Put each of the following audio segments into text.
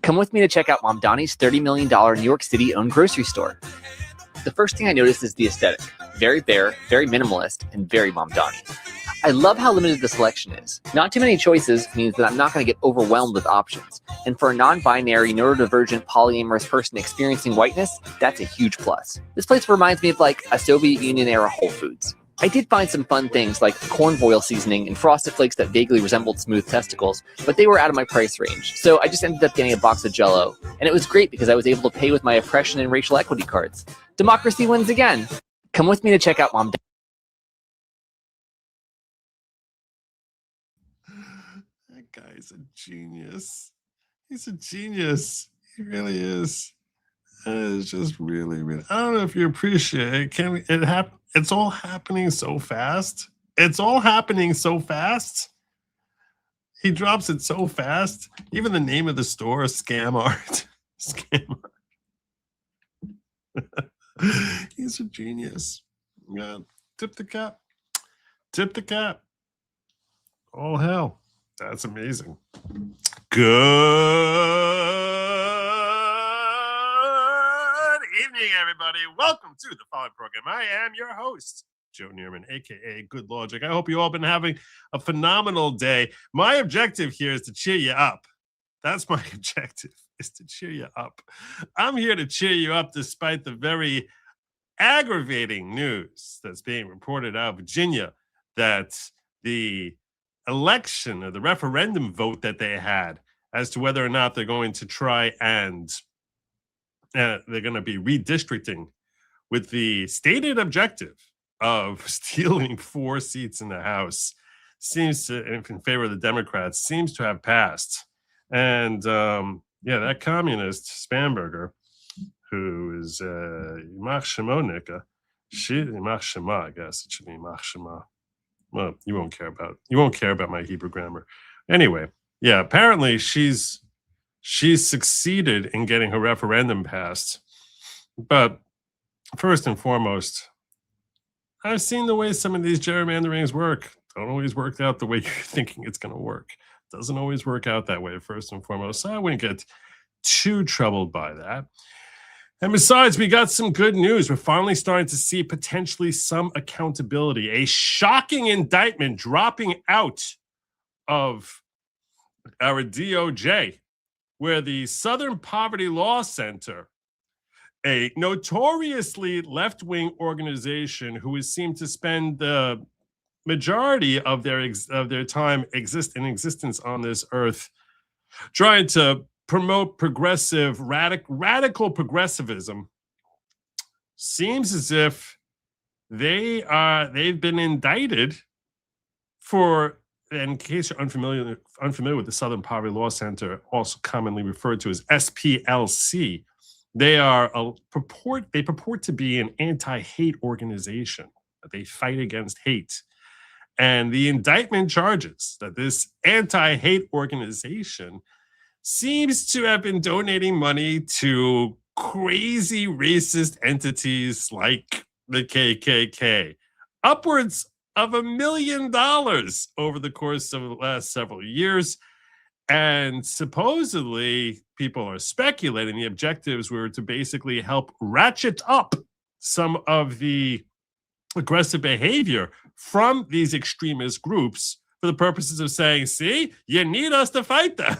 Come with me to check out Mamdani's $30 million New York City-owned grocery store. The first thing I noticed is the aesthetic. Very bare, very minimalist, and very Mamdani. I love how limited the selection is. Not too many choices means that I'm not going to get overwhelmed with options. And for a non-binary, neurodivergent, polyamorous person experiencing whiteness, that's a huge plus. This place reminds me of like a Soviet Union-era Whole Foods. I did find some fun things like corn boil seasoning and Frosted Flakes that vaguely resembled smooth testicles, but they were out of my price range. So I just ended up getting a box of Jell-O. And it was great because I was able to pay with my oppression and racial equity cards. Democracy wins again. Come with me to check out Mamdani. That guy's a genius. He's a genius. He really is. It's just really, really. I don't know if you appreciate it. Can it happen? It's all happening so fast. It's all happening so fast. He drops it so fast. Even the name of the store, Scam Art. Scam Art. He's a genius. Yeah. Tip the cap. Tip the cap. Oh, hell. That's amazing. Good evening, everybody. Welcome to the following program. I am your host, Joe Neerman, a.k.a. Good Lawgic. I hope you all been having a phenomenal day. My objective here is to cheer you up. That's my objective, is to cheer you up. I'm here to cheer you up despite the very aggravating news that's being reported out of Virginia that the election or the referendum vote that they had as to whether or not they're going to try and they're going to be redistricting with the stated objective of stealing 4 seats in the House seems to, in favor of the Democrats, seems to have passed. And yeah, that communist Spamberger, who is Yimach Shemonika, Yimach Shema, I guess it should be Yimach Shema. Well, you won't care about my Hebrew grammar. Anyway, yeah, apparently she's succeeded in getting her referendum passed. But first and foremost, I've seen the way some of these gerrymanderings work. Don't always work out the way you're thinking it's going to work. Doesn't always work out that way, first and foremost. So I wouldn't get too troubled by that. And besides, we got some good news. We're finally starting to see potentially some accountability. A shocking indictment dropping out of our DOJ, where the Southern Poverty Law Center, a notoriously left-wing organization who is seen to spend the majority of their time in existence on this earth trying to promote radical progressivism, seems as if they've been indicted for, in case you're unfamiliar with the Southern Poverty Law Center, also commonly referred to as SPLC. They purport to be an anti-hate organization. They fight against hate. And the indictment charges that this anti-hate organization seems to have been donating money to crazy racist entities like the KKK. Upwards of $1 million over the course of the last several years. And supposedly, people are speculating the objectives were to basically help ratchet up some of the aggressive behavior from these extremist groups for the purposes of saying, see, you need us to fight them.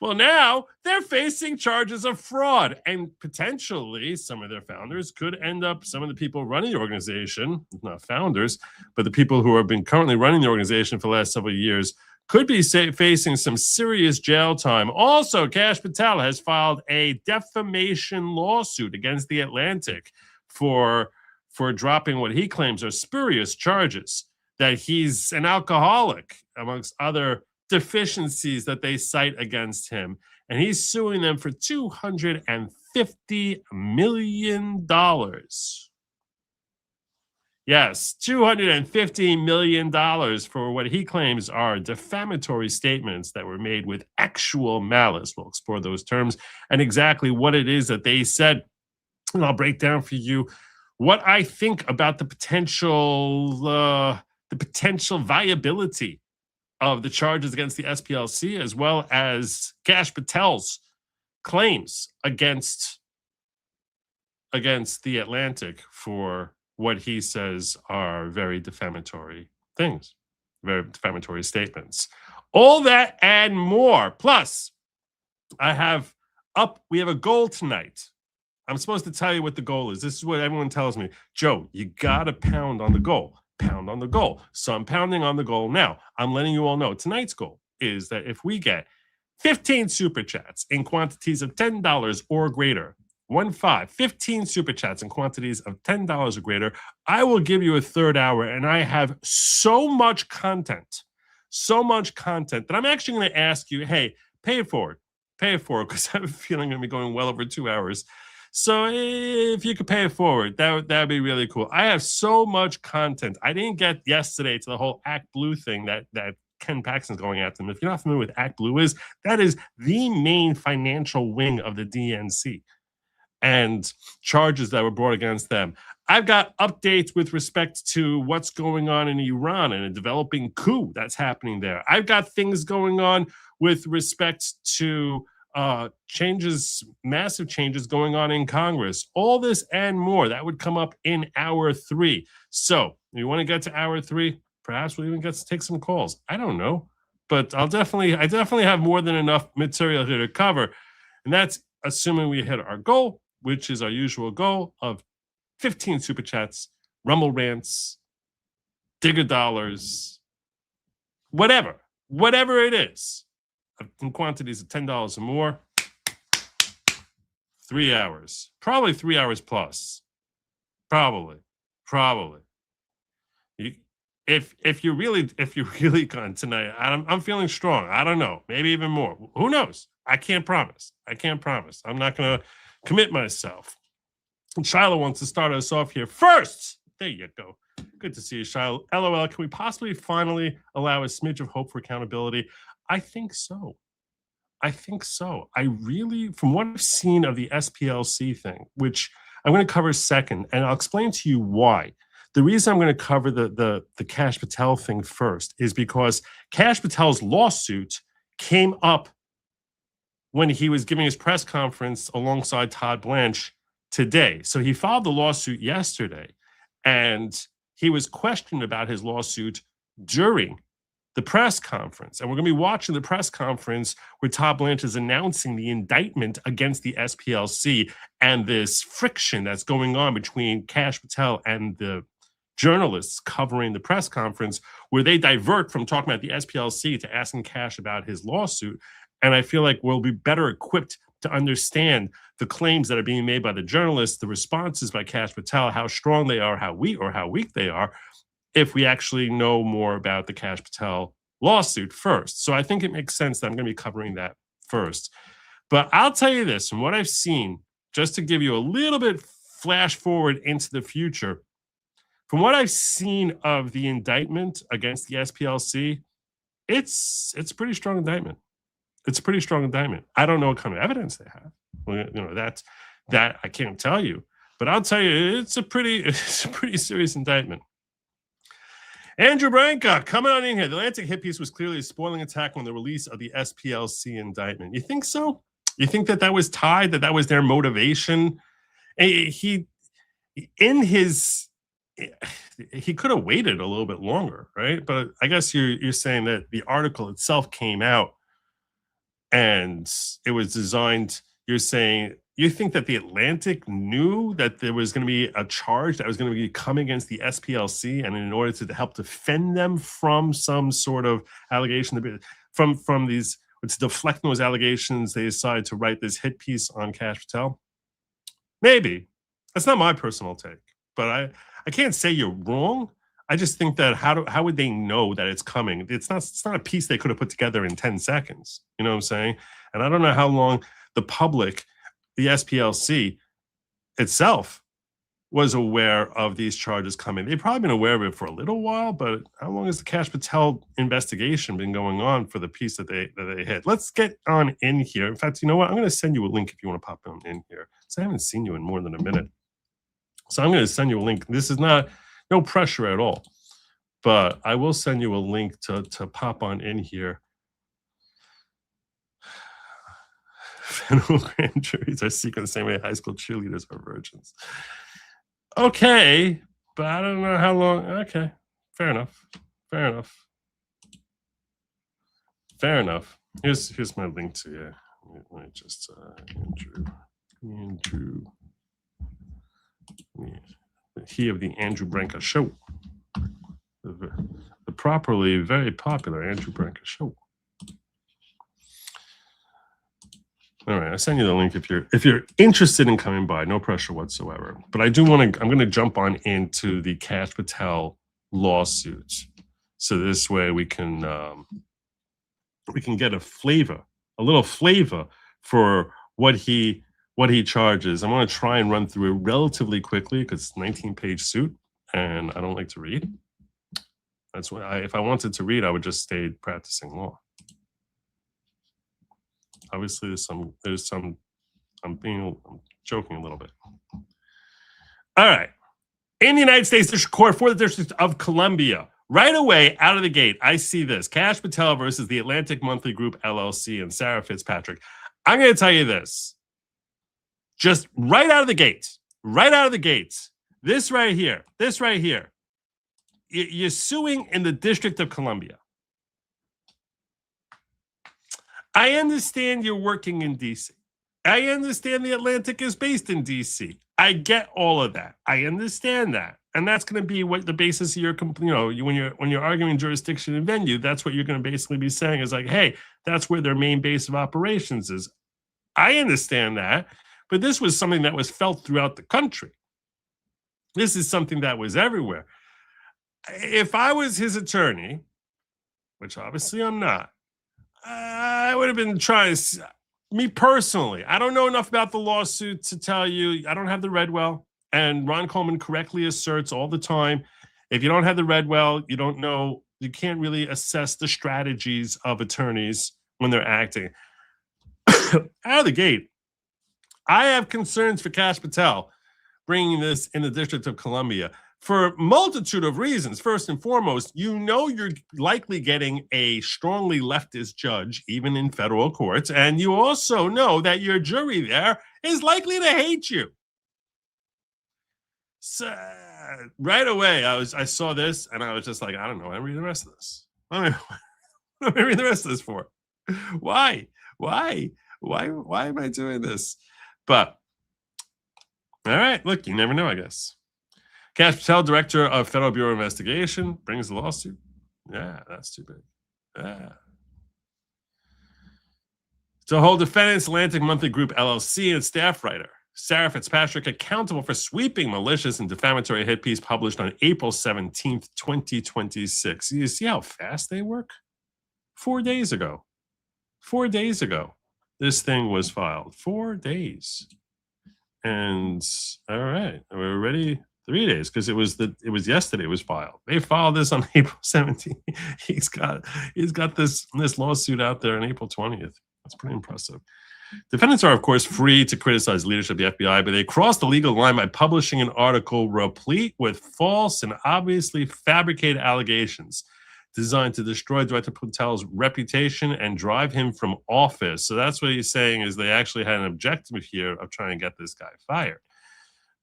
Well, now they're facing charges of fraud, and potentially some of their founders could end up, some of the people running the organization, not founders, but the people who have been currently running the organization for the last several years, could be facing some serious jail time. Also, Kash Patel has filed a defamation lawsuit against The Atlantic for dropping what he claims are spurious charges, that he's an alcoholic, amongst other deficiencies that they cite against him. And he's suing them for $250 million. Yes, $250 million for what he claims are defamatory statements that were made with actual malice. We'll explore those terms and exactly what it is that they said. And I'll break down for you what I think about the potential viability of the charges against the SPLC, as well as Kash Patel's claims against the Atlantic for what he says are very defamatory things, very defamatory statements. All that and more. Plus, we have a goal tonight. I'm supposed to tell you what the goal is. This is what everyone tells me. Joe, you got to pound on the goal. Pound on the goal. So I'm pounding on the goal now. I'm letting you all know tonight's goal is that if we get 15 super chats in quantities of $10 or greater, 15 super chats in quantities of $10 or greater, I will give you a third hour, and I have so much content that I'm actually going to ask you, hey, pay it forward, because I have a feeling I'm going to be going well over 2 hours. So if you could pay it forward, that would be really cool. I have so much content. I didn't get yesterday to the whole Act Blue thing that Ken Paxton's going after them. If you're not familiar with Act Blue that is the main financial wing of the DNC and charges that were brought against them. I've got updates with respect to what's going on in Iran and a developing coup that's happening there. I've got things going on with respect to massive changes going on in Congress. All this and more, that would come up in hour 3. So you want to get to hour 3? Perhaps we'll even get to take some calls. I don't know. But I definitely have more than enough material here to cover. And that's assuming we hit our goal, which is our usual goal of 15 super chats, rumble rants, digger dollars, whatever it is, in quantities of $10 or more, 3 hours, probably 3 hours plus, probably. If you're really gone tonight, I'm feeling strong. I don't know, maybe even more. Who knows? I can't promise. I'm not going to commit myself. And Shiloh wants to start us off here first. There you go. Good to see you, Shiloh. LOL, can we possibly finally allow a smidge of hope for accountability? I think so. I really, from what I've seen of the SPLC thing, which I'm going to cover second, and I'll explain to you why. The reason I'm going to cover the Kash Patel thing first is because Kash Patel's lawsuit came up when he was giving his press conference alongside Todd Blanche today. So he filed the lawsuit yesterday, and he was questioned about his lawsuit during the press conference. And we're going to be watching the press conference where Todd Blanche is announcing the indictment against the SPLC and this friction that's going on between Kash Patel and the journalists covering the press conference, where they divert from talking about the SPLC to asking Kash about his lawsuit. And I feel like we'll be better equipped to understand the claims that are being made by the journalists, the responses by Kash Patel, how strong they are, how weak they are, if we actually know more about the Kash Patel lawsuit first. So I think it makes sense that I'm going to be covering that first. But I'll tell you this, from what I've seen, just to give you a little bit flash forward into the future, from what I've seen of the indictment against the SPLC, it's a pretty strong indictment. I don't know what kind of evidence they have. Well, that I can't tell you. But I'll tell you, it's a pretty serious indictment. Andrew Branca coming on in here. The Atlantic hit piece was clearly a spoiling attack on the release of the SPLC indictment. You think so? You think that was tied, that was their motivation? He could have waited a little bit longer, right? But I guess you're saying that the article itself came out and it was designed. You're saying you think that the Atlantic knew that there was going to be a charge that was going to be coming against the SPLC, and in order to help defend them from some sort of allegation, from these, to deflect those allegations, they decided to write this hit piece on Kash Patel? Maybe. That's not my personal take, but I can't say you're wrong. I just think that how would they know that it's coming? It's not a piece they could have put together in 10 seconds. You know what I'm saying? And I don't know how long the public, the SPLC itself, was aware of these charges coming. They've probably been aware of it for a little while, but how long has the Kash Patel investigation been going on for the piece that they hit? Let's get on in here. In fact, you know what? I'm going to send you a link if you want to pop on in here, because I haven't seen you in more than a minute. So I'm going to send you a link. This is no pressure at all. but I will send you a link to pop on in here. Federal grand juries are secret the same way high school cheerleaders are virgins. Okay, but I don't know how long. Okay, fair enough. Fair enough. Fair enough. Here's my link to you. Let me just Andrew. He of the Andrew Branca Show. The properly very popular Andrew Branca Show. All right, I send you the link if you're interested in coming by. No pressure whatsoever. But I do want to. I'm going to jump on into the Kash Patel lawsuits, so this way we can get a little flavor for what he charges. I'm going to try and run through it relatively quickly because it's a 19-page suit, and I don't like to read. That's why if I wanted to read, I would just stay practicing law. Obviously, there's some. I'm joking a little bit. All right. In the United States District Court for the District of Columbia, right away out of the gate, I see this: Kash Patel versus the Atlantic Monthly Group LLC and Sarah Fitzpatrick. I'm going to tell you this, just right out of the gate, this right here, you're suing in the District of Columbia. I understand you're working in D.C. I understand the Atlantic is based in D.C. I get all of that. I understand that. And that's going to be what the basis of your, when you're arguing jurisdiction and venue, that's what you're going to basically be saying is like, hey, that's where their main base of operations is. I understand that, but this was something that was felt throughout the country. This is something that was everywhere. If I was his attorney, which obviously I'm not, I would have been trying to, me personally, I don't know enough about the lawsuit to tell you. I don't have the Redwell. And Ron Coleman correctly asserts all the time, if you don't have the Redwell, you don't know, you can't really assess the strategies of attorneys when they're acting. Out of the gate, I have concerns for Kash Patel bringing this in the District of Columbia for a multitude of reasons. First and foremost, you're likely getting a strongly leftist judge, even in federal courts, and you also know that your jury there is likely to hate you. So, right away, I saw this, and I was just like, I don't know. I'm reading the rest of this. What am I reading the rest of this for? Why am I doing this? But all right, look, you never know, I guess. Kash Patel, director of Federal Bureau of Investigation, brings the lawsuit. Yeah, that's too big. Yeah. To hold defendants, Atlantic Monthly Group LLC and staff writer Sarah Fitzpatrick accountable for sweeping malicious and defamatory hit piece published on April 17th, 2026. You see how fast they work? 4 days ago. 4 days ago, this thing was filed. 4 days. And all right, we're ready. 3 days, because it was yesterday it was filed. They filed this on April 17th. He's got this lawsuit out there on April 20th. That's pretty impressive. Defendants are, of course, free to criticize leadership of the FBI, but they crossed the legal line by publishing an article replete with false and obviously fabricated allegations designed to destroy Director Patel's reputation and drive him from office. So that's what he's saying, is they actually had an objective here of trying to get this guy fired.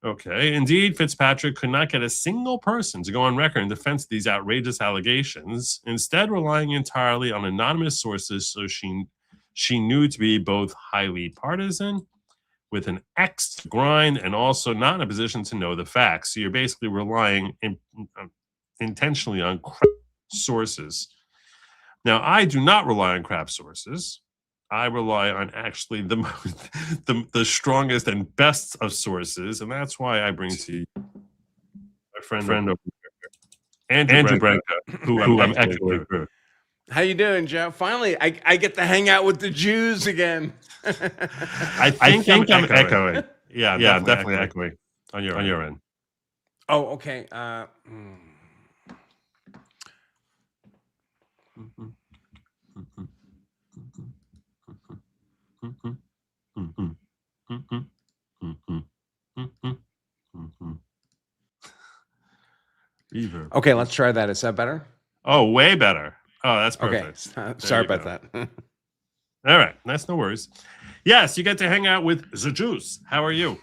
Okay, indeed, Fitzpatrick could not get a single person to go on record in defense of these outrageous allegations, instead relying entirely on anonymous sources so she knew to be both highly partisan, with an X to grind, and also not in a position to know the facts. So you're basically relying intentionally on crap sources. Now, I do not rely on crap sources. I rely on actually the strongest and best of sources, and that's why I bring to you my friend over here, Andrew Branca, who I'm echoing through. How you doing, Joe? Finally, I get to hang out with the Jews again. I think I'm echoing. Yeah, definitely echoing on your end. Oh, okay. Beaver. Okay, let's try that. Is that better? Oh, way better. Oh, that's Okay. perfect. Sorry you about that. All right. That's no worries. Yes, you get to hang out with the Jews. How are you?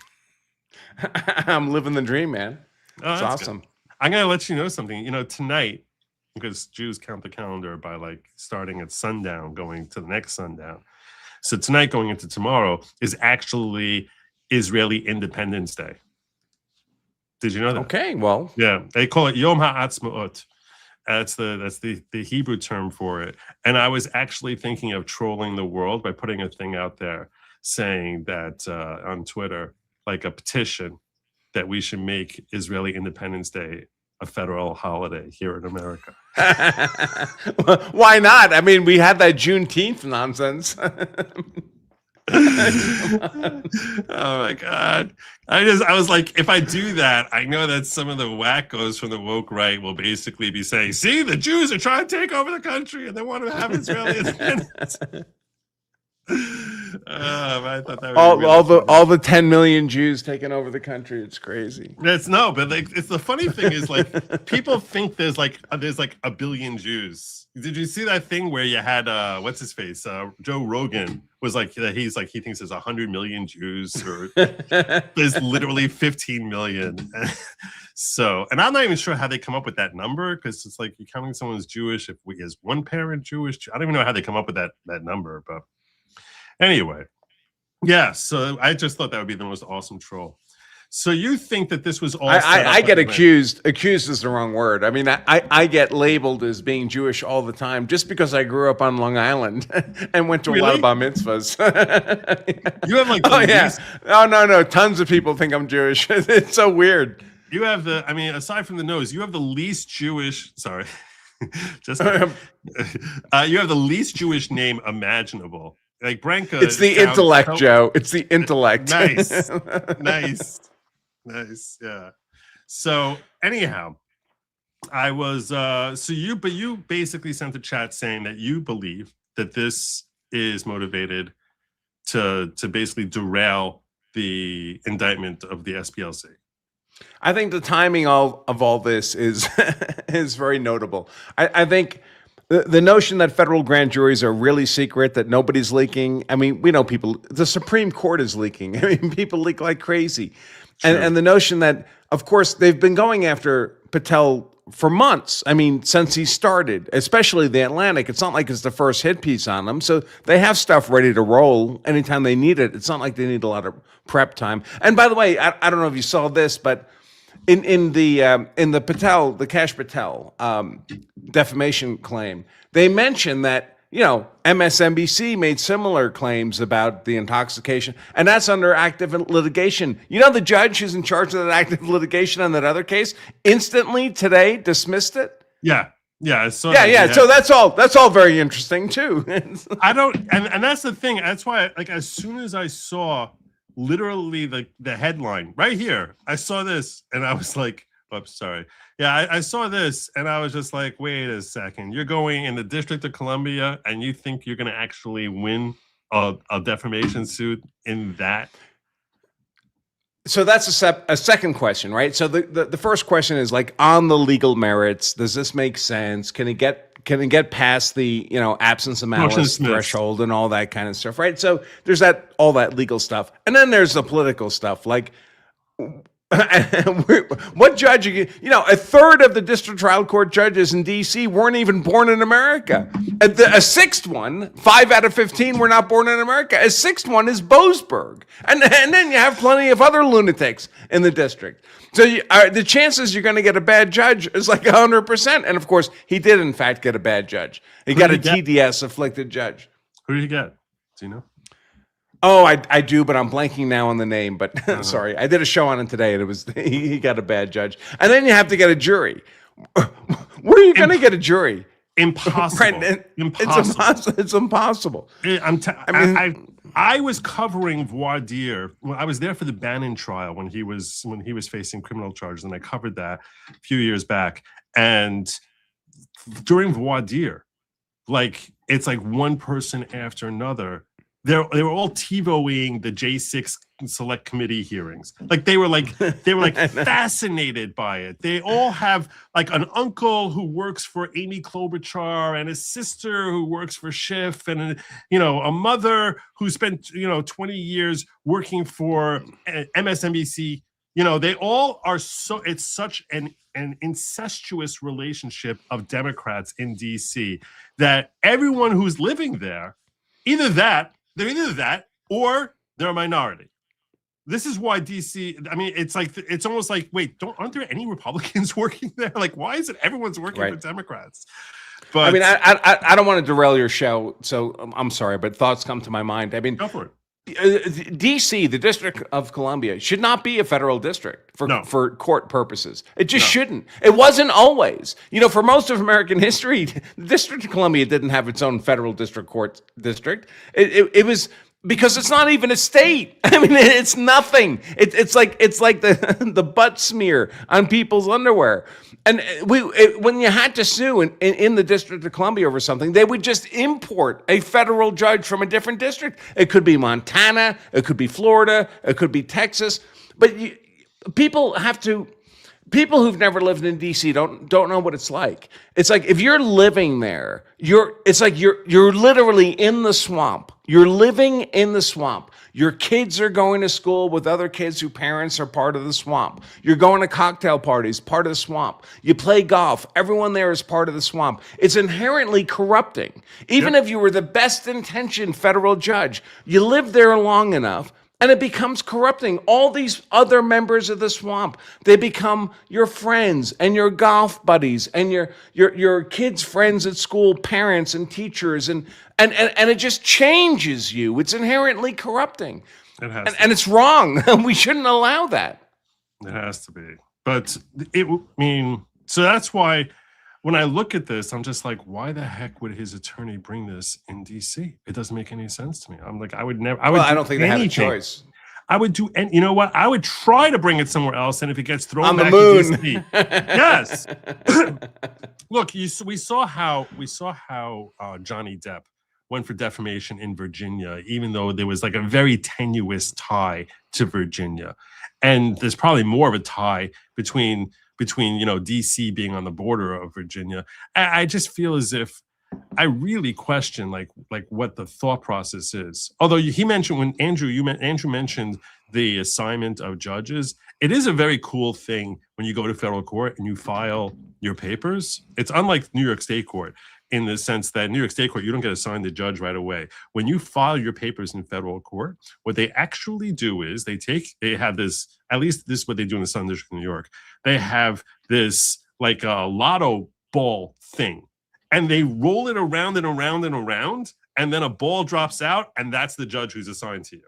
I'm living the dream, man. Oh, It's that's awesome. good. I'm going to let you know something. You know, tonight, because Jews count the calendar by like starting at sundown, going to the next sundown. So tonight, going into tomorrow, is actually Israeli Independence Day. Did you know that? Okay, well, Yeah, they call it Yom HaAtzmaut. That's the Hebrew term for it. And I was actually thinking of trolling the world by putting a thing out there saying that on Twitter, like a petition that we should make Israeli Independence Day a federal holiday here in America. why not? I mean, we had that Juneteenth nonsense. Oh my God. I was like, if I do that, I know that some of the wackos from the woke right will basically be saying, see, the Jews are trying to take over the country and they want to have Israeli independence. I thought that would be really all the 10 million Jews taking over the country. It's crazy. but like it's the funny thing is like people think there's like a billion Jews. Did you see that thing where you had what's his face? Joe Rogan was like he thinks there's 100 million Jews, or there's literally 15 million. So, and I'm not even sure how they come up with that number, because it's like you're counting someone's Jewish if he has one parent Jewish. I don't even know how they come up with that number, but anyway, yeah. So I just thought that would be the most awesome troll. So you think that this was all? I get accused. Accused is the wrong word. I mean, I get labeled as being Jewish all the time just because I grew up on Long Island and went to a lot of bar mitzvahs. You have like least... no. Tons of people think I'm Jewish. It's so weird. You have aside from the nose, you have the least Jewish. Sorry, just you have the least Jewish name imaginable. Like Branka. It's the intellect, Joe. It's the intellect. Nice. Yeah. So anyhow, I was you basically sent a chat saying that you believe that this is motivated to basically derail the indictment of the SPLC. I think the timing of all this is is very notable. I think the notion that federal grand juries are really secret, that nobody's leaking. I mean, we know people. The Supreme Court is leaking. I mean, people leak like crazy. And the notion that, of course, they've been going after Patel for months. I mean, since he started, especially the Atlantic. It's not like it's the first hit piece on them. So they have stuff ready to roll anytime they need it. It's not like they need a lot of prep time. And by the way, I don't know if you saw this, but in the Patel, the Kash Patel defamation claim, they mentioned that, MSNBC made similar claims about the intoxication, and that's under active litigation. The judge who's in charge of that active litigation on that other case instantly today dismissed it. Yeah. So that's all very interesting too. I don't, and that's the thing. That's why, like, as soon as I saw literally the headline right here, I saw this and I was like, oops, sorry. Yeah, I saw this and I was just like, wait a second. You're going in the District of Columbia and you think you're going to actually win a defamation suit in that? So that's a second question, right? So the first question is like, on the legal merits, does this make sense? Can it get past the absence of malice threshold and all that kind of stuff, right? So there's all that legal stuff, and then there's the political stuff, like what judge? A third of the district trial court judges in D.C. weren't even born in America. A sixth one, 5 out of 15, were not born in America. A sixth one is Boasberg, and then you have plenty of other lunatics in the district. So the chances you're going to get a bad judge is like 100%. And of course, he did in fact get a bad judge. He got a TDS afflicted judge. Who did he get? Do you know? Oh, I do, but I'm blanking now on the name. But sorry, I did a show on it today, and it was he got a bad judge. And then you have to get a jury. Where are you going to get a jury? Impossible. Right? Impossible. It's impossible. I was covering voir dire. Well, I was there for the Bannon trial when he was facing criminal charges, and I covered that a few years back. And during voir dire, like, it's like one person after another they were all TiVoing the J6 Select Committee hearings. Like they were like fascinated by it. They all have like an uncle who works for Amy Klobuchar and a sister who works for Schiff, and a mother who spent 20 years working for MSNBC. They all are it's such an incestuous relationship of Democrats in DC that everyone who's living there, they're either that or they're a minority. This is why DC, I mean, it's almost like, wait, aren't there any Republicans working there? Like, why is it everyone's working for Democrats? But I mean, I don't want to derail your show, so I'm sorry, but thoughts come to my mind. I mean, go for it. DC, the District of Columbia, should not be a federal district for court purposes. It just shouldn't. It wasn't always. For most of American history, the District of Columbia didn't have its own federal district court district. It was because it's not even a state. I mean, it's nothing. It's like the butt smear on people's underwear. And when you had to sue in the District of Columbia over something, they would just import a federal judge from a different district. It could be Montana, it could be Florida, it could be Texas. But people who've never lived in DC don't know what it's like. It's like if you're living there, you're literally in the swamp. You're living in the swamp. Your kids are going to school with other kids whose parents are part of the swamp. You're going to cocktail parties, part of the swamp. You play golf. Everyone there is part of the swamp. It's inherently corrupting. Even if you were the best intentioned federal judge, you live there long enough and it becomes corrupting. All these other members of the swamp, they become your friends and your golf buddies and your kids' friends at school, parents and teachers, and it just changes you. It's inherently corrupting. And it's wrong. We shouldn't allow that. It has to be. But so that's why when I look at this, I'm just like, why the heck would his attorney bring this in DC? It doesn't make any sense to me. I'm like, I would never. I don't think they had a choice. I would do, and you know what? I would try to bring it somewhere else, and if it gets thrown on back the moon, to DC, yes. Look, we saw how Johnny Depp went for defamation in Virginia, even though there was like a very tenuous tie to Virginia, and there's probably more of a tie between DC being on the border of Virginia. I just feel as if I really question like what the thought process is. Although he mentioned when Andrew mentioned the assignment of judges, it is a very cool thing when you go to federal court and you file your papers. It's unlike New York State Court in the sense that New York State Court, you don't get assigned the judge right away. When you file your papers in federal court, what they actually do is they have this, at least this is what they do in the Southern District of New York. They have this like a lotto ball thing, and they roll it around and around and around, and then a ball drops out, and that's the judge who's assigned to you.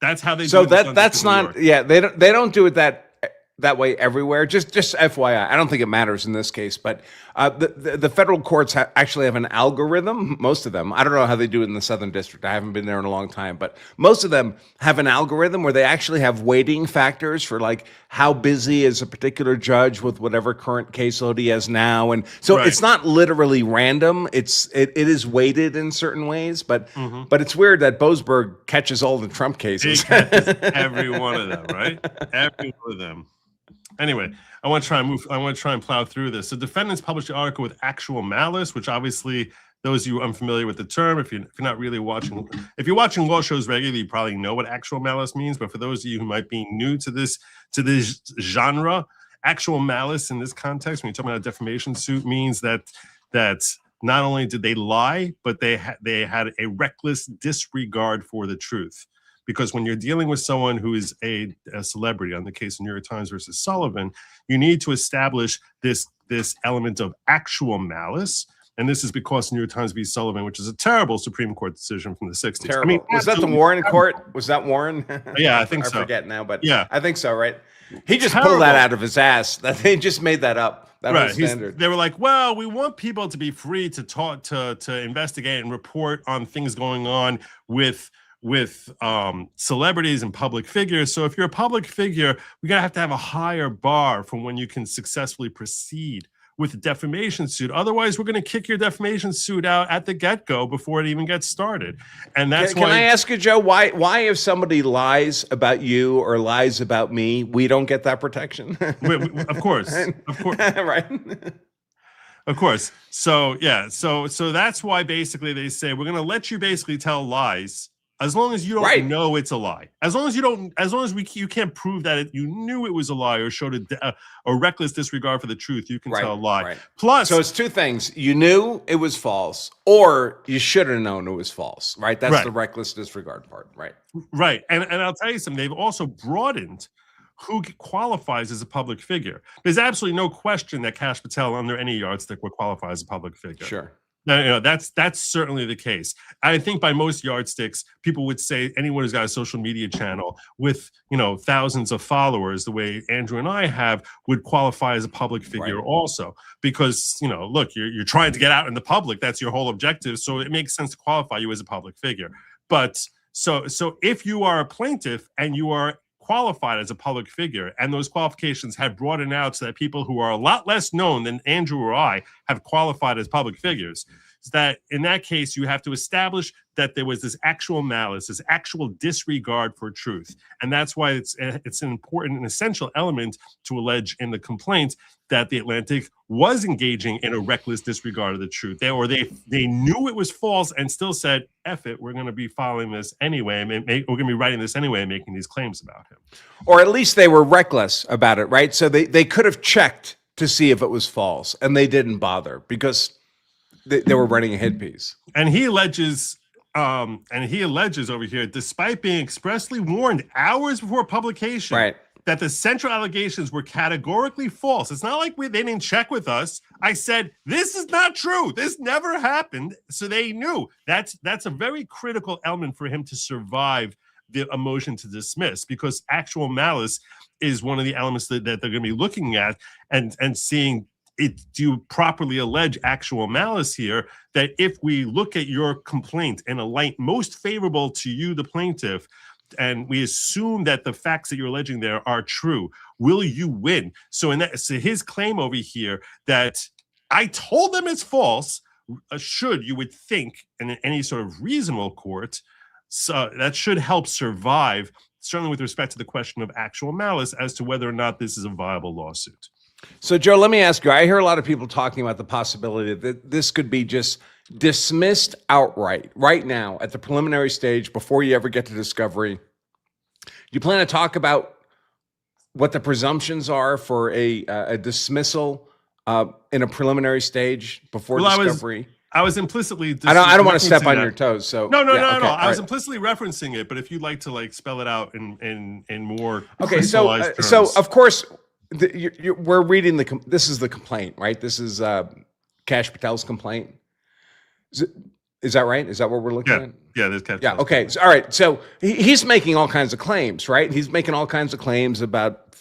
That's how they do it. So that's not, yeah, they don't do it that way everywhere. Just FYI, I don't think it matters in this case, but the federal courts actually have an algorithm. Most of them, I don't know how they do it in the Southern District. I haven't been there in a long time, but most of them have an algorithm where they actually have weighting factors for like how busy is a particular judge with whatever current caseload he has now, and so It's not literally random. It is weighted in certain ways, but it's weird that Boasberg catches all the Trump cases. He catches every one of them, right? Every one of them. Anyway, I want to try and plow through this. So defendants published an article with actual malice, which obviously those of you unfamiliar with the term, if you're not really watching, if you're watching law shows regularly, you probably know what actual malice means. But for those of you who might be new to this genre, actual malice in this context, when you're talking about a defamation suit, means that not only did they lie, but they had a reckless disregard for the truth. Because when you're dealing with someone who is a celebrity, on the case of New York Times versus Sullivan, you need to establish this element of actual malice. And this is because New York Times v. Sullivan, which is a terrible Supreme Court decision from the 60s. Terrible. I mean, was that the Warren court? Was that Warren? Yeah, I think so. I forget now, but yeah, I think so, right? He just pulled that out of his ass. That they just made that up. That right. was standard. They were like, well, we want people to be free to talk, to investigate and report on things going on with celebrities and public figures. So if you're a public figure, we're going to have a higher bar for when you can successfully proceed with a defamation suit. Otherwise, we're going to kick your defamation suit out at the get-go before it even gets started. And that's Can I ask you, Joe, why if somebody lies about you or lies about me, we don't get that protection? Of course. Right. Of course. So yeah. So that's why basically they say we're going to let you basically tell lies as long as you don't know it's a lie. As long as you can't prove that you knew it was a lie or showed a reckless disregard for the truth, you can tell a lie. Right. Plus, so it's two things: you knew it was false, or you should have known it was false. Right. That's the reckless disregard part. Right. Right. And I'll tell you something. They've also broadened who qualifies as a public figure. There's absolutely no question that Kash Patel, under any yardstick, would qualify as a public figure. Sure. No, that's certainly the case. I think by most yardsticks, people would say anyone who's got a social media channel with thousands of followers, the way Andrew and I have, would qualify as a public figure also. Because look, you're trying to get out in the public. That's your whole objective. So it makes sense to qualify you as a public figure. But so if you are a plaintiff and you are qualified as a public figure, and those qualifications have broadened out so that people who are a lot less known than Andrew or I have qualified as public figures, is that in that case, you have to establish that there was this actual malice, this actual disregard for truth. And that's why it's an important and essential element to allege in the complaint that the Atlantic was engaging in a reckless disregard of the truth. They knew it was false and still said, F it, we're going to be following this anyway. We're going to be writing this anyway and making these claims about him. Or at least they were reckless about it, right? So they could have checked to see if it was false, and they didn't bother because they were writing a hit piece. And he alleges over here, despite being expressly warned hours before publication, that the central allegations were categorically false. It's not like they didn't check with us. I said, this is not true. This never happened. So they knew. That's a very critical element for him to survive a motion to dismiss, because actual malice is one of the elements that they're going to be looking at and seeing, do you properly allege actual malice here? That if we look at your complaint in a light most favorable to you, the plaintiff, and we assume that the facts that you're alleging there are true, will you win? So his claim over here that I told them it's false, you would think in any sort of reasonable court, so that should help survive, certainly with respect to the question of actual malice, as to whether or not this is a viable lawsuit. So, Joe, let me ask you, I hear a lot of people talking about the possibility that this could be just dismissed outright right now at the preliminary stage before you ever get to discovery. Do you plan to talk about what the presumptions are for a dismissal in a preliminary stage before discovery? I was implicitly. I don't want to step on your toes. So no. I was implicitly referencing it, but if you'd like to spell it out in more crystallized terms. So of course we're reading this is the complaint, right? This is Kash Patel's complaint. Is that right? Is that what we're looking at? Yeah, there's Kash. Yeah. Okay. So, all right. So he's making all kinds of claims, right? He's making all kinds of claims about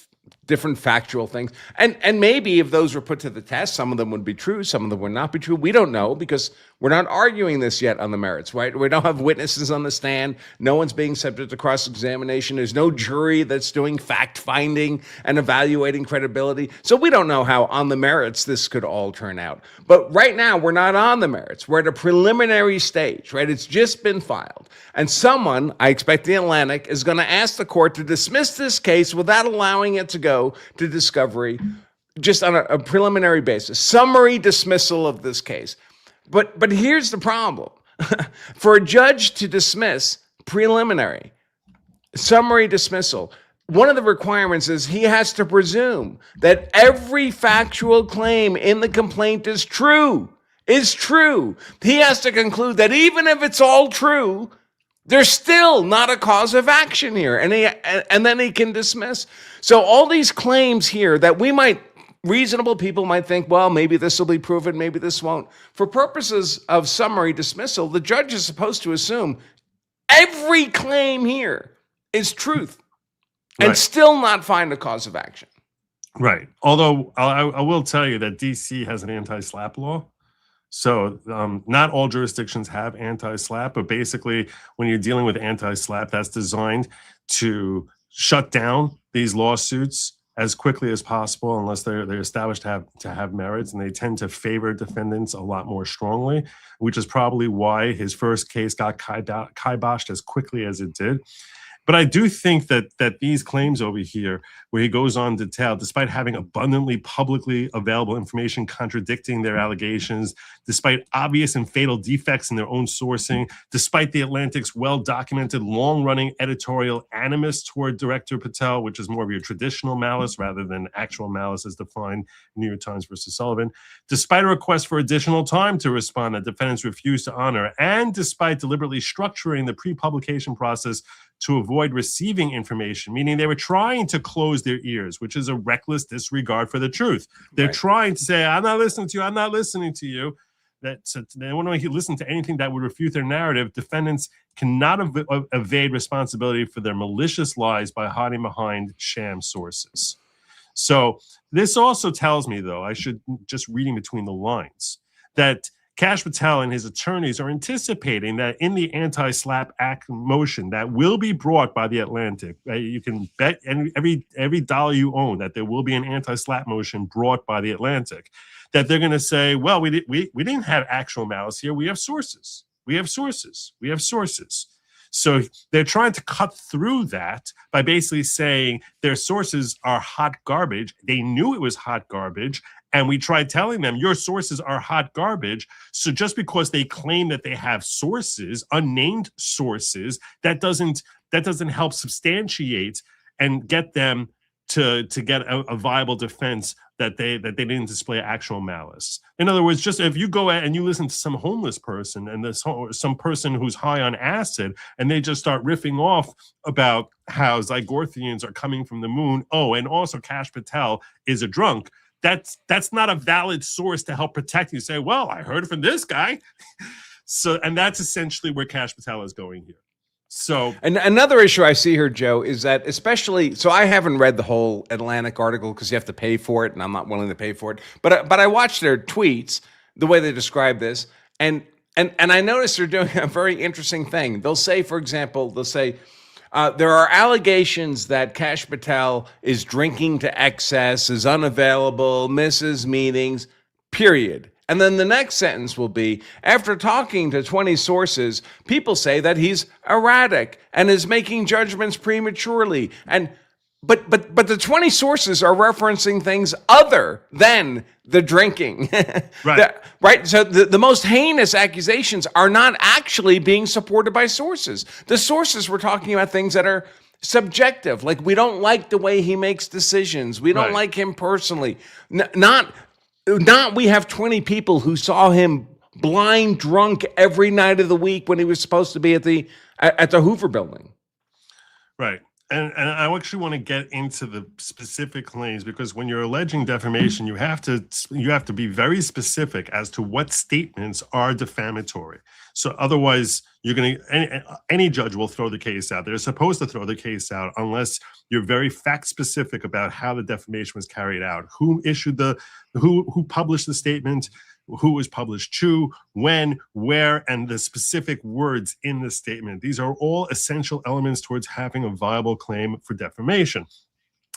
different factual things. And maybe if those were put to the test, some of them would be true, some of them would not be true. We don't know because we're not arguing this yet on the merits, right? We don't have witnesses on the stand. No one's being subject to cross-examination. There's no jury that's doing fact-finding and evaluating credibility. So we don't know how on the merits this could all turn out. But right now, we're not on the merits. We're at a preliminary stage, right? It's just been filed. And someone, I expect the Atlantic, is going to ask the court to dismiss this case without allowing it to go to discovery, just on a preliminary basis, summary dismissal of this case. But here's the problem. For a judge to dismiss preliminary, summary dismissal, one of the requirements is he has to presume that every factual claim in the complaint is true. He has to conclude that even if it's all true, there's still not a cause of action here, and then he can dismiss. So all these claims here that reasonable people might think, well, maybe this will be proven, maybe this won't. For purposes of summary dismissal, the judge is supposed to assume every claim here is truth and still not find a cause of action. Right. Although I will tell you that DC has an anti-SLAPP law. So not all jurisdictions have anti-SLAPP, but basically when you're dealing with anti-SLAPP, that's designed to shut down these lawsuits as quickly as possible unless they're established to have merits, and they tend to favor defendants a lot more strongly, which is probably why his first case got kiboshed as quickly as it did. But I do think that these claims over here, where he goes on to tell, despite having abundantly publicly available information contradicting their allegations, despite obvious and fatal defects in their own sourcing, despite the Atlantic's well-documented, long-running editorial animus toward Director Patel, which is more of your traditional malice rather than actual malice as defined in New York Times versus Sullivan, despite a request for additional time to respond that defendants refused to honor, and despite deliberately structuring the pre-publication process to avoid receiving information, meaning they were trying to close their ears, which is a reckless disregard for the truth. They're trying to say, I'm not listening to you, I'm not listening to you. So they don't want to listen to anything that would refute their narrative. Defendants cannot evade responsibility for their malicious lies by hiding behind sham sources. So this also tells me, though, I should just reading between the lines, that Kash Patel and his attorneys are anticipating that in the anti-SLAPP Act motion that will be brought by the Atlantic, you can bet every dollar you own that there will be an anti-SLAPP motion brought by the Atlantic, that they're going to say, well, we didn't have actual malice here. We have sources. We have sources. We have sources. So they're trying to cut through that by basically saying their sources are hot garbage. They knew it was hot garbage. And we tried telling them your sources are hot garbage. So just because they claim that they have sources, unnamed sources, that doesn't help substantiate and get them to get a viable defense that they didn't display actual malice. In other words, just if you go and you listen to some homeless person and some person who's high on acid, and they just start riffing off about how Zygorthians are coming from the moon. Oh, and also Kash Patel is a drunk. That's not a valid source to help protect you. Say, well, I heard it from this guy. So, and that's essentially where Kash Patel is going here. So, and another issue I see here, Joe, is that especially, so I haven't read the whole Atlantic article because you have to pay for it, and I'm not willing to pay for it. But I watched their tweets, the way they describe this, and I noticed they're doing a very interesting thing. They'll say, for example, there are allegations that Kash Patel is drinking to excess, is unavailable, misses meetings, period. And then the next sentence will be, after talking to 20 sources, people say that he's erratic and is making judgments prematurely. But the 20 sources are referencing things other than the drinking. Right. Right. So the most heinous accusations are not actually being supported by sources. The sources were talking about things that are subjective, like we don't like the way he makes decisions. We don't like him personally. Not we have 20 people who saw him blind drunk every night of the week when he was supposed to be at the Hoover Building. Right. And I actually want to get into the specific claims, because when you're alleging defamation, you have to be very specific as to what statements are defamatory. So otherwise, any judge will throw the case out. They're supposed to throw the case out unless you're very fact specific about how the defamation was carried out, who published the statement, who was published to, when, where, and the specific words in the statement. These are all essential elements towards having a viable claim for defamation.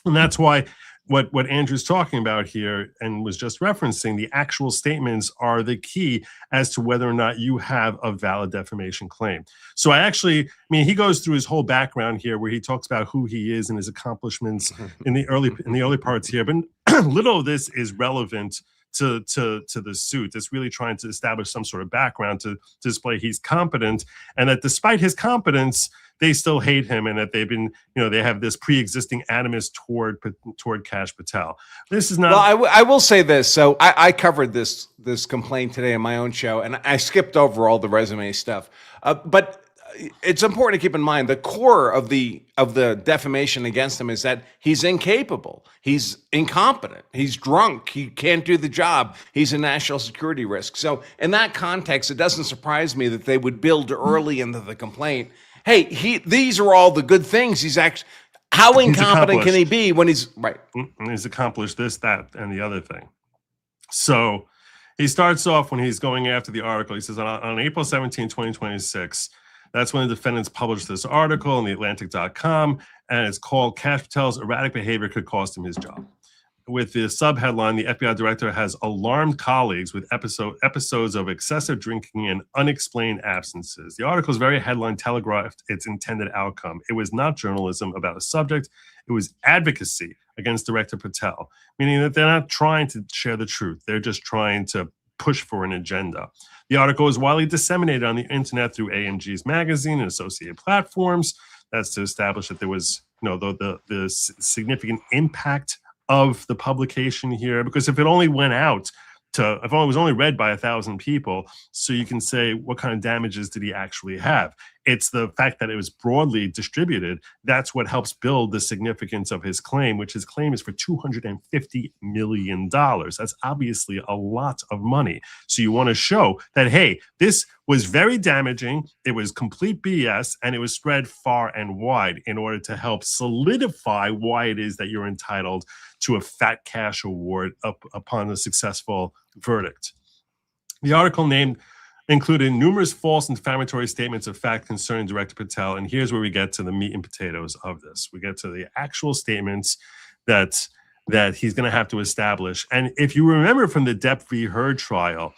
And that's why what Andrew's talking about here and was just referencing, the actual statements are the key as to whether or not you have a valid defamation claim. So he goes through his whole background here where he talks about who he is and his accomplishments in the early parts here, but little of this is relevant to the suit. It's really trying to establish some sort of background to display he's competent, and that despite his competence, they still hate him, and that they have this pre-existing animus toward Kash Patel. This is not. Well, I will say this. So I covered this complaint today on my own show, and I skipped over all the resume stuff. But it's important to keep in mind the core of the defamation against him is that he's incapable, he's incompetent, he's drunk, he can't do the job, he's a national security risk. So in that context, it doesn't surprise me that they would build early into the complaint, hey, these are all the good things he's actually. How incompetent can he be when he's right? He's accomplished this, that, and the other thing. So he starts off when he's going after the article. He says on April 17, 2026. That's when the defendants published this article on the Atlantic.com, and it's called Kash Patel's Erratic Behavior Could Cost Him His Job. With the subheadline, the FBI director has alarmed colleagues with episodes of excessive drinking and unexplained absences. The article's very headline telegraphed its intended outcome. It was not journalism about a subject. It was advocacy against Director Patel, meaning that they're not trying to share the truth. They're just trying to push for an agenda. The article was widely disseminated on the internet through AMG's magazine and associated platforms. That's to establish that there was, the significant impact of the publication here, because if it only went out if it was only read by 1,000 people, so you can say what kind of damages did he actually have? It's the fact that it was broadly distributed. That's what helps build the significance of his claim, which his claim is for $250 million. That's obviously a lot of money. So you want to show that, hey, this was very damaging. It was complete BS, and it was spread far and wide in order to help solidify why it is that you're entitled to a fat cash award upon a successful verdict. The article included numerous false and defamatory statements of fact concerning Director Patel, and here's where we get to the meat and potatoes of this. We get to the actual statements that he's going to have to establish. And if you remember from the Depp v. Heard trial,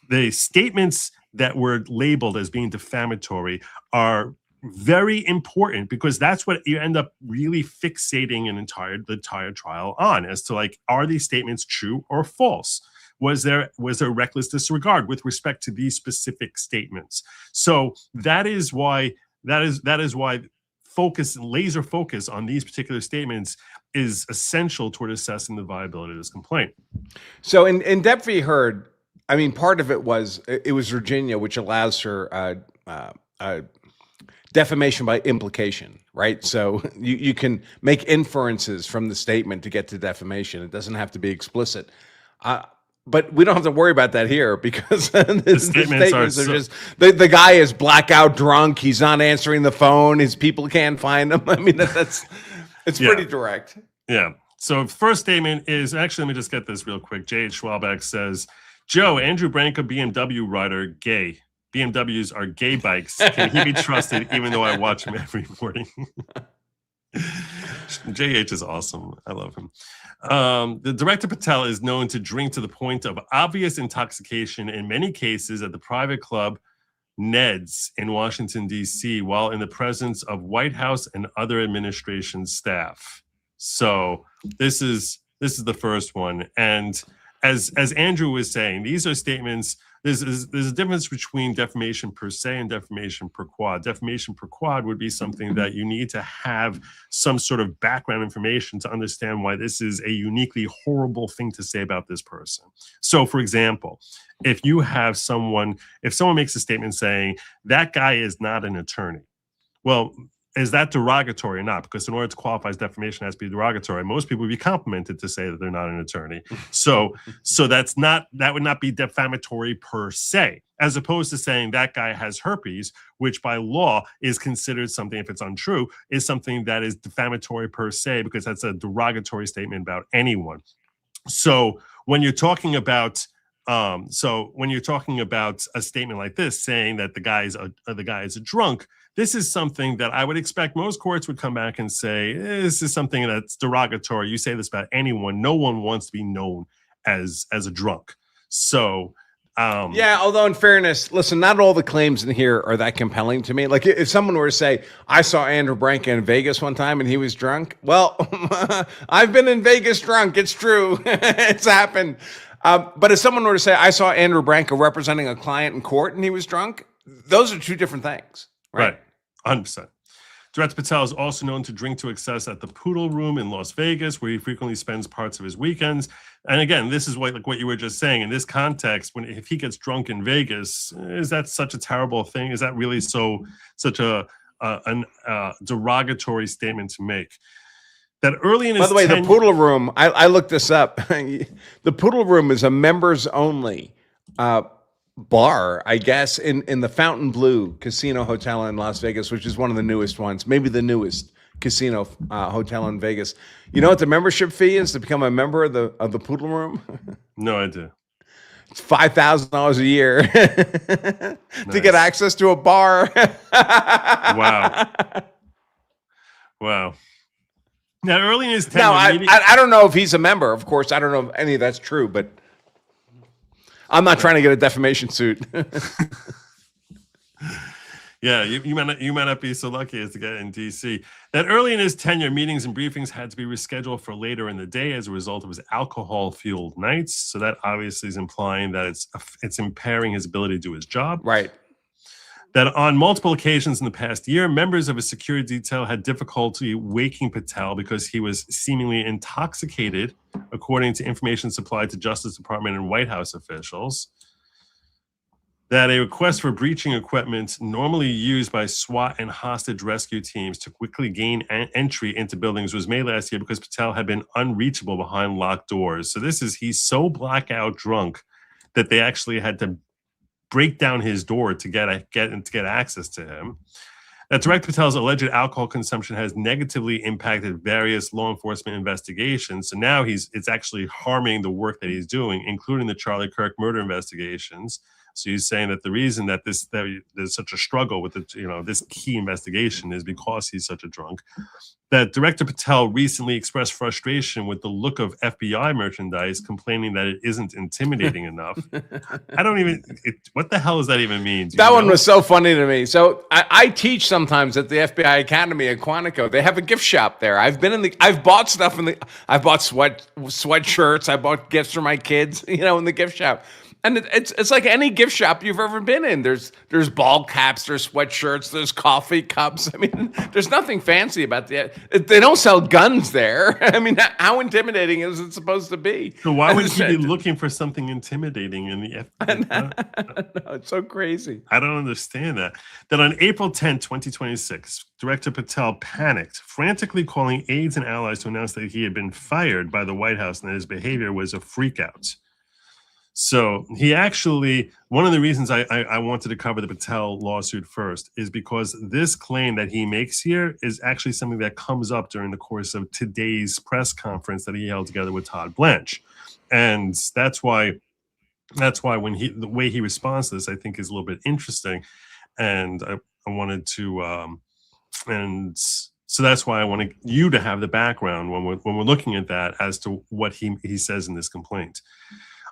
the statements that were labeled as being defamatory are very important, because that's what you end up really fixating the entire trial on, as to, like, are these statements true or false? Was there reckless disregard with respect to these specific statements? So that is why laser focus on these particular statements is essential toward assessing the viability of this complaint. So in Depp v. Heard, I mean, part of it was Virginia, which allows for defamation by implication, right? So you can make inferences from the statement to get to defamation. It doesn't have to be explicit. But we don't have to worry about that here, because the statements are just, the guy is blackout drunk. He's not answering the phone. His people can't find him. I mean, it's pretty direct. Yeah. So first statement is, actually, let me just get this real quick. J.H. Schwalbeck says, Joe, Andrew Branca, BMW rider, gay. BMWs are gay bikes. Can he be trusted, even though I watch him every morning? JH is awesome. I love him. The Director Patel is known to drink to the point of obvious intoxication, in many cases at the private club Ned's in Washington, D.C., while in the presence of White House and other administration staff. So this is the first one. And as Andrew was saying, these are statements. There's a difference between defamation per se and defamation per quad. Defamation per quad would be something that you need to have some sort of background information to understand why this is a uniquely horrible thing to say about this person. So, for example, if someone makes a statement saying that guy is not an attorney, well, is that derogatory or not? Because in order to qualify as defamation, it has to be derogatory. Most people would be complimented to say that they're not an attorney. So that would not be defamatory per se, as opposed to saying that guy has herpes, which by law is considered something, if it's untrue, is something that is defamatory per se, because that's a derogatory statement about anyone. So when you're talking about a statement like this, saying that the guy is a drunk, this is something that I would expect most courts would come back and say, this is something that's derogatory. You say this about anyone. No one wants to be known as a drunk. So, although in fairness, listen, not all the claims in here are that compelling to me. Like, if someone were to say, I saw Andrew Branca in Vegas one time and he was drunk. Well, I've been in Vegas drunk. It's true. It's happened. But if someone were to say, I saw Andrew Branca representing a client in court and he was drunk, those are two different things. Right. 100%. Director Patel is also known to drink to excess at the Poodle Room in Las Vegas, where he frequently spends parts of his weekends. And again, this is what you were just saying. In this context, if he gets drunk in Vegas, is that such a terrible thing? Is that really such a derogatory statement to make? That early in his By the way, the Poodle Room, I looked this up. The Poodle Room is a members only bar, I guess, in the Fontainebleau Casino Hotel in Las Vegas, which is one of the newest ones, maybe the newest casino hotel in Vegas. You know what the membership fee is to become a member of the Poodle Room? No idea. It's $5,000 a year to get access to a bar. Wow. Wow. Now, early in his tenure, Now, I don't know if he's a member. Of course, I don't know if any of that's true, but I'm not trying to get a defamation suit. Yeah, you might not be so lucky as to get in D.C. That early in his tenure, meetings and briefings had to be rescheduled for later in the day as a result of his alcohol-fueled nights. So that obviously is implying that it's impairing his ability to do his job. Right. That on multiple occasions in the past year, members of his security detail had difficulty waking Patel because he was seemingly intoxicated, according to information supplied to Justice Department and White House officials. That a request for breaching equipment normally used by SWAT and hostage rescue teams to quickly gain entry into buildings was made last year because Patel had been unreachable behind locked doors. So he's so blackout drunk that they actually had to break down his door to get access to him. That Director Patel's alleged alcohol consumption has negatively impacted various law enforcement investigations. So now it's actually harming the work that he's doing, including the Charlie Kirk murder investigations. So he's saying that the reason that there's such a struggle with this key investigation is because he's such a drunk. That Director Patel recently expressed frustration with the look of FBI merchandise, complaining that it isn't intimidating enough. What the hell does that even mean? That one was so funny to me. So I teach sometimes at the FBI Academy at Quantico. They have a gift shop there. I've bought stuff I've bought sweatshirts. I bought gifts for my kids, in the gift shop. And it's like any gift shop you've ever been in. There's ball caps, there's sweatshirts, there's coffee cups. I mean, there's nothing fancy about that. They don't sell guns there. I mean, how intimidating is it supposed to be? So why would you be looking for something intimidating in the FBI? No, it's so crazy. I don't understand that. That on April 10, 2026, Director Patel panicked, frantically calling aides and allies to announce that he had been fired by the White House and that his behavior was a freakout. So he actually, one of the reasons I wanted to cover the Patel lawsuit first is because this claim that he makes here is actually something that comes up during the course of today's press conference that he held together with Todd Blanche. And that's why when the way he responds to this, I think is a little bit interesting. And I wanted to, and so that's why I wanted you to have the background when we're looking at that as to what he says in this complaint.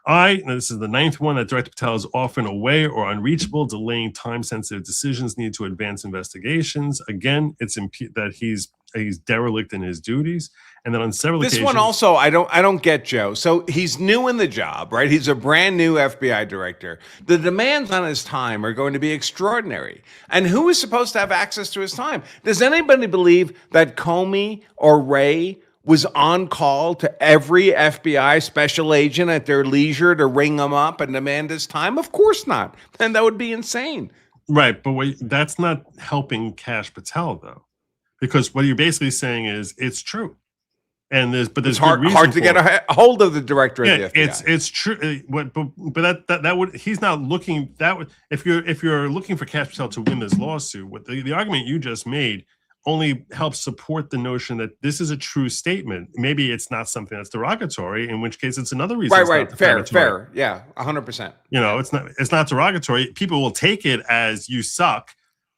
This is the ninth one, that Director Patel is often away or unreachable, delaying time-sensitive decisions needed to advance investigations. Again, it's that he's derelict in his duties, and then on several occasions. This one also, I don't get, Joe. So he's new in the job, right? He's a brand new FBI director. The demands on his time are going to be extraordinary. And who is supposed to have access to his time? Does anybody believe that Comey or Wray was on call to every FBI special agent at their leisure to ring them up and demand his time? Of course not. And that would be insane. Right, but that's not helping Kash Patel, though, because what you're basically saying is it's true, and there's hard to get a hold of the director of the FBI. It's true, but that would, he's not looking, that would, if you're looking for Kash Patel to win this lawsuit, what the argument you just made only helps support the notion that this is a true statement. Maybe it's not something that's derogatory, in which case it's another reason. Right. Fair. Yeah, 100%. It's not derogatory. People will take it as you suck,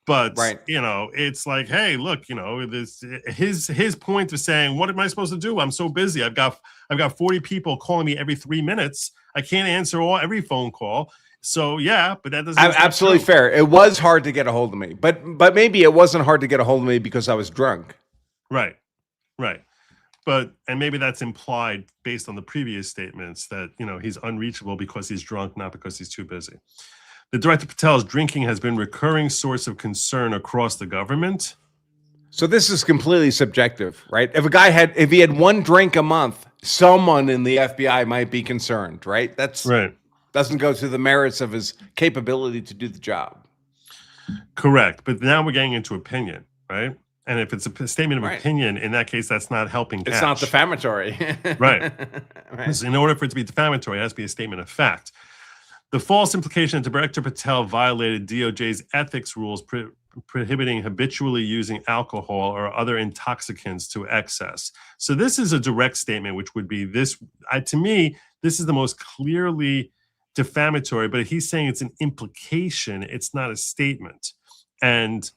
but it's like, hey, look, this his point of saying, what am I supposed to do? I'm so busy. I've got 40 people calling me every 3 minutes. I can't answer every phone call. So yeah, but that doesn't. Absolutely fair. It was hard to get a hold of me, but maybe it wasn't hard to get a hold of me because I was drunk. Right. But maybe that's implied based on the previous statements that he's unreachable because he's drunk, not because he's too busy. The Director Patel's drinking has been a recurring source of concern across the government. So this is completely subjective, right? If he had one drink a month, someone in the FBI might be concerned, right? That's right. Doesn't go to the merits of his capability to do the job. Correct. But now we're getting into opinion, right? And if it's a statement of opinion, in that case, that's not helping Kash. It's not defamatory. Right. So in order for it to be defamatory, it has to be a statement of fact. The false implication that Director Patel violated DOJ's ethics rules prohibiting habitually using alcohol or other intoxicants to excess. So this is a direct statement, which would be this. To me, this is the most clearly defamatory, but he's saying it's an implication, it's not a statement. And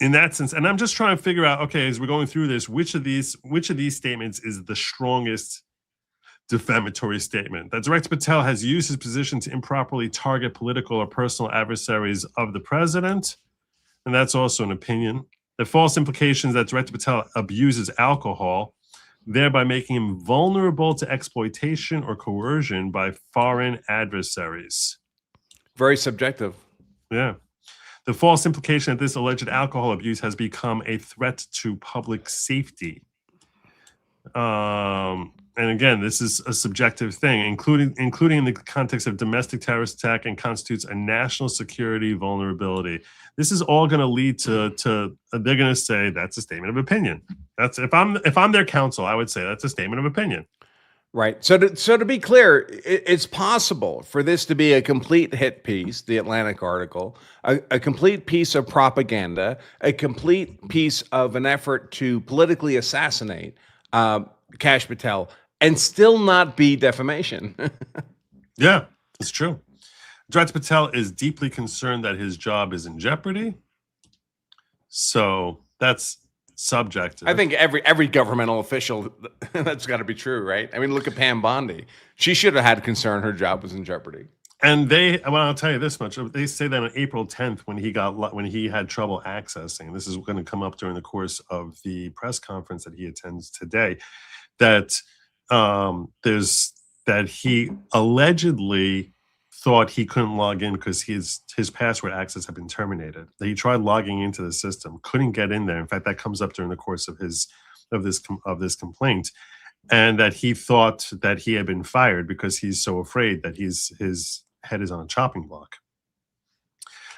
in that sense, and I'm just trying to figure out, okay, as we're going through this, which of these statements is the strongest defamatory statement? That Director Patel has used his position to improperly target political or personal adversaries of the president, and that's also an opinion. The false implications that Director Patel abuses alcohol, thereby making him vulnerable to exploitation or coercion by foreign adversaries. Very subjective. Yeah. The false implication that this alleged alcohol abuse has become a threat to public safety. And again, this is a subjective thing, including in the context of domestic terrorist attack, and constitutes a national security vulnerability. This is all going to lead to they're going to say that's a statement of opinion. That's if I'm their counsel, I would say that's a statement of opinion. Right. So to be clear, it's possible for this to be a complete hit piece, the Atlantic article, a complete piece of propaganda, a complete piece of an effort to politically assassinate Kash Patel, and still not be defamation. Yeah, it's true. Director Patel is deeply concerned that his job is in jeopardy. So that's subjective. I think every governmental official, that's got to be true, right? I mean, look at Pam Bondi. She should have had concern her job was in jeopardy. And I'll tell you this much. They say that on April 10th, when he had trouble accessing, this is going to come up during the course of the press conference that he attends today, that he allegedly thought he couldn't log in because his password access had been terminated. That he tried logging into the system, couldn't get in there. In fact, that comes up during the course of this complaint, and that he thought that he had been fired because he's so afraid that his head is on a chopping block.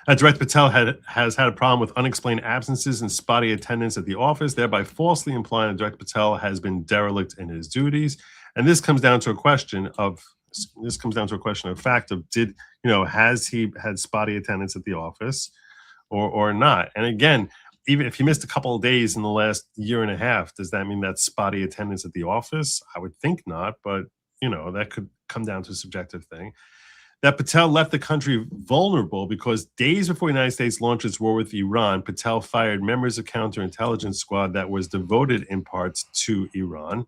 Director Patel has had a problem with unexplained absences and spotty attendance at the office, thereby falsely implying that Director Patel has been derelict in his duties. And this comes down to a question of fact of has he had spotty attendance at the office or not? And again, even if he missed a couple of days in the last year and a half, does that mean that's spotty attendance at the office? I would think not, but that could come down to a subjective thing. That Patel left the country vulnerable because days before the United States launched its war with Iran, Patel fired members of counterintelligence squad that was devoted in parts to Iran.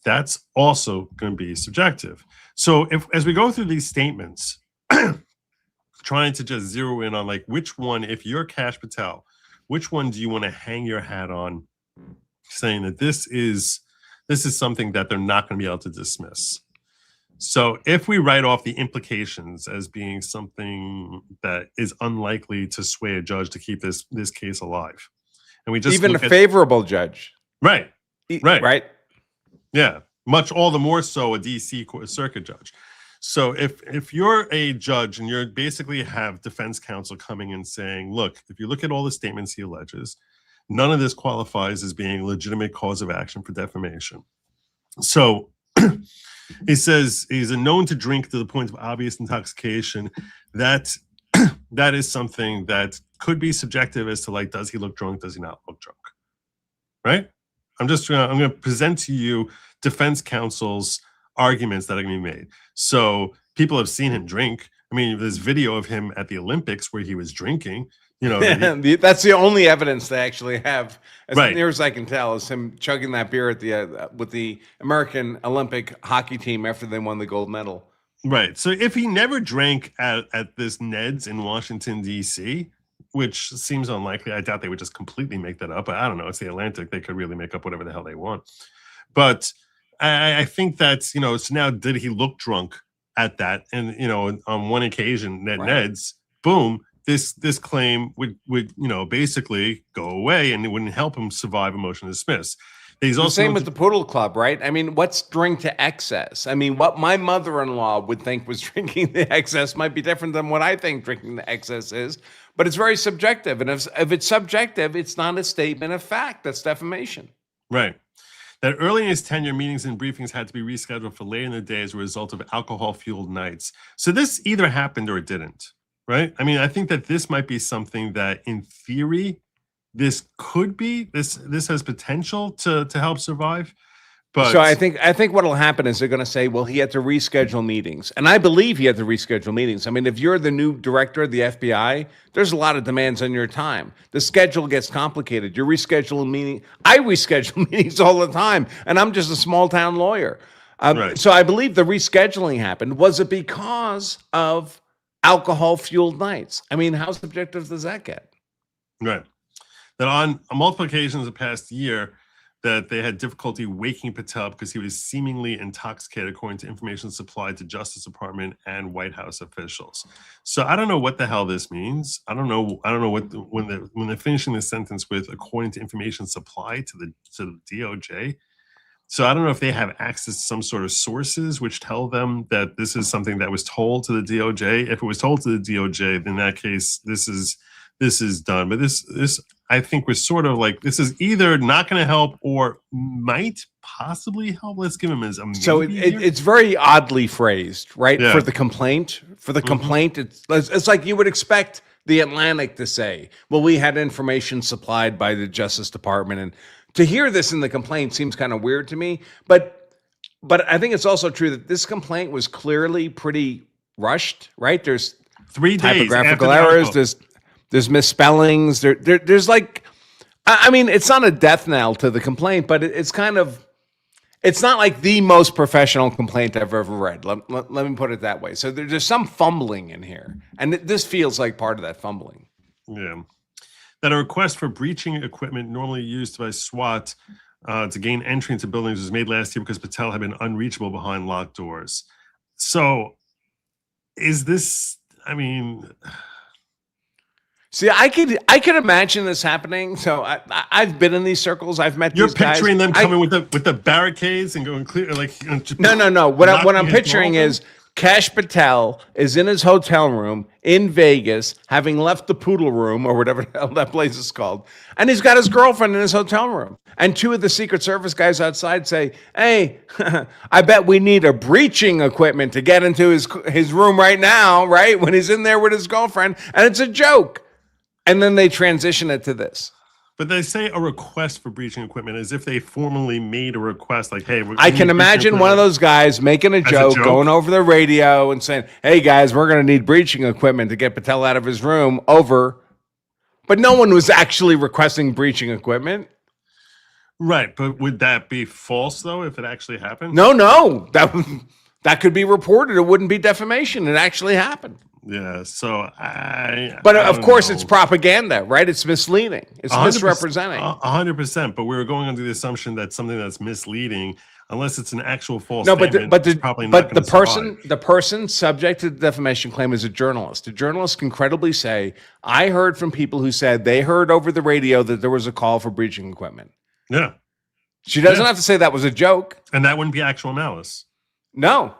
That's also going to be subjective. So as we go through these statements, trying to just zero in on like which one, if you're Kash Patel, which one do you want to hang your hat on, saying that this is something that they're not going to be able to dismiss. So if we write off the implications as being something that is unlikely to sway a judge to keep this case alive, and we just even a favorable judge, right, yeah, much all the more so a DC circuit judge. So if you're a judge and you basically have defense counsel coming and saying, look, if you look at all the statements he alleges, none of this qualifies as being a legitimate cause of action for defamation. So he says he's known to drink to the point of obvious intoxication. That is something that could be subjective as to like, does he look drunk? Does he not look drunk? Right? I'm going to present to you defense counsel's arguments that are going to be made. So people have seen him drink. I mean, there's video of him at the Olympics where he was drinking. That's the only evidence they actually have, as right. near as I can tell, is him chugging that beer at with the American Olympic hockey team after they won the gold medal. Right. So if he never drank at this Ned's in Washington, D.C., which seems unlikely, I doubt they would just completely make that up. But I don't know. It's the Atlantic. They could really make up whatever the hell they want. But I think that, so now did he look drunk at that? And, on one occasion, Ned's, boom. This claim would basically go away, and it wouldn't help him survive a motion to dismiss. He's also same with the Poodle Club, right? I mean, what's drink to excess? I mean, what my mother-in-law would think was drinking to excess might be different than what I think drinking to excess is, but it's very subjective. And if it's subjective, it's not a statement of fact. That's defamation. Right. That early in his tenure, meetings and briefings had to be rescheduled for later in the day as a result of alcohol-fueled nights. So this either happened or it didn't. Right. I mean, I think that this might be something that in theory, this has potential to help survive. But So I think what'll happen is they're going to say, well, he had to reschedule meetings, and I believe he had to reschedule meetings. I mean, if you're the new director of the FBI, there's a lot of demands on your time. The schedule gets complicated. You reschedule a meeting. I reschedule meetings all the time, and I'm just a small town lawyer. Right. So I believe the rescheduling happened. Was it because of alcohol fueled nights? I mean, how subjective does that get? Right. That on multiple occasions the past year, that they had difficulty waking Patel because he was seemingly intoxicated, according to information supplied to Justice Department and White House officials. So I don't know what the hell this means. I don't know what when they're finishing the sentence with according to information supplied to the DOJ. So I don't know if they have access to some sort of sources which tell them that this is something that was told to the DOJ. If it was told to the DOJ, then in that case, this is done. But this I think was sort of like, this is either not going to help or might possibly help. Let's give him as a maybe. So it's very oddly phrased, right? Yeah. For the complaint, it's like you would expect the Atlantic to say, well, we had information supplied by the Justice Department. And to hear this in the complaint seems kind of weird to me. But I think it's also true that this complaint was clearly pretty rushed, right? There's 3 days typographical after the errors. article. There's misspellings. There's like, I mean, it's not a death knell to the complaint, but it's kind of, it's not like the most professional complaint I've ever read. Let me put it that way. So there's some fumbling in here, and this feels like part of that fumbling. Yeah. That a request for breaching equipment normally used by SWAT to gain entry into buildings was made last year because Patel had been unreachable behind locked doors. So is this, I mean... See, I could imagine this happening. So I've been in these circles. I've met You're these guys. picturing them coming with the barricades and going clear, like No. What I'm picturing is Kash Patel is in his hotel room in Vegas, having left the Poodle Room or whatever the hell that place is called, and he's got his girlfriend in his hotel room. And 2 of the Secret Service guys outside say, "Hey, I bet we need a breaching equipment to get into his room right now, right? When he's in there with his girlfriend, and it's a joke." And then they transition it to this. But they say a request for breaching equipment as if they formally made a request, like, hey, I can imagine one of those guys making a joke, going over the radio and saying, hey, guys, we're going to need breaching equipment to get Patel out of his room, over. But no one was actually requesting breaching equipment. Right. But would that be false, though, if it actually happened? No. That could be reported. It wouldn't be defamation. It actually happened. Yeah, so But of course, it's propaganda, right? It's misleading. It's 100%, misrepresenting. 100%. But we were going under the assumption that something that's misleading, unless it's an actual false No, statement, the person subject to the defamation claim is a journalist. A journalist can credibly say, "I heard from people who said they heard over the radio that there was a call for breaching equipment." Yeah, she doesn't have to say that was a joke, and that wouldn't be actual malice. No,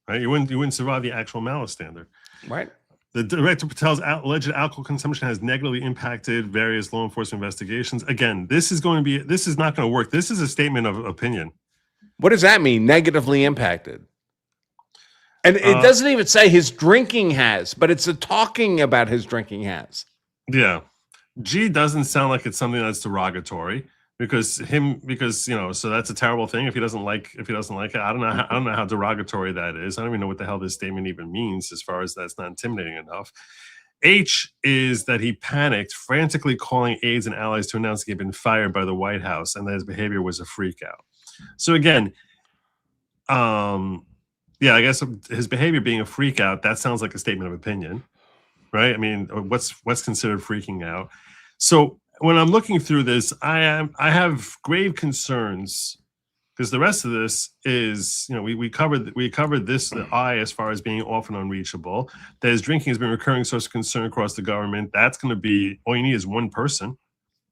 right? You wouldn't survive the actual malice standard. Right. The director Patel's alleged alcohol consumption has negatively impacted various law enforcement investigations. Again, this is not going to work. This is a statement of opinion. What does that mean? Negatively impacted. And it doesn't even say his drinking has, but it's a talking about his drinking has. Yeah. G doesn't sound like it's something that's derogatory. Because so that's a terrible thing. If he doesn't like it, I don't know how derogatory that is. I don't even know what the hell this statement even means, as far as that's not intimidating enough. H is that he panicked, frantically calling aides and allies to announce he had been fired by the White House and that his behavior was a freak out. So again, I guess his behavior being a freak out, that sounds like a statement of opinion, right? I mean, what's considered freaking out? So when I'm looking through this, I have grave concerns, because the rest of this is, we covered this, the I, as far as being often unreachable, that his drinking has been a recurring source of concern across the government. That's going to be, all you need is one person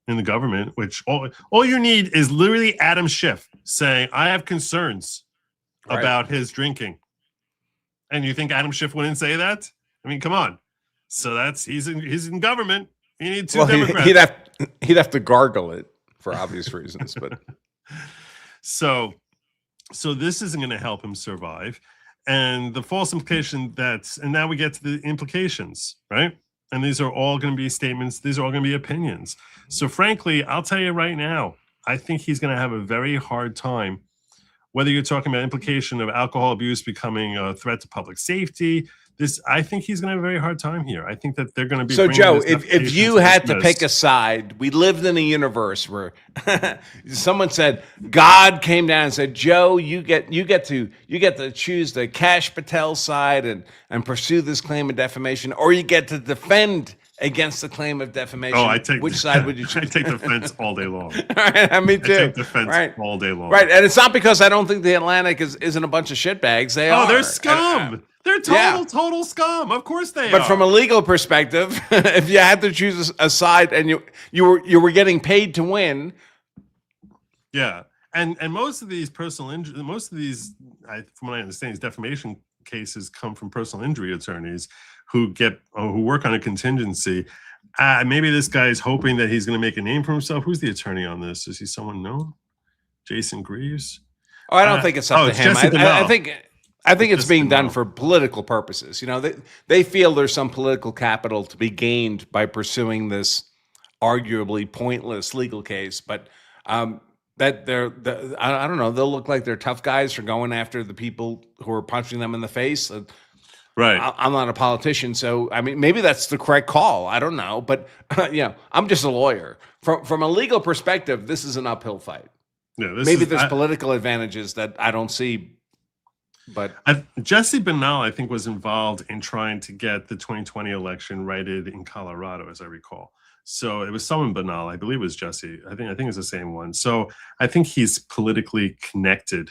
in the government, which all you need is literally Adam Schiff saying, I have concerns about his drinking. And you think Adam Schiff wouldn't say that? I mean, come on. So he's in government. You need 2 Democrats. He'd have to gargle it for obvious reasons, but so this isn't going to help him survive. And the false implication and now we get to the implications, right? And these are all going to be statements. These are all going to be opinions. So frankly, I'll tell you right now, I think he's going to have a very hard time whether you're talking about implication of alcohol abuse becoming a threat to public safety. I think he's going to have a very hard time here. I think that they're going to be. So, Joe, this if you application had to dismissed. pick a side, we lived in a universe where someone said God came down and said, "Joe, you get to choose the Kash Patel side and pursue this claim of defamation, or you get to defend against the claim of defamation." Oh, I take which side would you choose? I take defense all day long. Right, me too. I take defense all day long. Right, and it's not because I don't think the Atlantic isn't a bunch of shitbags. They are. They're scum. They're total scum. Of course they are. But from a legal perspective, if you had to choose a side and you were getting paid to win, yeah, and most of these personal injury, from what I understand, these defamation cases come from personal injury attorneys who work on a contingency. Maybe this guy's hoping that he's going to make a name for himself. Who's the attorney on this? Is he someone known? Jason Greaves? Oh, I don't think it's up to him. I think it's being done for political purposes. You know, they feel there's some political capital to be gained by pursuing this arguably pointless legal case. But that I don't know, they'll look like they're tough guys for going after the people who are punching them in the face. Right. I'm not a politician, so I mean, maybe that's the correct call. I don't know, but I'm just a lawyer. From a legal perspective, this is an uphill fight. Yeah, maybe there's political advantages that I don't see. But Jesse Benal, I think, was involved in trying to get the 2020 election righted in Colorado, as I recall. So it was someone Benal, I believe it was Jesse. I think it's the same one. So I think he's politically connected,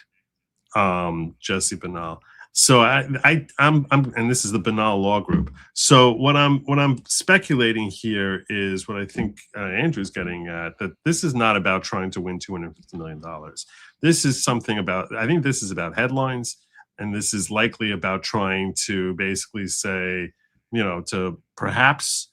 Jesse Benal. So I'm and this is the Benal Law Group. So what I'm speculating here is what I think Andrew's getting at, that this is not about trying to win $250 million. This is I think this is about headlines. And this is likely about trying to basically say, to perhaps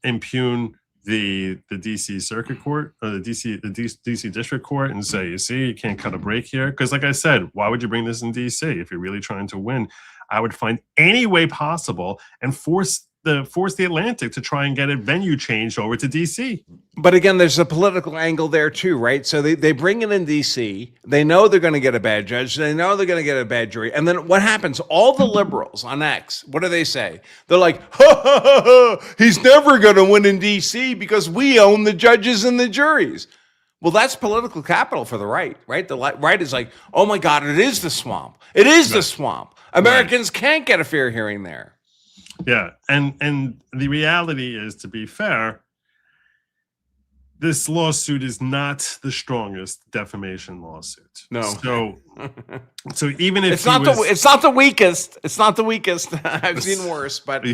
impugn the DC Circuit Court or the DC District Court and say, you see, you can't cut a break here. Because like I said, why would you bring this in DC if you're really trying to win? I would find any way possible and force the Atlantic to try and get a venue changed over to DC. But again, there's a political angle there too, right? So they bring it in DC. They know they're going to get a bad judge. They know they're going to get a bad jury. And then what happens? All the liberals on X, what do they say? They're like, ha, ha, ha, ha, he's never going to win in DC because we own the judges and the juries. Well, that's political capital for the right? The right is like, oh my God, it is the swamp. It is the swamp. Americans can't get a fair hearing there. Yeah, and the reality is, to be fair, this lawsuit is not the strongest defamation lawsuit. No. So even if it's not the weakest, I've seen worse, but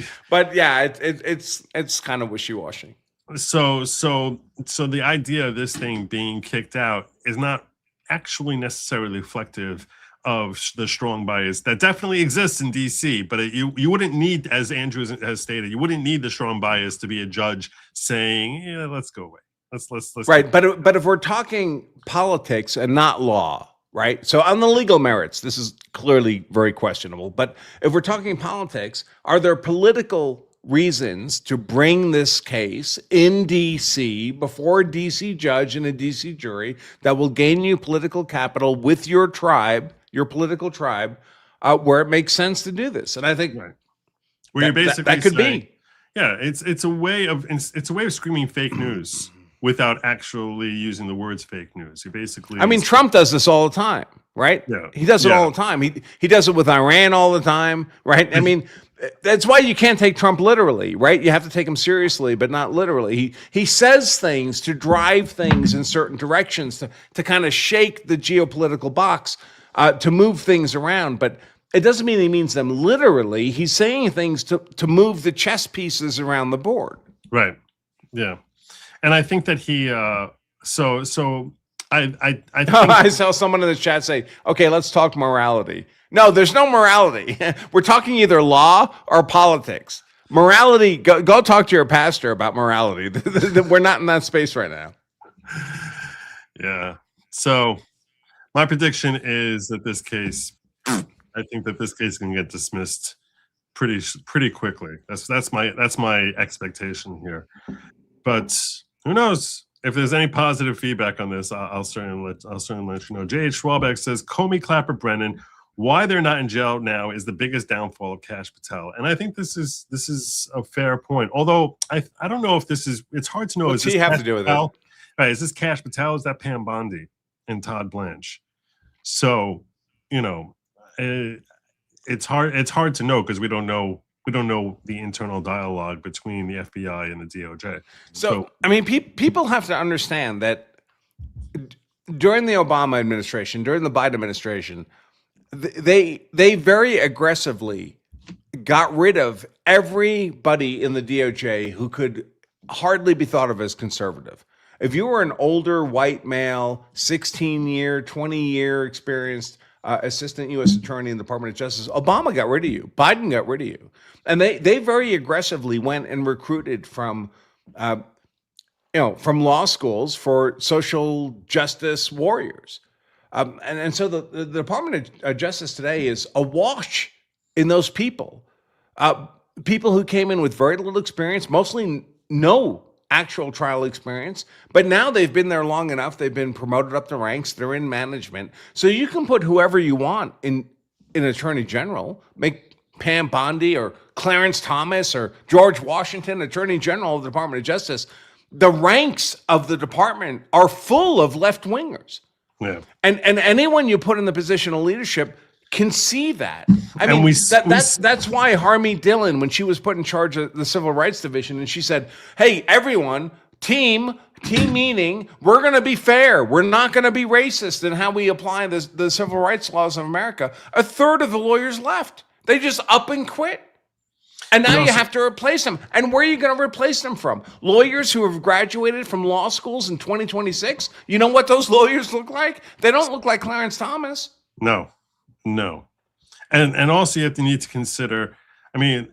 yeah, it's kind of wishy-washy. So the idea of this thing being kicked out is not actually necessarily reflective of the strong bias that definitely exists in DC, but you wouldn't need, as Andrew has stated, you wouldn't need the strong bias to be a judge saying, yeah, let's go away. Let's right. But if we're talking politics and not law, right? So on the legal merits, this is clearly very questionable. But if we're talking politics, are there political reasons to bring this case in DC before a DC judge and a DC jury that will gain you political capital with your tribe, your political tribe, where it makes sense to do this? And I think where you're basically that could saying, be. Yeah, it's a way of screaming fake news without actually using the words fake news. You basically, I mean, Trump does this all the time, right? Yeah. He does it all the time. He does it with Iran all the time, right? I mean, that's why you can't take Trump literally, right? You have to take him seriously, but not literally. He says things to drive things in certain directions, to kind of shake the geopolitical box, to move things around. But it doesn't mean he means them literally. He's saying things to move the chess pieces around the board. Right. Yeah. And I think that he, I I saw someone in the chat say, okay, let's talk morality. No, there's no morality. We're talking either law or politics. Morality, go talk to your pastor about morality. We're not in that space right now. Yeah. So my prediction is that this case, I think that this case can get dismissed pretty quickly. That's my expectation here. But who knows? if there's any positive feedback on this, I'll certainly let you know. J.H. Schwalbeck says Comey, Clapper, Brennan, why they're not in jail now is the biggest downfall of Kash Patel, and I think this is a fair point. Although I don't know if this is. It's hard to know. What's he have to do with it? Right, is this Kash Patel? Is that Pam Bondi and Todd Blanche? So, it's hard to know because we don't know the internal dialogue between the FBI and the DOJ. So I mean, people have to understand that during the Obama administration, during the Biden administration, they very aggressively got rid of everybody in the DOJ who could hardly be thought of as conservative. If you were an older white male, 16-year, 20-year experienced assistant U.S. attorney in the Department of Justice, Obama got rid of you. Biden got rid of you. And they very aggressively went and recruited from law schools for social justice warriors. And so the Department of Justice today is awash in those people. People who came in with very little experience, mostly no actual trial experience, but now they've been there long enough. They've been promoted up the ranks. They're in management. So you can put whoever you want in attorney general, make Pam Bondi or Clarence Thomas or George Washington attorney general of the Department of Justice. The ranks of the department are full of left-wingers. Yeah. And anyone you put in the position of leadership can see that. I mean, that's why Harmeet Dillon, when she was put in charge of the Civil Rights Division, and she said, hey, everyone, team meaning we're going to be fair. We're not going to be racist in how we apply the civil rights laws of America. A third of the lawyers left. They just up and quit. And now you have to replace them. And where are you going to replace them from? Lawyers who have graduated from law schools in 2026? You know what those lawyers look like? They don't look like Clarence Thomas. No. And also you need to consider, I mean,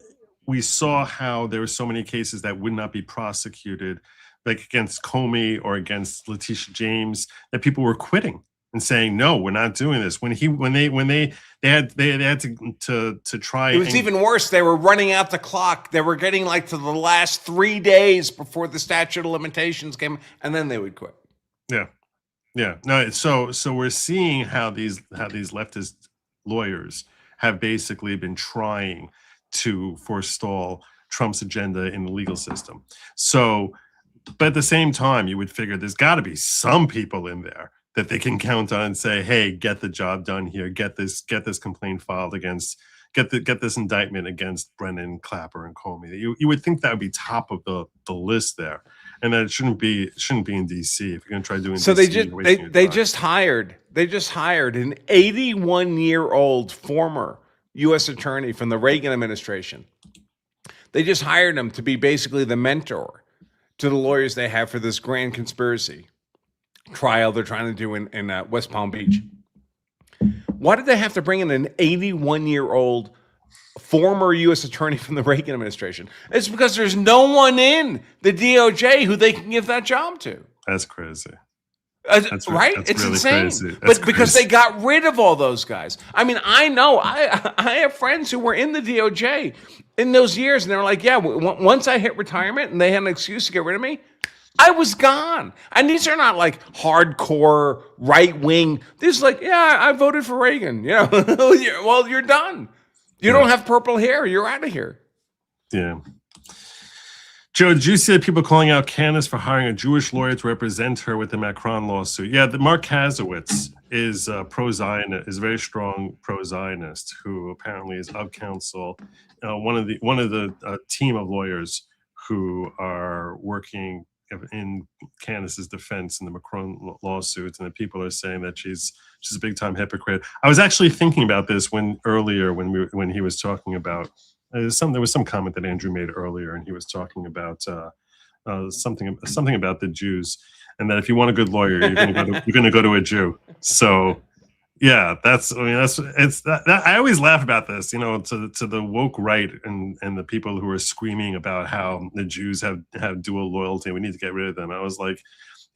we saw how there were so many cases that would not be prosecuted, like against Comey or against Letitia James, that people were quitting and saying, no, we're not doing this. When they had to try. It was even worse. They were running out the clock. They were getting like to the last 3 days before the statute of limitations came, and then they would quit. Yeah. No. So we're seeing how these leftist lawyers have basically been trying to forestall Trump's agenda in the legal system. So, but at the same time, you would figure there's got to be some people in there that they can count on and say, hey, get the job done here, get this complaint filed against, get this indictment against Brennan, Clapper, and Comey. You would think that would be top of the list there, and that it shouldn't be in DC. If you're going to try doing so, DC, they just hired an 81-year-old former U.S. attorney from the Reagan administration. They just hired him to be basically the mentor to the lawyers they have for this grand conspiracy trial they're trying to do in West Palm Beach. Why did they have to bring in an 81-year-old former U.S. attorney from the Reagan administration? It's because there's no one in the DOJ who they can give that job to. That's crazy. Right? That's it's really insane. Crazy. But because they got rid of all those guys. I mean, I know. I have friends who were in the DOJ in those years, and they were like, yeah, once I hit retirement and they had an excuse to get rid of me, I was gone. And these are not like hardcore right wing. These are like, yeah, I voted for Reagan. You know, well, you're done. You don't have purple hair. You're out of here. Yeah. Joe, did you see that people calling out Candace for hiring a Jewish lawyer to represent her with the Macron lawsuit? Yeah, the Mark Kazowitz is pro-Zionist, is a very strong pro-Zionist who apparently is of counsel, one of the team of lawyers who are working in Candace's defense in the Macron lawsuit, and the people are saying that she's a big time hypocrite. I was actually thinking about this when he was talking about there was some comment that Andrew made earlier, and he was talking about something about the Jews, and that if you want a good lawyer, you're going to go to a Jew. So yeah, I always laugh about this, to the woke right and the people who are screaming about how the Jews have dual loyalty. We need to get rid of them. I was like,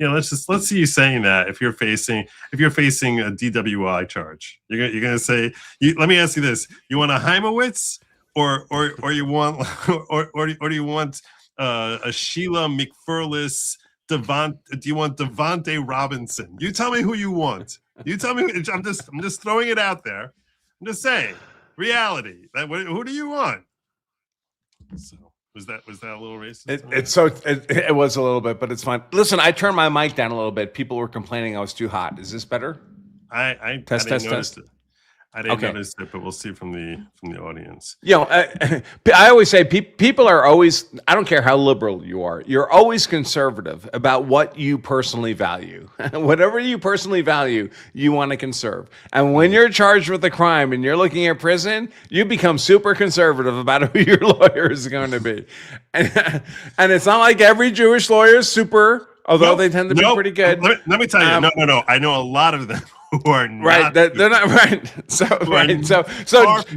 let's see you saying that if you're facing a DWI charge, you're going to say, let me ask you this: you want a Heimowitz or you want or do you want a Sheila McFurlis Devontae Robinson? You tell me who you want. You tell me. I'm just throwing it out there. I'm just saying, reality. Who do you want? So was that a little racist? It was a little bit, but it's fine. Listen, I turned my mic down a little bit. People were complaining I was too hot. Is this better? I test. I didn't notice it, but we'll see from the audience. I always say people are always, I don't care how liberal you are, you're always conservative about what you personally value. Whatever you personally value, you want to conserve. And when you're charged with a crime and you're looking at prison, you become super conservative about who your lawyer is going to be. And it's not like every Jewish lawyer is super, although they tend to be pretty good. Let me tell you, no. I know a lot of them. Who are not right, they're not right. So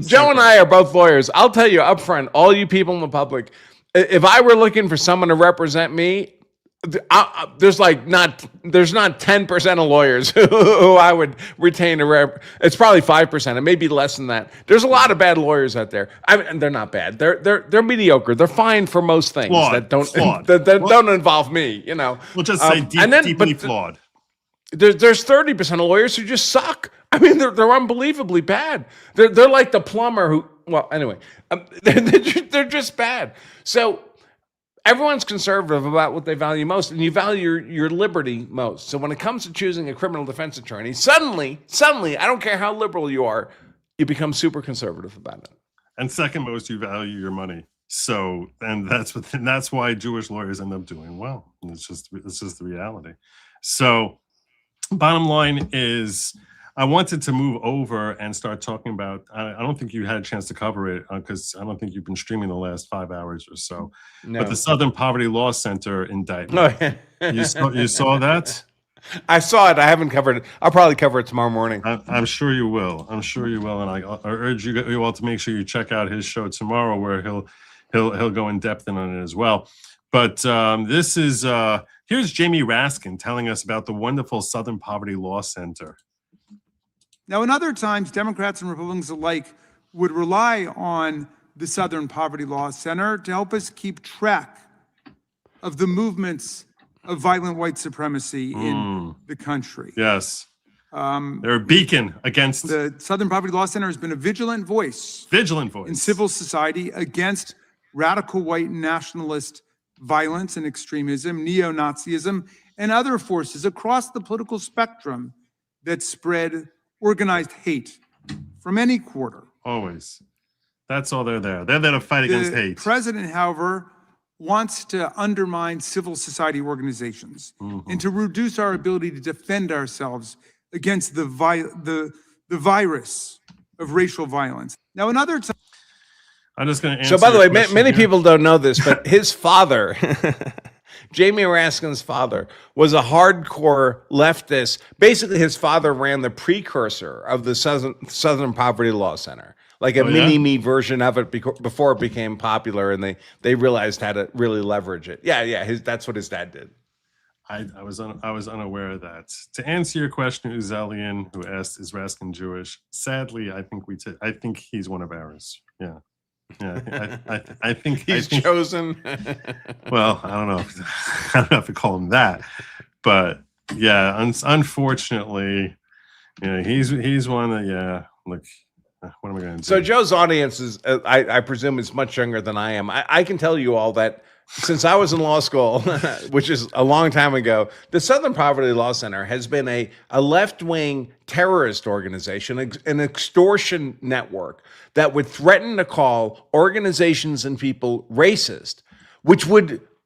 Joe and I are both lawyers. I'll tell you up front, all you people in the public, if I were looking for someone to represent me, there's not 10% of lawyers who I would retain it's probably 5%. It may be less than that. There's a lot of bad lawyers out there. I mean, they're not bad. They're mediocre. They're fine for most things that don't involve me. We'll just say deeply flawed. There's 30% of lawyers who just suck. I mean, they're unbelievably bad. They're like the plumber who. Well, anyway, they're just bad. So everyone's conservative about what they value most, and you value your liberty most. So when it comes to choosing a criminal defense attorney, suddenly, I don't care how liberal you are, you become super conservative about it. And second most, you value your money. So, and that's why Jewish lawyers end up doing well. It's just the reality. So. Bottom line is, I wanted to move over and start talking about. I don't think you had a chance to cover it because I don't think you've been streaming the last 5 hours or so. No. But the Southern Poverty Law Center indictment. You saw that? I saw it. I haven't covered it. I'll probably cover it tomorrow morning. I'm sure you will. And I urge you all to make sure you check out his show tomorrow, where he'll go in depth on it as well. But this is. Here's Jamie Raskin telling us about the wonderful Southern Poverty Law Center. Now, in other times, Democrats and Republicans alike would rely on the Southern Poverty Law Center to help us keep track of the movements of violent white supremacy in the country. Yes. They're a beacon against... The Southern Poverty Law Center has been a vigilant voice in civil society against radical white nationalist violence and extremism, neo-Nazism, and other forces across the political spectrum that spread organized hate from any quarter. Always. That's all they're there. They're there to fight against hate. The president, however, wants to undermine civil society organizations and to reduce our ability to defend ourselves against the virus of racial violence. Now, another time. I'm just going to answer. So, by the way, many people don't know this, but his father, Jamie Raskin's father, was a hardcore leftist. Basically, his father ran the precursor of the Southern Poverty Law Center, like a mini-me version of it before it became popular, and they realized how to really leverage it. That's what his dad did. I was unaware of that. To answer your question, Uzelian, who asked, "Is Raskin Jewish?" Sadly, I think he's one of ours. Yeah. I think he's chosen. Well, I don't know if I call him that, but yeah, unfortunately, he's one that look. What am I going to do? So Joe's audience is, I presume, is much younger than I am. I can tell you all that since I was in law school, which is a long time ago, the Southern Poverty Law Center has been a left-wing terrorist organization, an extortion network that would threaten to call organizations and people racist,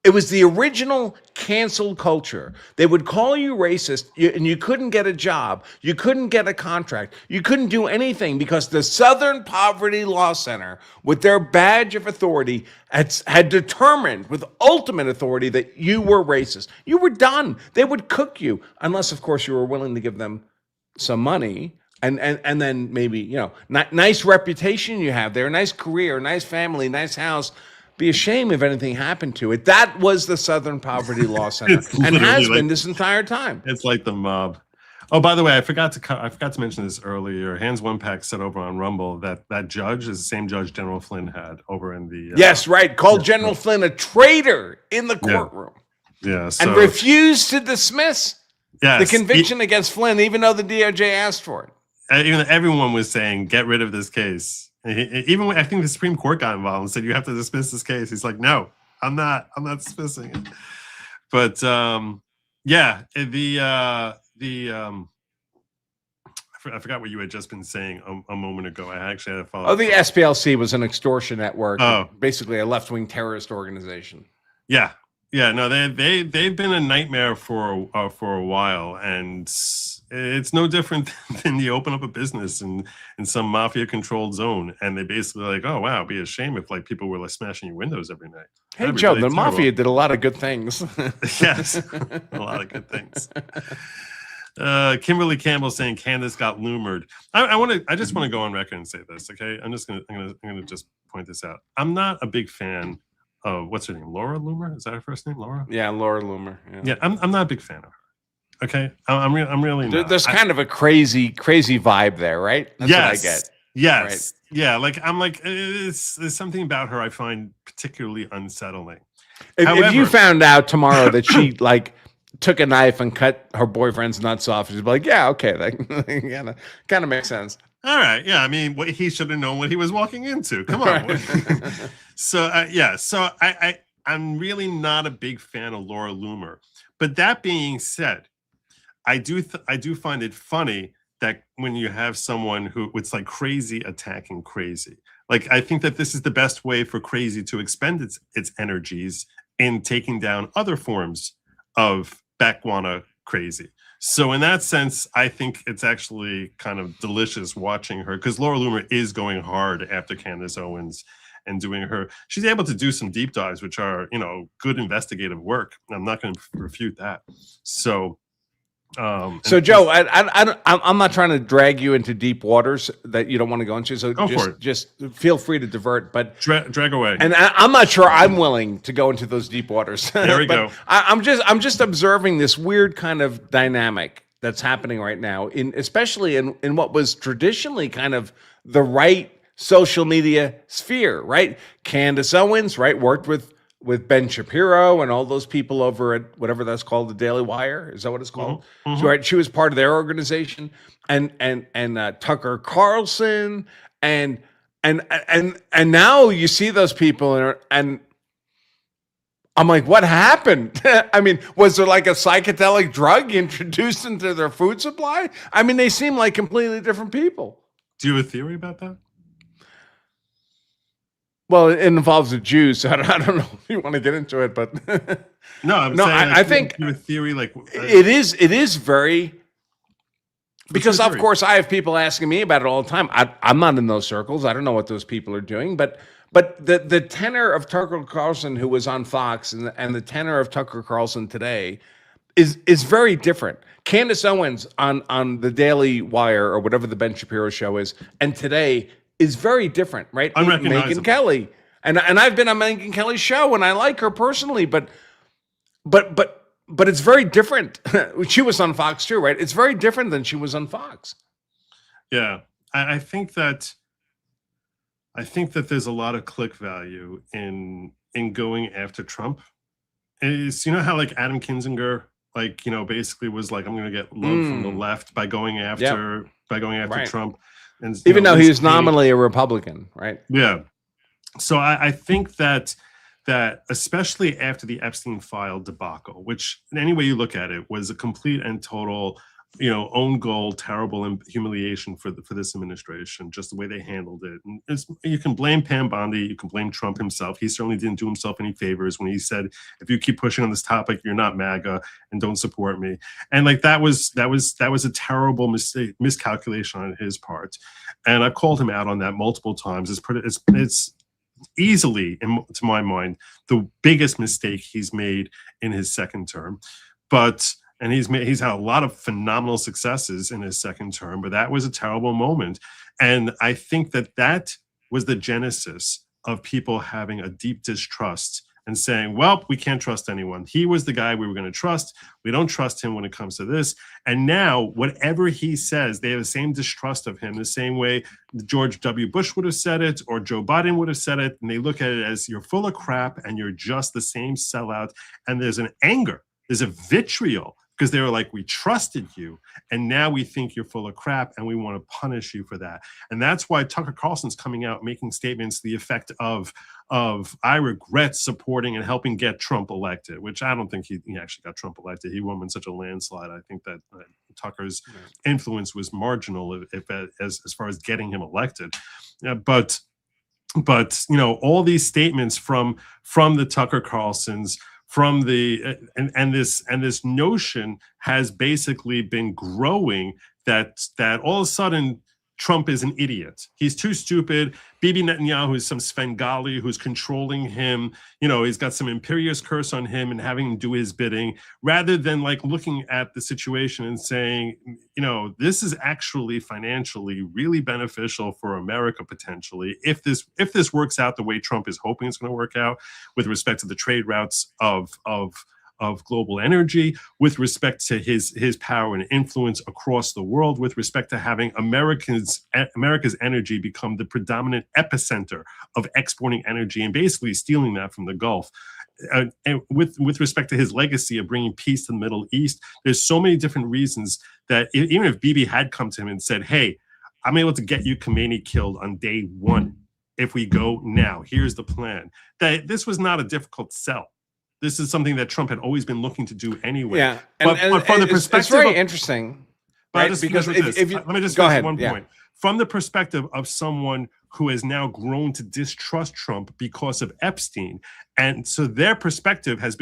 it was the original cancel culture. They would call you racist, and you couldn't get a job. You couldn't get a contract. You couldn't do anything because the Southern Poverty Law Center, with their badge of authority, had determined with ultimate authority that you were racist. You were done. They would cook you, unless, of course, you were willing to give them some money. And then maybe, nice reputation you have there, nice career, nice family, nice house. Be a shame if anything happened to it. That was the Southern Poverty Law Center, and has been this entire time. It's like the mob. Oh, by the way, I forgot to mention this earlier. Hans Wimpak said over on Rumble that judge is the same judge General Flynn had over in the. Yes, right. Called General Flynn a traitor in the courtroom. Yeah, and refused to dismiss the yes, conviction against Flynn, even though the DOJ asked for it. Even everyone was saying, "Get rid of this case." Even when I think the Supreme Court got involved and said, "You have to dismiss this case," he's like, "No, I'm not dismissing it." But yeah, I forgot what you had just been saying a moment ago. I actually had to follow. Oh, the SPLC was an extortion network, basically a left-wing terrorist organization. Yeah, no, they've been a nightmare for a while, and it's no different than you open up a business in some mafia-controlled zone, and they basically like, oh wow, it'd be a shame if like people were like smashing your windows every night. Hey Joe, the mafia did a lot of good things. Yes, a lot of good things. Kimberly Campbell saying Candace got lumered. I just want to go on record and say this, okay? I'm gonna just point this out. I'm not a big fan of what's her name, Laura Loomer? Is that her first name, Laura? Yeah, Laura Loomer. Yeah, I'm not a big fan of her. Okay, I'm really not. There's kind of a crazy vibe there, right? That's yes, what I get. Yes, right? Yeah. Like I'm like, there's something about her I find particularly unsettling. If you found out tomorrow that she like took a knife and cut her boyfriend's nuts off, she'd be like, yeah, okay, that kind of makes sense. All right, yeah. I mean, he should have known what he was walking into. Come on. Right. So I'm really not a big fan of Laura Loomer. But that being said, I do find it funny that when you have someone who it's like crazy attacking crazy. Like I think that this is the best way for crazy to expend its energies in taking down other forms of backwana crazy. So in that sense, I think it's actually kind of delicious watching her because Laura Loomer is going hard after Candace Owens and doing her. She's able to do some deep dives, which are, good investigative work. I'm not going to refute that. So, Joe, I'm not trying to drag you into deep waters that you don't want to go into. So just feel free to divert, but drag away. And I'm not sure I'm willing to go into those deep waters. There we go. I'm just observing this weird kind of dynamic that's happening right now, especially in what was traditionally kind of the right social media sphere, right? Candace Owens, right, worked with Ben Shapiro and all those people over at whatever that's called, the Daily Wire. Is that what it's called? Mm-hmm. So, right, she was part of their organization, and Tucker Carlson, and now you see those people, and I'm like, what happened? I mean, was there like a psychedelic drug introduced into their food supply? I mean, they seem like completely different people. Do you have a theory about that? Well, it involves the Jews, so I don't know if you want to get into it, but I think a theory like it is very, because of course I have people asking me about it all the time. I'm not in those circles. I don't know what those people are doing, but the tenor of Tucker Carlson, who was on Fox, and the tenor of Tucker Carlson today is very different. Candace Owens on the Daily Wire or whatever the Ben Shapiro show is, and today is very different, right? Unrecognizable. Megyn Kelly, and I've been on Megyn Kelly's show, and I like her personally, but it's very different. She was on Fox too, right? It's very different than she was on Fox. Yeah, I think that there's a lot of click value in going after Trump. It's, how like Adam Kinzinger, like, basically was like, I'm going to get love from the left by going after right. Trump. And, even though he was nominally a Republican, right? Yeah. So I think that especially after the Epstein file debacle, which any way you look at it was a complete and total, own goal, terrible humiliation for this administration, just the way they handled it. And you can blame Pam Bondi, you can blame Trump himself. He certainly didn't do himself any favors when he said, if you keep pushing on this topic, you're not MAGA and don't support me. And like that was a terrible miscalculation on his part. And I've called him out on that multiple times. It's easily, to my mind, the biggest mistake he's made in his second term. And he's had a lot of phenomenal successes in his second term, but that was a terrible moment. And I think that was the genesis of people having a deep distrust and saying, well, we can't trust anyone. He was the guy we were going to trust. We don't trust him when it comes to this. And now whatever he says, they have the same distrust of him, the same way George W. Bush would have said it or Joe Biden would have said it. And they look at it as you're full of crap and you're just the same sellout. And there's an anger, there's a vitriol, because they were like, we trusted you, and now we think you're full of crap, and we want to punish you for that. And that's why Tucker Carlson's coming out making statements to the effect of I regret supporting and helping get Trump elected, which I don't think he actually got Trump elected. He won in such a landslide. I think that Tucker's influence was marginal as far as getting him elected. But all these statements from the Tucker Carlsons, from the and this notion has basically been growing that all of a sudden Trump is an idiot. He's too stupid. Bibi Netanyahu is some Svengali who's controlling him. He's got some imperious curse on him and having him do his bidding, rather than like looking at the situation and saying, this is actually financially really beneficial for America potentially if this works out the way Trump is hoping it's going to work out with respect to the trade routes of global energy, with respect to his power and influence across the world, with respect to having America's energy become the predominant epicenter of exporting energy and basically stealing that from the Gulf. And with respect to his legacy of bringing peace to the Middle East, there's so many different reasons that even if Bibi had come to him and said, hey, I'm able to get you Khomeini killed on day one if we go now, here's the plan, that this was not a difficult sell. This is something that Trump had always been looking to do anyway. Yeah, but from the perspective, it's very interesting. Right? Because let me just go finish ahead. One point. From the perspective of someone who has now grown to distrust Trump because of Epstein, and so their perspective has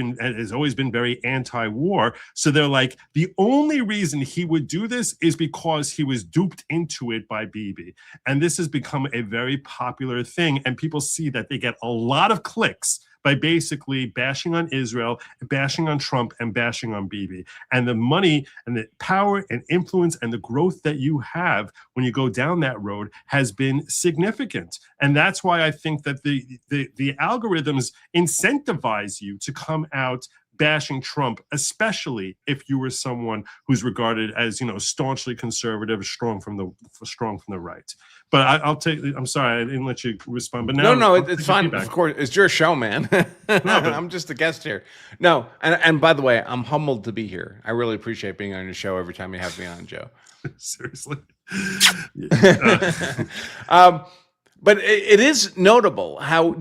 always been very anti-war. So they're like, the only reason he would do this is because he was duped into it by Bibi, and this has become a very popular thing. And people see that they get a lot of clicks by basically bashing on Israel, bashing on Trump, and bashing on Bibi. And the money and the power and influence and the growth that you have when you go down that road has been significant. And that's why I think that the algorithms incentivize you to come out bashing Trump, especially if you were someone who's regarded as, staunchly conservative, strong from the right. But I'm sorry, I didn't let you respond. But now, no, it's fine. Feedback. Of course, it's your show, man. I'm just a guest here. No, and by the way, I'm humbled to be here. I really appreciate being on your show every time you have me on, Joe. Seriously. But it is notable how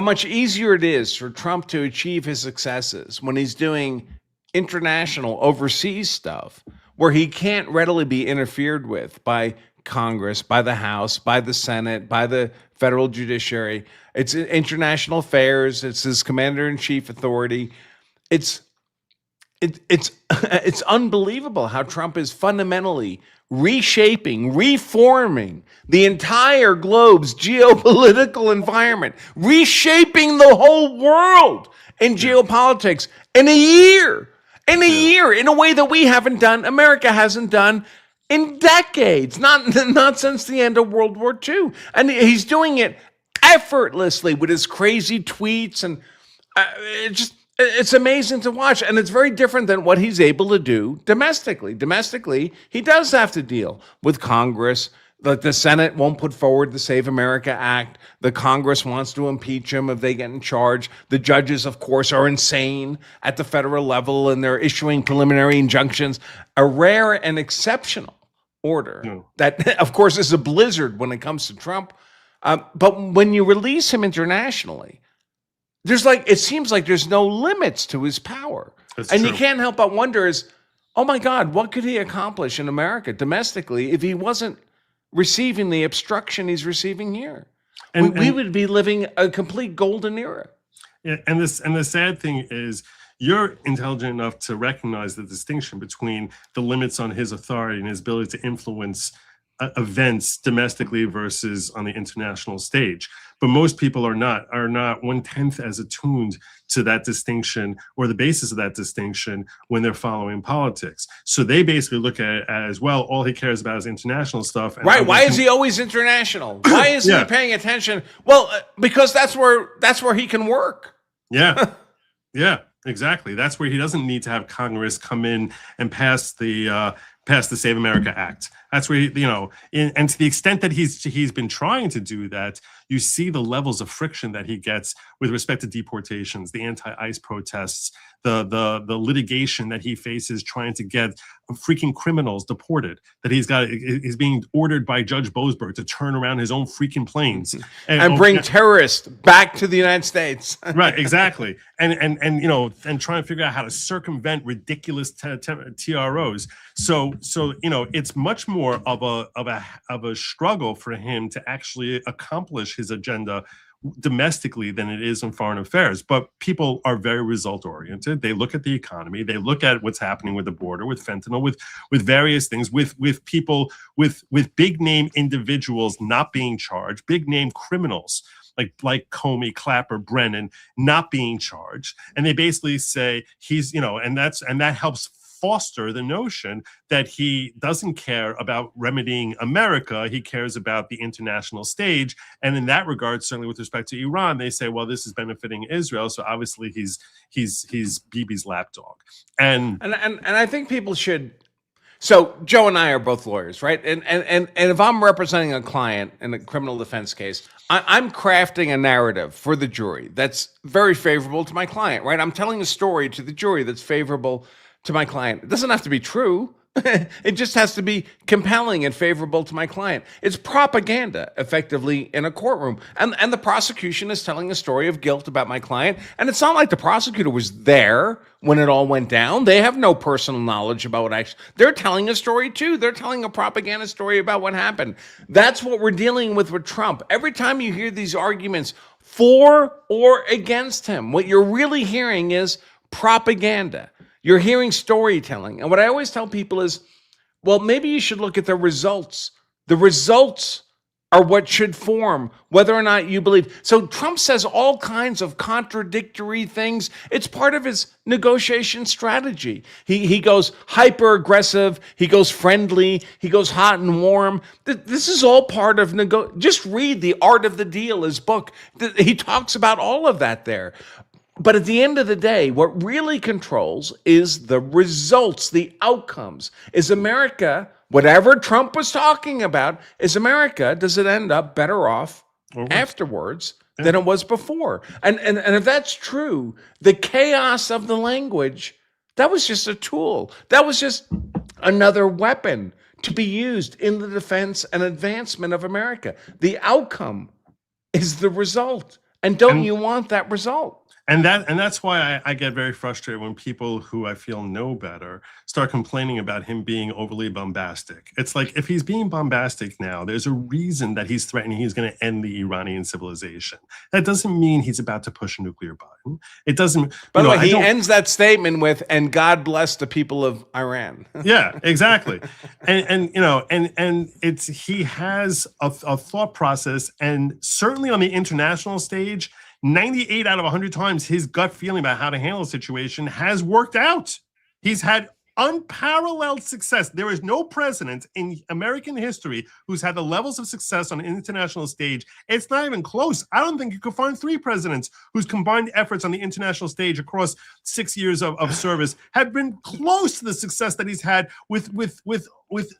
much easier it is for Trump to achieve his successes when he's doing international overseas stuff where he can't readily be interfered with by Congress, by the House, by the Senate, by the federal judiciary. It's international affairs. It's his commander-in-chief authority. It's unbelievable how Trump is fundamentally reshaping, reforming the entire globe's geopolitical environment, reshaping the whole world in geopolitics in a year, in a way that we haven't done, America hasn't done in decades, not since the end of World War II. And he's doing it effortlessly with his crazy tweets, and it's amazing to watch. And it's very different than what he's able to do domestically. Domestically, he does have to deal with Congress. The Senate won't put forward the Save America Act. The Congress wants to impeach him if they get in charge. The judges, of course, are insane at the federal level, and they're issuing preliminary injunctions. A rare and exceptional order that, of course, is a blizzard when it comes to Trump. But when you release him internationally, it seems like there's no limits to his power. That's true. You can't help but wonder oh my God, what could he accomplish in America domestically if he wasn't receiving the obstruction he's receiving here? And we would be living a complete golden era. Yeah, and the sad thing is, you're intelligent enough to recognize the distinction between the limits on his authority and his ability to influence events domestically versus on the international stage. But most people are not 1/10 as attuned to that distinction or the basis of that distinction when they're following politics. So they basically look at it as, well, all he cares about is international stuff. Right. Why is he always international? Why isn't he paying attention? Well, because that's where he can work. Yeah. Yeah, exactly. That's where he doesn't need to have Congress come in and pass the Save America Act. That's where and to the extent that he's been trying to do that, you see the levels of friction that he gets with respect to deportations, the anti-ICE protests, the litigation that he faces trying to get freaking criminals deported, that he's being ordered by Judge Boasberg to turn around his own freaking planes and bring terrorists back to the United States. Right, exactly. And try and figure out how to circumvent ridiculous TROs. So it's much more of a struggle for him to actually accomplish his agenda domestically than it is in foreign affairs. But people are very result oriented. They look at the economy, they look at what's happening with the border, with fentanyl, with various things, with people, with big name individuals not being charged, big name criminals like Comey, Clapper, Brennan not being charged. And they basically say he's, and that helps foster the notion that he doesn't care about remedying America. He cares about the international stage. And in that regard, certainly with respect to Iran, they say, well, this is benefiting Israel. So obviously he's Bibi's lapdog. And I think people should. So Joe and I are both lawyers, right? And if I'm representing a client in a criminal defense case, I'm crafting a narrative for the jury that's very favorable to my client, right? I'm telling a story to the jury that's favorable to my client. It doesn't have to be true. It just has to be compelling and favorable to my client. It's propaganda, effectively, in a courtroom. And the prosecution is telling a story of guilt about my client. And it's not like the prosecutor was there when it all went down. They have no personal knowledge about what actually... They're telling a story, too. They're telling a propaganda story about what happened. That's what we're dealing with Trump. Every time you hear these arguments for or against him, what you're really hearing is propaganda. You're hearing storytelling. And what I always tell people is, well, maybe you should look at the results. The results are what should form whether or not you believe. So Trump says all kinds of contradictory things. It's part of his negotiation strategy. He goes hyper aggressive. He goes friendly. He goes hot and warm. This is all part of just read The Art of the Deal, his book. He talks about all of that there. But at the end of the day, what really controls is the results, the outcomes. Is America, whatever Trump was talking about, does it end up better off afterwards than it was before? And if that's true, the chaos of the language, that was just a tool. That was just another weapon to be used in the defense and advancement of America. The outcome is the result. And don't you want that result? And that's why I get very frustrated when people who I feel know better start complaining about him being overly bombastic. It's like, if he's being bombastic now, there's a reason that he's threatening he's going to end the Iranian civilization. That doesn't mean he's about to push a nuclear button. It doesn't. By the way, he ends that statement with, "And God bless the people of Iran." Yeah, exactly. And it's, he has a thought process, and certainly on the international stage, 98 out of 100 times, his gut feeling about how to handle a situation has worked out. He's had unparalleled success. There is no president in American history who's had the levels of success on an international stage. It's not even close. I don't think you could find 3 presidents whose combined efforts on the international stage across 6 years of service have been close to the success that he's had with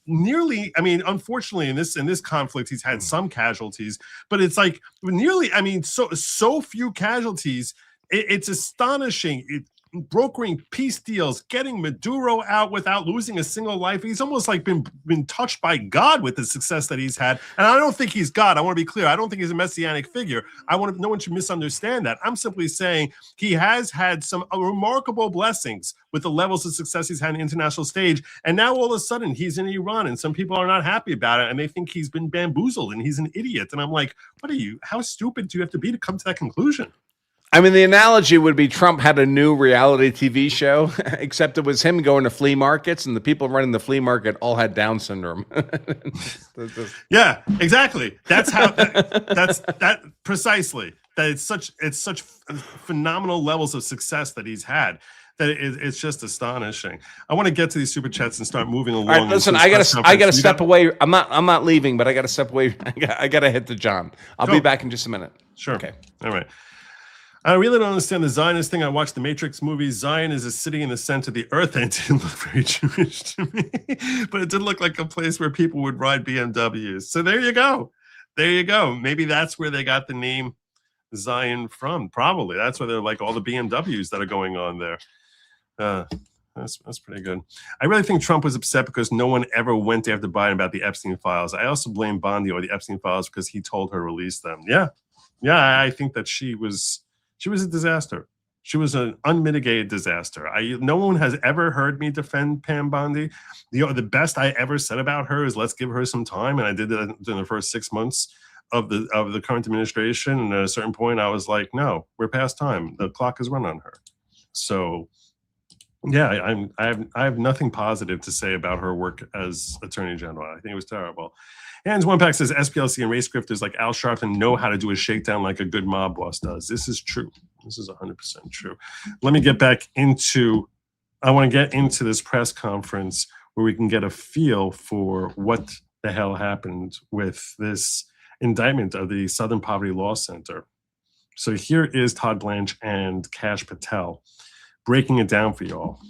nearly, I mean, unfortunately in this conflict, he's had some casualties, but it's like nearly, I mean, so few casualties. It's astonishing. Brokering peace deals, getting Maduro out without losing a single life. He's almost like been touched by God with the success that he's had. And I don't think he's God. I want to be clear. I don't think he's a messianic figure. No one should misunderstand that. I'm simply saying he has had some remarkable blessings with the levels of success he's had on the international stage. And now all of a sudden he's in Iran and some people are not happy about it and they think he's been bamboozled and he's an idiot. And I'm like, how stupid do you have to be to come to that conclusion? I mean, the analogy would be Trump had a new reality TV show, except it was him going to flea markets, and the people running the flea market all had Down syndrome. Yeah, exactly. That's how. That precisely. That it's such phenomenal levels of success that he's had. That it's just astonishing. I want to get to these super chats and start moving along. All right, listen, I gotta step away. I'm not leaving, but I gotta step away. I gotta hit to John. I'll be back in just a minute. Sure. Okay. All right. I really don't understand the Zionist thing. I watched the Matrix movie. Zion is a city in the center of the earth, and it didn't look very Jewish to me. But it did look like a place where people would ride BMWs. So there you go. There you go. Maybe that's where they got the name Zion from. Probably. That's where they're like all the BMWs that are going on there. That's pretty good. I really think Trump was upset because no one ever went after Biden about the Epstein files. I also blame Bondi or the Epstein files because he told her to release them. Yeah. I think that she was a disaster. She was an unmitigated disaster. No one has ever heard me defend Pam Bondi. The best I ever said about her is let's give her some time, and I did that in the first 6 months of the current administration. And at a certain point, I was like, no, we're past time. The clock is run on her. So, yeah, I have nothing positive to say about her work as Attorney General. I think it was terrible. Hans One-Pack says SPLC and race grifters like Al Sharpton know how to do a shakedown like a good mob boss does. This is true. This is 100% true. Let me get back into, I want to get into this press conference where we can get a feel for what the hell happened with this indictment of the Southern Poverty Law Center. So here is Todd Blanche and Kash Patel breaking it down for y'all.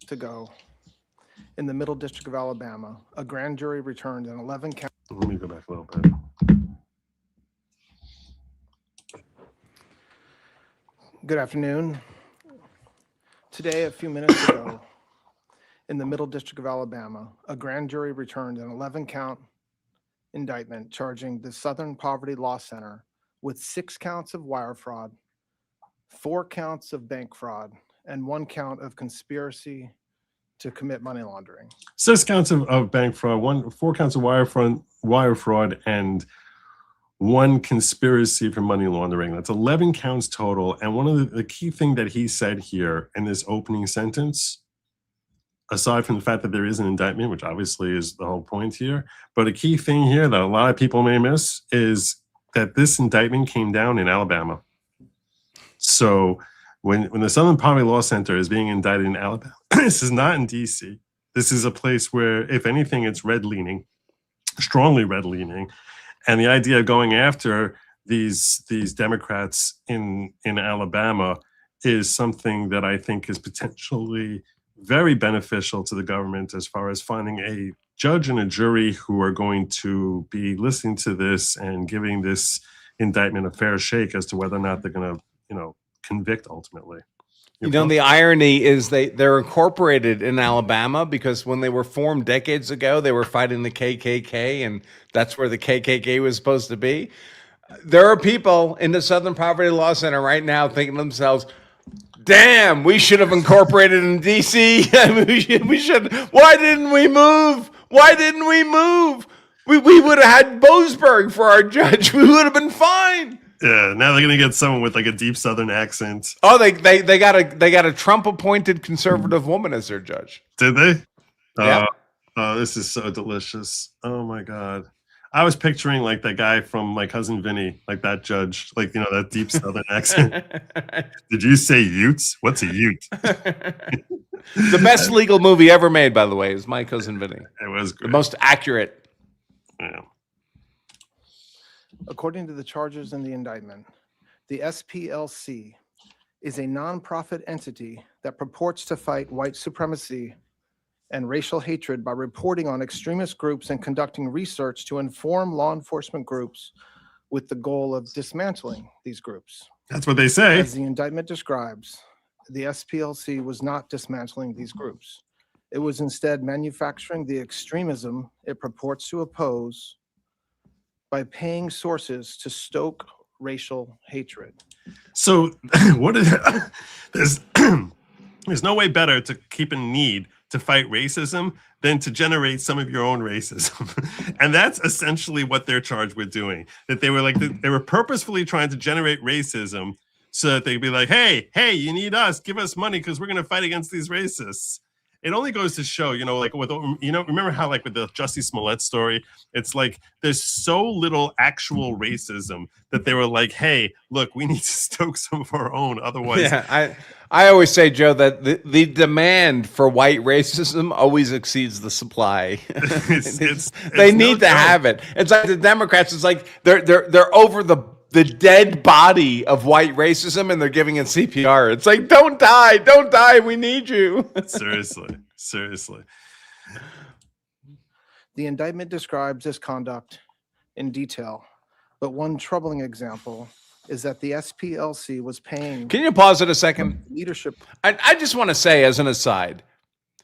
To go. In the Middle District of Alabama, a grand jury returned an 11 count. Let me go back a little bit. Good afternoon. Today, a few minutes ago, in the Middle District of Alabama, a grand jury returned an 11-count indictment charging the Southern Poverty Law Center with 6 counts of wire fraud, 4 counts of bank fraud, and 1 count of conspiracy to commit money laundering. 6 counts of bank fraud, 4 counts of wire fraud, and 1 conspiracy for money laundering. That's 11 counts total. And one of the key thing that he said here in this opening sentence, aside from the fact that there is an indictment, which obviously is the whole point here, but a key thing here that a lot of people may miss is that this indictment came down in Alabama. So when the Southern Poverty Law Center is being indicted in Alabama, this is not in DC. This is a place where, if anything, it's red-leaning, strongly red-leaning. And the idea of going after these Democrats in Alabama is something that I think is potentially very beneficial to the government as far as finding a judge and a jury who are going to be listening to this and giving this indictment a fair shake as to whether or not they're going to, convict ultimately. The irony is they're incorporated in Alabama because when they were formed decades ago, they were fighting the KKK, and that's where the KKK was supposed to be. There are people in the Southern Poverty Law Center right now thinking to themselves, damn, we should have incorporated in DC. we should. Why didn't we move? We would have had Boasberg for our judge. We would have been fine. Yeah, now they're gonna get someone with like a deep Southern accent. Oh, they got a Trump-appointed conservative woman as their judge. Did they? Yeah. Oh, this is so delicious. Oh my God. I was picturing like that guy from My Cousin Vinny, like that judge, like, that deep Southern accent. Did you say Utes? What's a Ute? The best legal movie ever made, by the way, is My Cousin Vinny. It was great. The most accurate. Yeah. According to the charges in the indictment, the SPLC is a nonprofit entity that purports to fight white supremacy and racial hatred by reporting on extremist groups and conducting research to inform law enforcement groups with the goal of dismantling these groups. That's what they say. As the indictment describes, the SPLC was not dismantling these groups. It was instead manufacturing the extremism it purports to oppose by paying sources to stoke racial hatred. So what is there's no way better to keep in need to fight racism than to generate some of your own racism. And that's essentially what they're charged with doing. That they were purposefully trying to generate racism so that they'd be like, hey, you need us, give us money because we're going to fight against these racists. It only goes to show, remember how like with the Jussie Smollett story, it's like there's so little actual racism that they were like, hey, look, we need to stoke some of our own. Otherwise, yeah, I always say, Joe, that the demand for white racism always exceeds the supply. They need to have it. It's like the Democrats. It's like they're over the dead body of white racism and they're giving it CPR. It's like, don't die, we need you. Seriously. The indictment describes this conduct in detail, but one troubling example is that the SPLC was paying. Can you pause it a second? Leadership. I just want to say as an aside,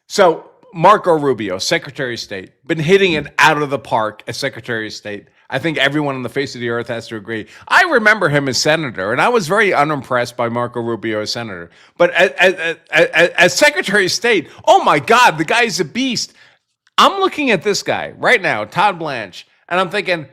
so Marco Rubio, Secretary of State, been hitting it out of the park as Secretary of State. I think everyone on the face of the earth has to agree. I remember him as senator, and I was very unimpressed by Marco Rubio as senator. But as Secretary of State, oh my God, the guy's a beast. I'm looking at this guy right now, Todd Blanche, and I'm thinking,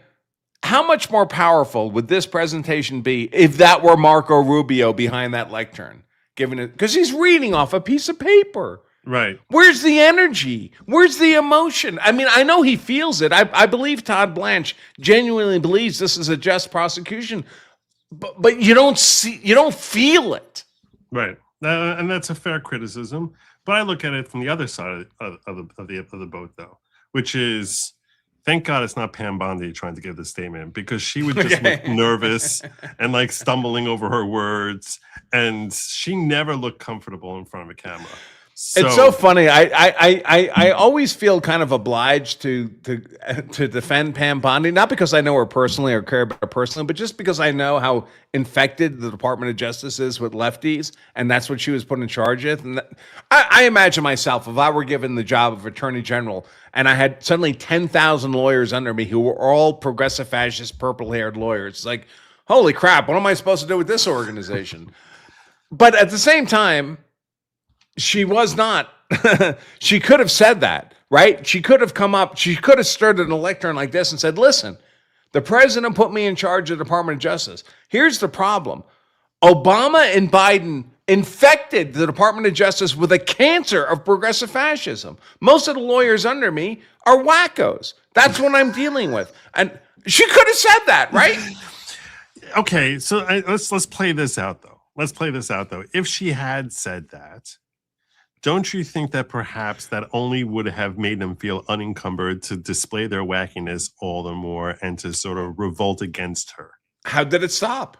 how much more powerful would this presentation be if that were Marco Rubio behind that lectern? Given it, because he's reading off a piece of paper. Right. Where's the energy? Where's the emotion? I mean, I know he feels it. I believe Todd Blanche genuinely believes this is a just prosecution, but you don't feel it. Right. And that's a fair criticism. But I look at it from the other side of the boat, though, which is, thank God it's not Pam Bondi trying to give the statement, because she would just look nervous and like stumbling over her words, and she never looked comfortable in front of a camera. It's so funny. I always feel kind of obliged to defend Pam Bondi, not because I know her personally or care about her personally, but just because I know how infected the Department of Justice is with lefties, and that's what she was put in charge of. And I imagine myself, if I were given the job of Attorney General and I had suddenly 10,000 lawyers under me who were all progressive fascist, purple-haired lawyers, it's like, holy crap, what am I supposed to do with this organization? But at the same time, she was not. She could have said that, right? She could have come up. She could have started an lectern like this and said, listen, the president put me in charge of the Department of Justice. Here's the problem. Obama and Biden infected the Department of Justice with a cancer of progressive fascism. Most of the lawyers under me are wackos. That's what I'm dealing with. And she could have said that, right? Okay, so let's play this out, though. If she had said that, don't you think that perhaps that only would have made them feel unencumbered to display their wackiness all the more and to sort of revolt against her? How did it stop?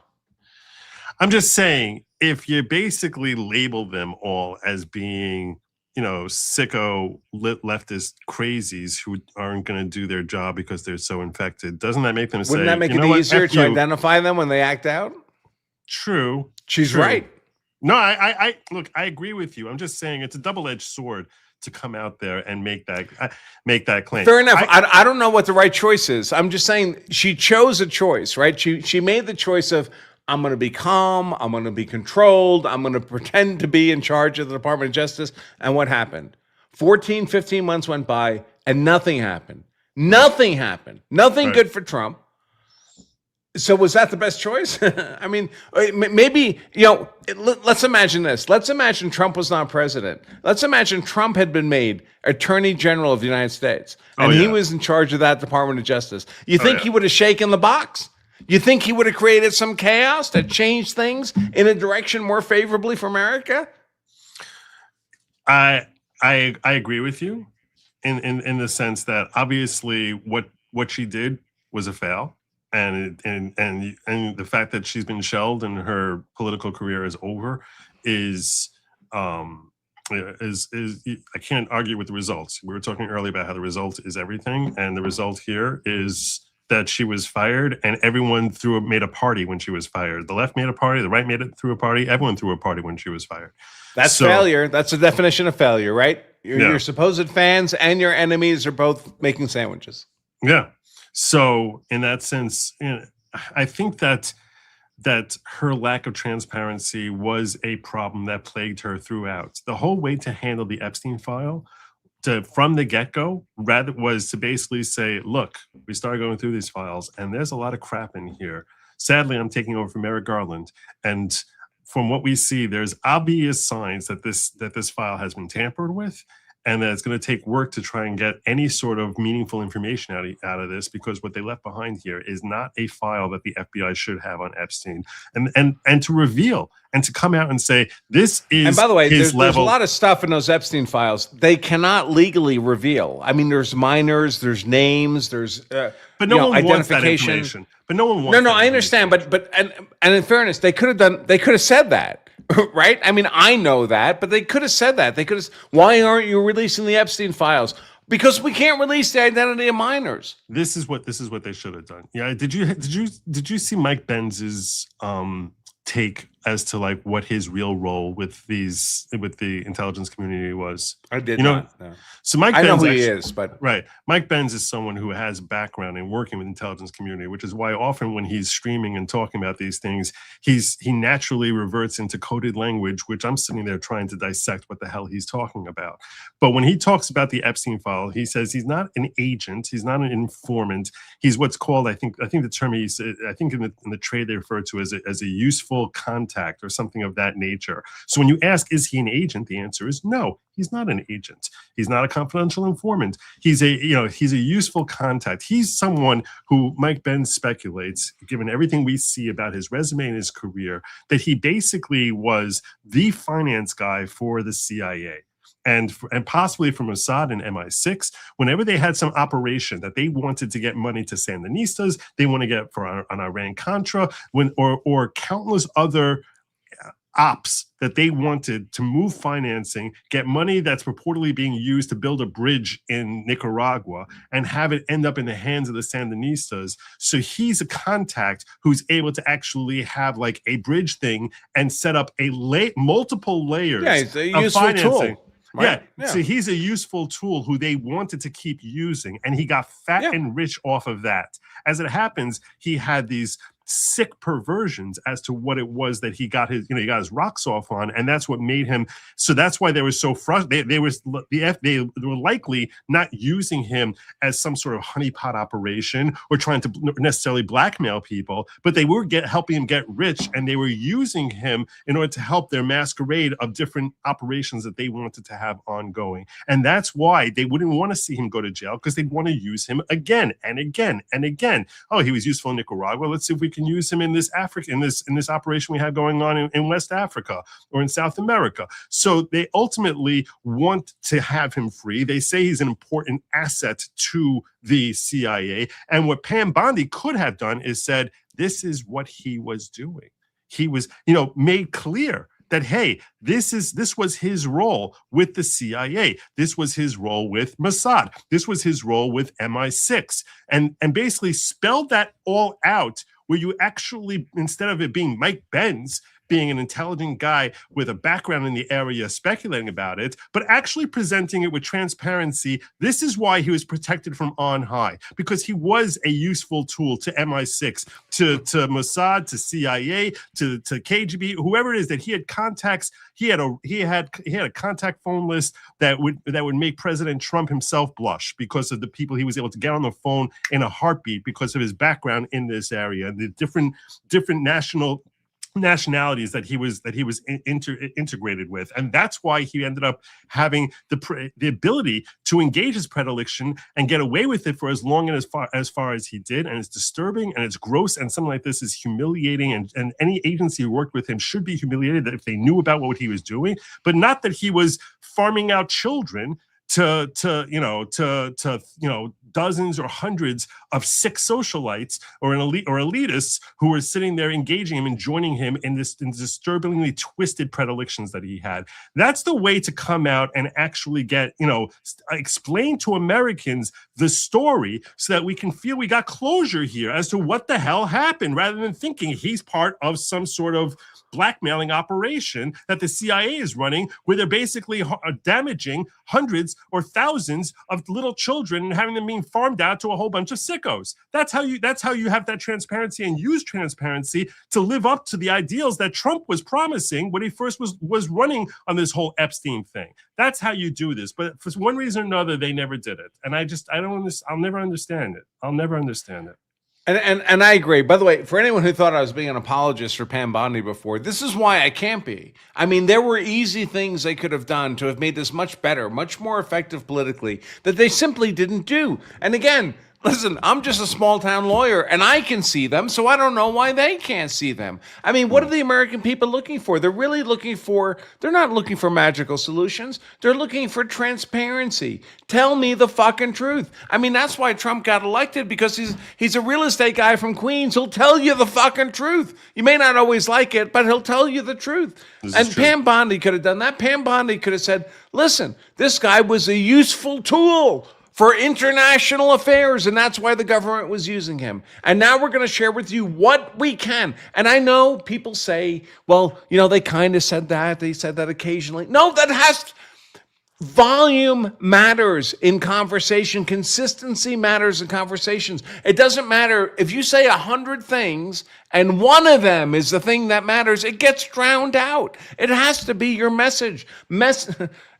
I'm just saying, if you basically label them all as being, sicko leftist crazies who aren't going to do their job because they're so infected, doesn't that make them say, wouldn't that make it easier to identify them when they act out? True. She's right. No, I look, I agree with you. I'm just saying it's a double-edged sword to come out there and make that claim. Fair enough. I don't know what the right choice is. I'm just saying she chose a choice, right? She made the choice of, I'm going to be calm, I'm going to be controlled, I'm going to pretend to be in charge of the Department of Justice. And what happened? 14, 15 months went by and nothing happened. Nothing Right. good for Trump. So was that the best choice? I mean, maybe, let's imagine this. Let's imagine Trump was not president. Let's imagine Trump had been made Attorney General of the United States, and he was in charge of that Department of Justice. You think he would have shaken the box? You think he would have created some chaos that changed things in a direction more favorably for America? I agree with you in the sense that obviously what she did was a fail. And the fact that she's been shelled and her political career is over is I can't argue with the results. We were talking earlier about how the result is everything, and the result here is that she was fired, and everyone made a party when she was fired. The left made a party, the right threw a party, everyone threw a party when she was fired. That's failure. That's the definition of failure, right? Your supposed fans and your enemies are both making sandwiches. Yeah. So in that sense, I think that her lack of transparency was a problem that plagued her throughout. The whole way to handle the Epstein file from the get-go, rather was to basically say, look, we started going through these files and there's a lot of crap in here. Sadly, I'm taking over from Merrick Garland, and from what we see, there's obvious signs that this file has been tampered with, and that it's going to take work to try and get any sort of meaningful information out of this, because what they left behind here is not a file that the FBI should have on Epstein. And to reveal and to come out and say, this is, and by the way, there's a lot of stuff in those Epstein files they cannot legally reveal. I mean, there's minors, there's names, there's but no one wants that information. But no one wants. No, I understand. But in fairness, they could have said that. Right? I mean, I know that, but they could have said that. They could have. Why aren't you releasing the Epstein files? Because we can't release the identity of minors. This is what they should have done. Yeah. Did you see Mike Benz's take as to like what his real role with the intelligence community was? I did not. No. So Mike Benz, I know who he is, but right. Mike Benz is someone who has background in working with intelligence community, which is why often when he's streaming and talking about these things, he naturally reverts into coded language, which I'm sitting there trying to dissect what the hell he's talking about. But when he talks about the Epstein file, he says he's not an agent, he's not an informant. He's what's called, I think the term in the trade they refer to as a useful contact or something of that nature. So when you ask, is he an agent? The answer is no. He's not an agent. He's not a confidential informant. He's a useful contact. He's someone who Mike Benz speculates, given everything we see about his resume and his career, that he basically was the finance guy for the CIA. And possibly from Mossad and MI6, whenever they had some operation that they wanted to get money to Sandinistas, they want to get on Iran-Contra, or countless other ops that they wanted to move financing, get money that's purportedly being used to build a bridge in Nicaragua and have it end up in the hands of the Sandinistas. So he's a contact who's able to actually have like a bridge thing and set up multiple layers it's a of useful financing. Tool. Right? Yeah. So he's a useful tool who they wanted to keep using, and he got fat and rich off of that. As it happens, he had these sick perversions as to what it was that he got his rocks off on, and that's what made him. So that's why they were so frustrated. They were likely not using him as some sort of honeypot operation or trying to necessarily blackmail people, but they were helping him get rich, and they were using him in order to help their masquerade of different operations that they wanted to have ongoing. And that's why they wouldn't want to see him go to jail, because they'd want to use him again and again and again. Oh, he was useful in Nicaragua. Let's see if we can use him in this operation we have going on in West Africa or in South America. So they ultimately want to have him free. They say he's an important asset to the CIA. And what Pam Bondi could have done is said, this is what he was doing. He was, made clear that, hey, this was his role with the CIA. This was his role with Mossad. This was his role with MI6. And basically spelled that all out, where you actually, instead of it being Mike Benz being an intelligent guy with a background in the area speculating about it, but actually presenting it with transparency. This is why he was protected from on high, because he was a useful tool to MI6, to Mossad, to CIA, to KGB, whoever it is that he had contacts. He had a contact phone list that would make President Trump himself blush, because of the people he was able to get on the phone in a heartbeat because of his background in this area and the different nationalities that he was integrated with. And that's why he ended up having the ability to engage his predilection and get away with it for as long and as far as he did. And it's disturbing and it's gross, and something like this is humiliating, and any agency who worked with him should be humiliated that if they knew about what he was doing, but not that he was farming out children to dozens or hundreds of sick socialites or elitists who were sitting there engaging him and joining him in disturbingly twisted predilections that he had. That's the way to come out and actually get, explain to Americans the story, so that we can feel we got closure here as to what the hell happened, rather than thinking he's part of some sort of blackmailing operation that the CIA is running, where they're basically damaging hundreds or thousands of little children and having them being being farmed out to a whole bunch of sickos. That's how you have that transparency and use transparency to live up to the ideals that Trump was promising when he first was running on this whole Epstein thing. That's how you do this. But for one reason or another, they never did it. And I'll never understand it. I'll never understand it. And I agree. By the way, for anyone who thought I was being an apologist for Pam Bondi before, this is why I can't be. I mean, there were easy things they could have done to have made this much better, much more effective politically, that they simply didn't do. And again, listen, I'm just a small town lawyer and I can see them, so I don't know why they can't see them. I mean, what are the American people looking for? They're not looking for magical solutions. They're looking for transparency. Tell me the fucking truth. I mean, that's why Trump got elected, because he's a real estate guy from Queens. He'll tell you the fucking truth. You may not always like it, but he'll tell you the truth. And Pam Bondi could have done that. Pam Bondi could have said, listen, this guy was a useful tool for international affairs, and that's why the government was using him. And now we're going to share with you what we can. And I know people say, well, they kind of said that. They said that occasionally. No, volume matters in conversation. Consistency matters in conversations. It doesn't matter if you say 100 things and one of them is the thing that matters, it gets drowned out. It has to be your message.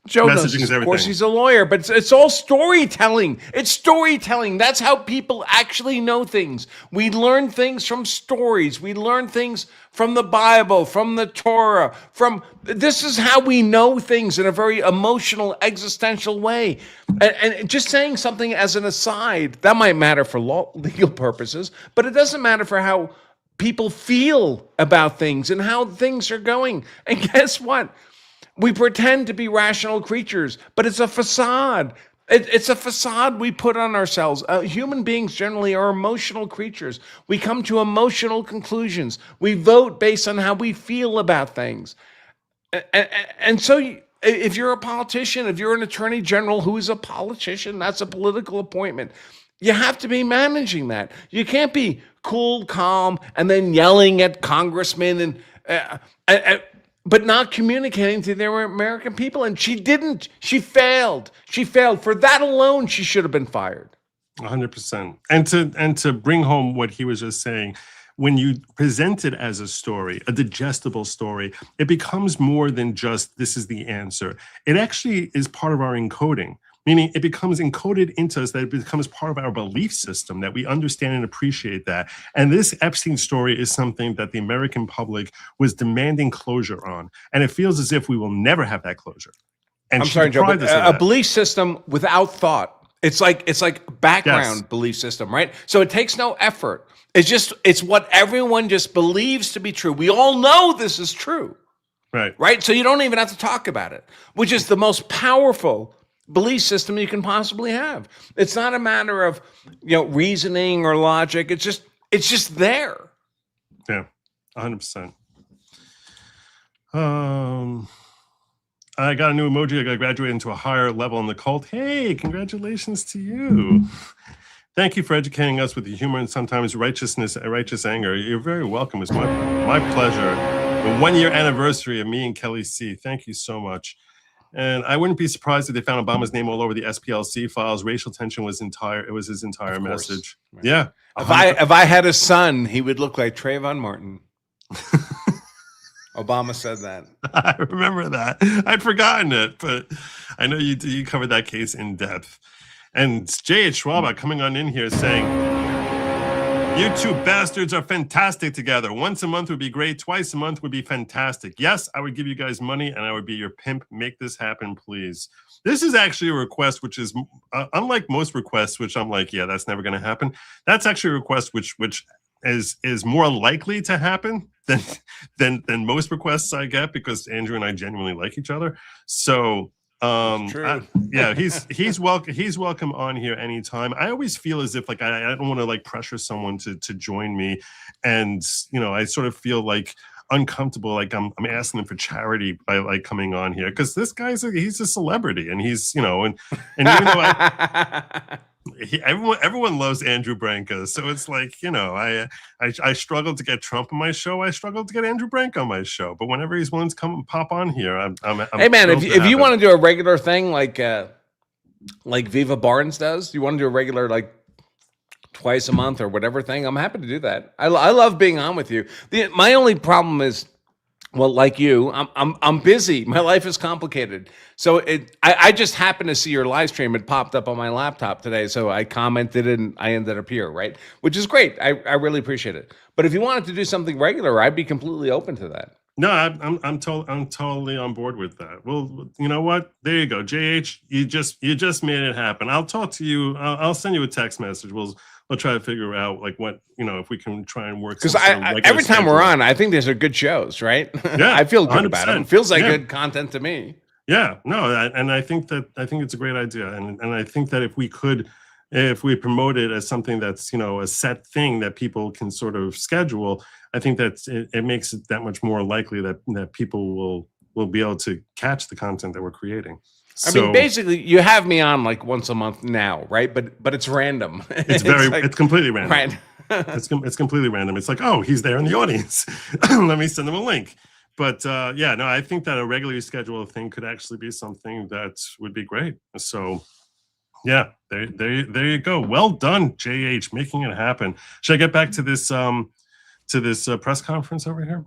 Joe knows, of course, he's a lawyer, but it's all storytelling. It's storytelling. That's how people actually know things. We learn things from stories. We learn things from the Bible, from the Torah. This is how we know things in a very emotional, existential way. And just saying something as an aside, that might matter for legal purposes, but it doesn't matter for how people feel about things and how things are going. And guess what? We pretend to be rational creatures, but it's a facade. It's a facade we put on ourselves. Human beings generally are emotional creatures. We come to emotional conclusions. We vote based on how we feel about things. And so if you're a politician, if you're an attorney general who is a politician, that's a political appointment. You have to be managing that. You can't be cool, calm, and then yelling at congressmen but not communicating to the American people. And she didn't. She failed. For that alone, she should have been fired. 100%. And to bring home what he was just saying, when you present it as a story, a digestible story, it becomes more than just this is the answer. It actually is part of our encoding. Meaning it becomes encoded into us, that it becomes part of our belief system, that we understand and appreciate that. And this Epstein story is something that the American public was demanding closure on. And it feels as if we will never have that closure. And I'm sorry, Joe, but a belief system without thought. It's like background belief system, right? So it takes no effort. It's what everyone just believes to be true. We all know this is true. Right? So you don't even have to talk about it, which is the most powerful belief system you can possibly have. It's not a matter of reasoning or logic. It's just there. Yeah, 100%. I got a new emoji. I got graduated into a higher level in the cult. Hey, congratulations to you. Thank you for educating us with the humor and sometimes righteous anger. You're very welcome. It's my pleasure. The 1-year anniversary of me and Kelly C. Thank you so much. And I wouldn't be surprised if they found Obama's name all over the SPLC files. Racial tension was his entire message. Right. Yeah. If I had a son, he would look like Trayvon Martin. Obama said that. I remember that. I'd forgotten it, but I know you covered that case in depth. And J.H. Schwab coming on in here saying, you two bastards are fantastic together. Once a month would be great. Twice a month would be fantastic. Yes, I would give you guys money and I would be your pimp. Make this happen, please. This is actually a request which is unlike most requests, which I'm like, yeah, that's never going to happen. That's actually a request which is more likely to happen than most requests I get, because Andrew and I genuinely like each other. So yeah, he's welcome on here anytime. I always feel as if I don't want to pressure someone to join me, and I sort of feel uncomfortable, I'm asking them for charity by coming on here, because this guy's he's a celebrity, and he's and even though everyone loves Andrew Branca, so it's I struggled to get Trump on my show. I struggled to get Andrew Branca on my show. But whenever he's willing to come pop on here, I'm hey man, if you want to do a regular thing like Viva Barnes does? You want to do a regular, like, twice a month or whatever thing? I'm happy to do that. I love being on with you. My only problem is, well, like you, I'm busy. My life is complicated. So I just happened to see your live stream. It popped up on my laptop today. So I commented and I ended up here, right? Which is great. I really appreciate it. But if you wanted to do something regular, I'd be completely open to that. No, I'm totally on board with that. Well, you know what? There you go, JH. You just made it happen. I'll talk to you. I'll send you a text message. We'll try to figure out like what, if we can try and work. Because every time we're on, I think these are good shows, right? Yeah, I feel good about it. It feels like yeah. good content to me. Yeah, no, and I think it's a great idea, and I think that if we promote it as something that's a set thing that people can sort of schedule, I think that it makes it that much more likely that people will be able to catch the content that we're creating. I mean, basically, you have me on like once a month now, right? But it's random. It's completely random. Right. It's completely random. It's like, oh, he's there in the audience. Let me send him a link. But I think that a regularly scheduled thing could actually be something that would be great. So, yeah, there you go. Well done, JH, making it happen. Should I get back to this press conference over here?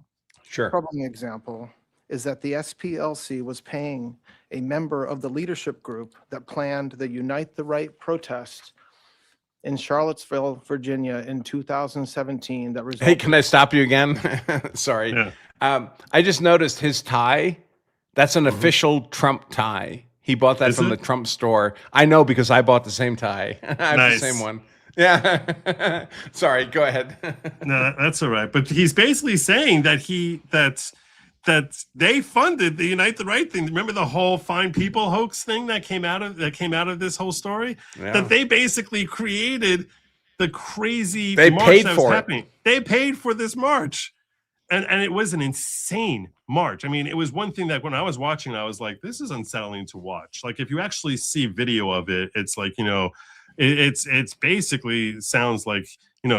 Sure. Troubling example is that the SPLC was paying a member of the leadership group that planned the Unite the Right protest in Charlottesville, Virginia in 2017 that resulted. Hey, can I stop you again? Sorry. Yeah. I just noticed his tie. That's an official Trump tie. He bought that from the Trump store. I know because I bought the same tie. I have the same one. Yeah. Sorry, go ahead. No, that's all right. But he's basically saying that they funded the Unite the Right thing. Remember the whole Fine People hoax thing that came out of this whole story? Yeah. That they basically created the crazy march that was happening. They paid for this march. And it was an insane march. I mean, it was one thing that when I was watching, I was like, this is unsettling to watch. Like, if you actually see video of it, it's like, it's basically sounds like,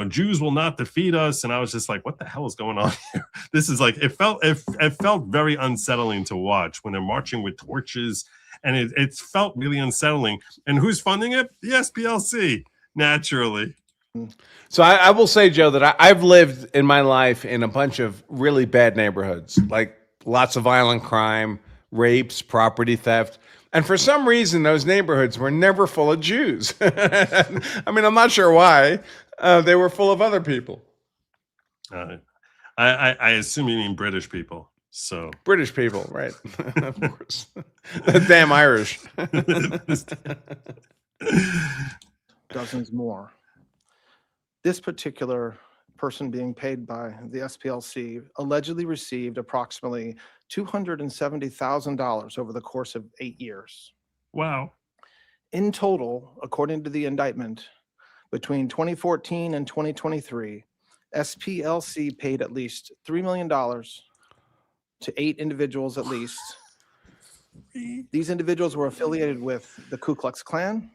Jews will not defeat us. And I was just like, what the hell is going on here? This is like, it felt very unsettling to watch when they're marching with torches. And it felt really unsettling. And who's funding it? The SPLC, naturally. So I will say, Joe, that I've lived in my life in a bunch of really bad neighborhoods, like lots of violent crime, rapes, property theft. And for some reason, those neighborhoods were never full of Jews. I mean, I'm not sure why. They were full of other people. I assume you mean British people. So British people, right? Of course. Damn Irish. Dozens more. This particular person being paid by the SPLC allegedly received approximately $270,000 over the course of 8 years. Wow. In total, according to the indictment, between 2014 and 2023, SPLC paid at least $3 million to 8 individuals at least. These individuals were affiliated with the Ku Klux Klan,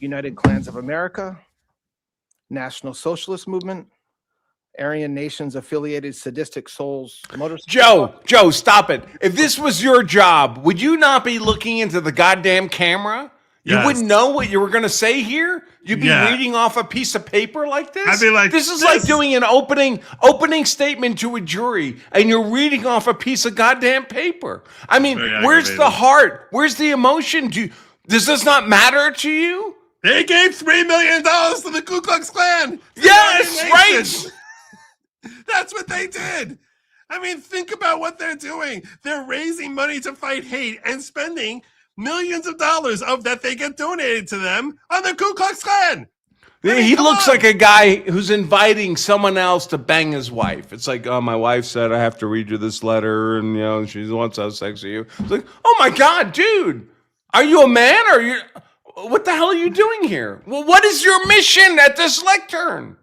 United Klans of America, National Socialist Movement, Aryan Nations affiliated sadistic souls motorcycle. Joe, stop it. If this was your job, would you not be looking into the goddamn camera? You wouldn't know what you were going to say here? You'd be reading off a piece of paper like this? I'd be like, this is like doing an opening statement to a jury, and you're reading off a piece of goddamn paper. I mean, where's the heart? Where's the emotion? Does this not matter to you? They gave $3 million to the Ku Klux Klan. Yes, right. That's what they did. I mean, think about what they're doing. They're raising money to fight hate and spending millions of dollars of that they get donated to them on the Ku Klux Klan. He looks like a guy who's inviting someone else to bang his wife. It's like, oh, my wife said I have to read you this letter, and she wants to have sex with you. It's like, oh my God, dude, are you a man or you? What the hell are you doing here? Well, what is your mission at this lectern?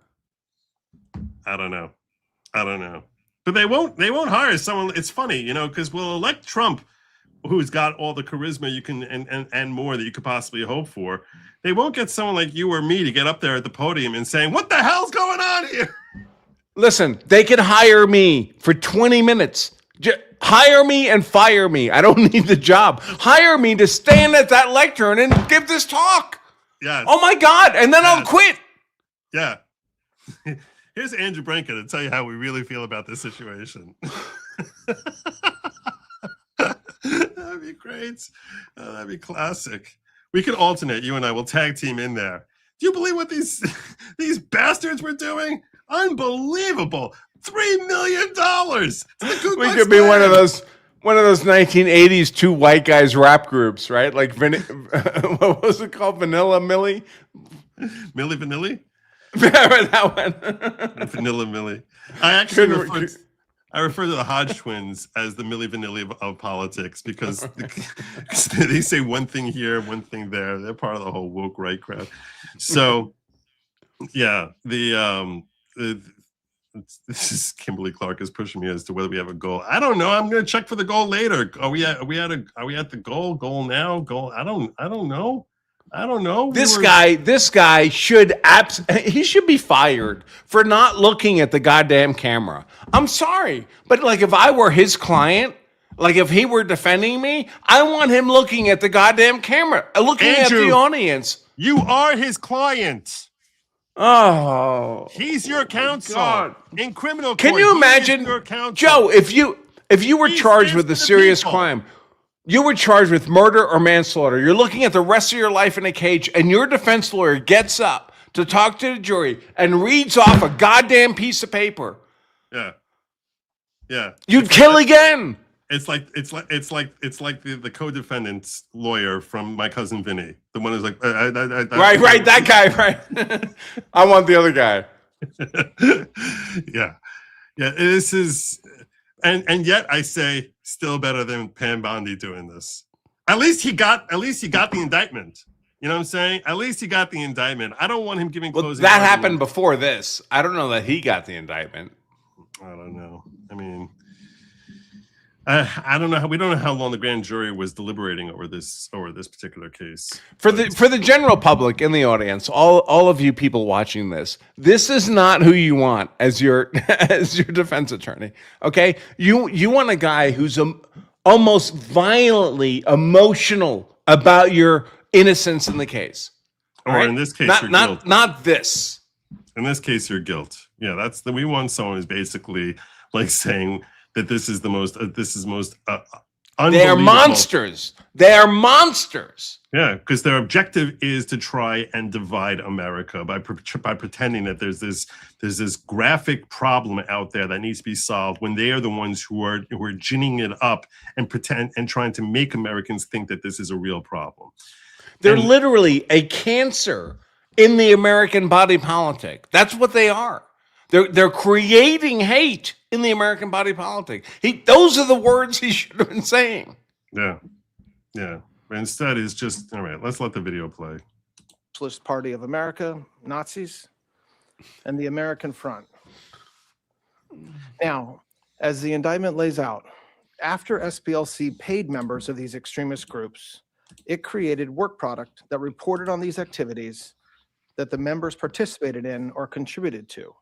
I don't know. But they won't hire someone. It's funny, because we'll elect Trump, who's got all the charisma you can and more that you could possibly hope for. They won't get someone like you or me to get up there at the podium and saying, what the hell's going on here? Listen, they could hire me for 20 minutes. Hire me and fire me. I don't need the job. Hire me to stand at that lectern and give this talk. Yes. Oh my God. And then I'll quit. Yeah. Here's Andrew Branca to tell you how we really feel about this situation. That'd be great. Oh, that'd be classic. We could alternate. You and I will tag team in there. Do you believe what these bastards were doing? Unbelievable. $3 million. We could be one of those 1980s two white guys rap groups, right? Like what was it called? Vanilla Millie? Millie Vanilli? That one. Vanilla Millie. I actually refer to the Hodge twins as the Millie Vanilli of politics because they say one thing here, one thing there. They're part of the whole woke right crowd. So, yeah, this is Kimberly Clark is pushing me as to whether we have a goal. I don't know. I'm going to check for the goal later. Are we at the goal? Goal now? Goal? I don't know. I don't know. This guy should he should be fired for not looking at the goddamn camera. I'm sorry, but like if I were his client, like if he were defending me, I want him looking at the goddamn camera, looking Andrew, at the audience. You are his client. Oh, he's your counsel in criminal court. Can you imagine, Joe? If you were charged with a serious crime, you were charged with murder or manslaughter. You're looking at the rest of your life in a cage, and your defense lawyer gets up to talk to the jury and reads off a goddamn piece of paper. Yeah. You'd kill again. It's like the co-defendant's lawyer from My Cousin Vinny. The one who's like, right, that guy, right? I want the other guy. Yeah. This is, and yet I say still better than Pam Bondi doing this. At least he got the indictment. You know what I'm saying? At least he got the indictment. I don't want him giving closing. That happened before this. I don't know that he got the indictment. I don't know. I mean, I don't know. We don't know how long the grand jury was deliberating over this particular case. For the general public in the audience, all of you people watching this is not who you want as your defense attorney. Okay, you want a guy who's almost violently emotional about your innocence in the case. Or right? In this case, not this. In this case, your guilt. Yeah, we want someone who's basically like saying that this is most unbelievable. They are monsters. They are monsters. Yeah, because their objective is to try and divide America by pretending that there's this graphic problem out there that needs to be solved when they are the ones who are ginning it up and trying to make Americans think that this is a real problem. They're literally a cancer in the American body politic. That's what they are. They're creating hate in the American body politic. Those are the words he should have been saying. Yeah. But instead, it's just, all right, let's let the video play. Socialist Party of America, Nazis, and the American Front. Now, as the indictment lays out, after SPLC paid members of these extremist groups, it created work product that reported on these activities that the members participated in or contributed to.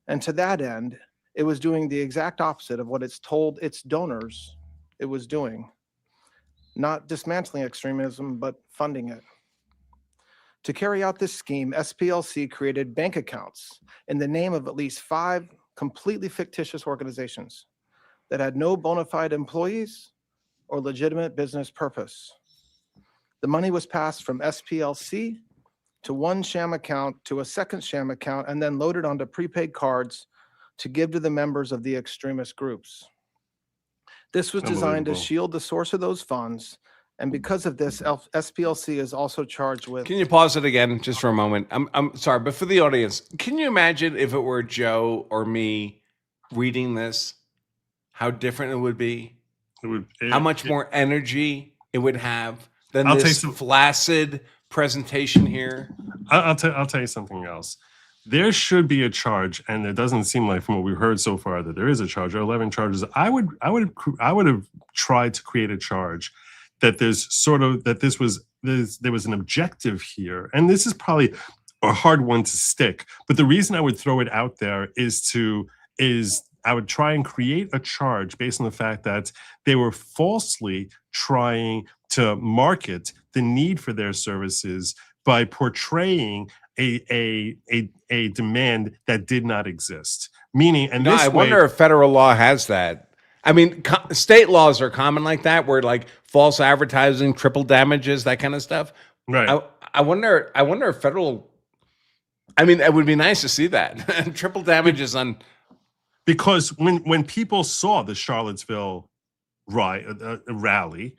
And to that end, it was doing the exact opposite of what it's told its donors it was doing. Not dismantling extremism, but funding it. To carry out this scheme, SPLC created bank accounts in the name of at least 5 completely fictitious organizations that had no bona fide employees or legitimate business purpose. The money was passed from SPLC to one sham account to a second sham account and then loaded onto prepaid cards to give to the members of the extremist groups. This was designed to shield the source of those funds, and because of this, SPLC is also charged with... Can you pause it again just for a moment? I'm sorry, but for the audience, can you imagine if it were Joe or me reading this, how different it would be? How much more energy it would have than this flaccid presentation here? I'll tell you something else. There should be a charge, and it doesn't seem like from what we've heard so far that there is a charge. There are 11 charges. I would have tried to create a charge that there was an objective here, and this is probably a hard one to stick. But the reason I would throw it out there is I would try and create a charge based on the fact that they were falsely trying to market the need for their services by portraying a demand that did not exist. Meaning, and No, this I way, wonder if federal law has that. I mean, state laws are common like that, where like false advertising, triple damages, that kind of stuff. right? I wonder if federal. I mean, it would be nice to see that triple damages on. Because when people saw the Charlottesville rally,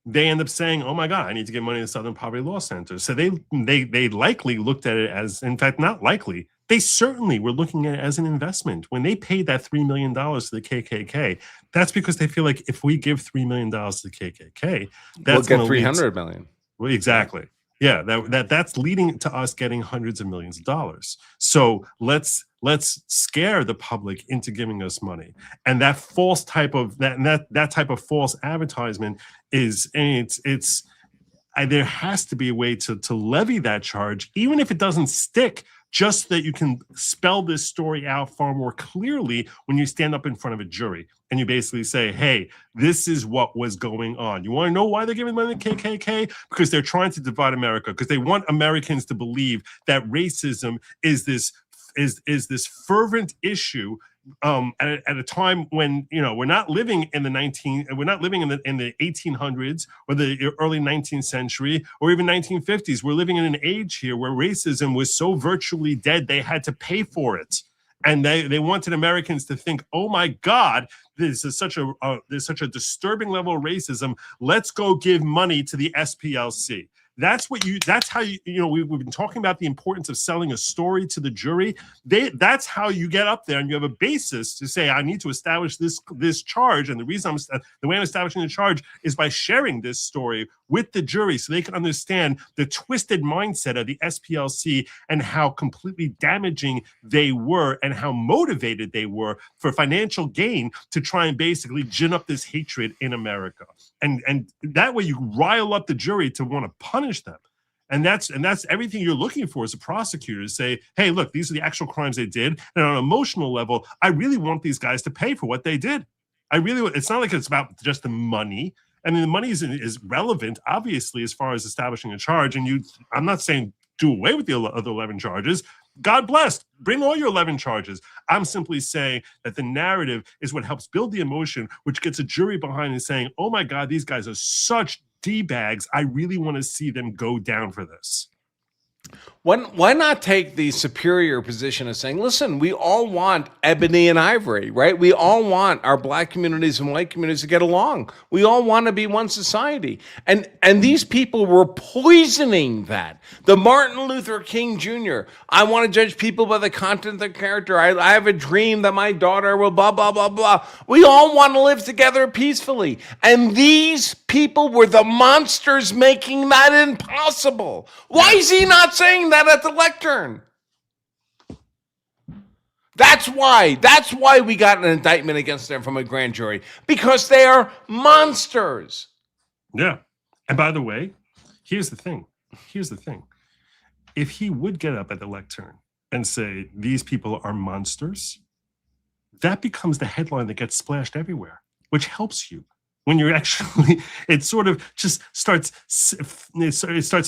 they end up saying, "Oh my God, I need to get money to the Southern Poverty Law Center." So they likely looked at it as, in fact, not likely. They certainly were looking at it as an investment. When they paid that $3 million to the KKK, that's because they feel like if we give $3 million to the KKK, that's We'll get 300 million. Well, exactly. Yeah, that's leading to us getting hundreds of millions of dollars. So let's scare the public into giving us money. And that false type of that type of false advertisement is, and there has to be a way to levy that charge, even if it doesn't stick, just so that you can spell this story out far more clearly when you stand up in front of a jury and you basically say, hey, this is what was going on. You want to know why they're giving money to KKK? Because they're trying to divide America, because they want Americans to believe that racism is this fervent issue at a time when, you know, we're not living in the 1800s or the early 19th century or even 1950s. We're living in an age here where racism was so virtually dead they had to pay for it, and they wanted Americans to think, oh my God, there's such a disturbing level of racism. Let's go give money to the SPLC. That's how you we've been talking about the importance of selling a story to the jury. That's how you get up there and you have a basis to say, I need to establish this charge. And the reason the way I'm establishing the charge is by sharing this story with the jury so they can understand the twisted mindset of the SPLC and how completely damaging they were and how motivated they were for financial gain to try and basically gin up this hatred in America. And that way you rile up the jury to want to punish them. And that's everything you're looking for as a prosecutor, to say, hey, look, these are the actual crimes they did. And on an emotional level, I really want these guys to pay for what they did. It's not like it's about just the money. I mean, the money is relevant, obviously, as far as establishing a charge. And I'm not saying do away with the other 11 charges. God bless. Bring all your 11 charges. I'm simply saying that the narrative is what helps build the emotion, which gets a jury behind and saying, oh my God, these guys are such D-bags. I really want to see them go down for this. Why not take the superior position of saying, listen, we all want ebony and ivory, right? We all want our black communities and white communities to get along. We all want to be one society. And these people were poisoning that. The Martin Luther King Jr., I want to judge people by the content of their character. I have a dream that my daughter will blah, blah, blah, blah. We all want to live together peacefully. And these people were the monsters making that impossible. Why is he not saying that at the lectern? That's why we got an indictment against them from a grand jury, because they are monsters. Yeah. And by the way, here's the thing. If he would get up at the lectern and say, these people are monsters, that becomes the headline that gets splashed everywhere, which helps you. When you're actually, it sort of just starts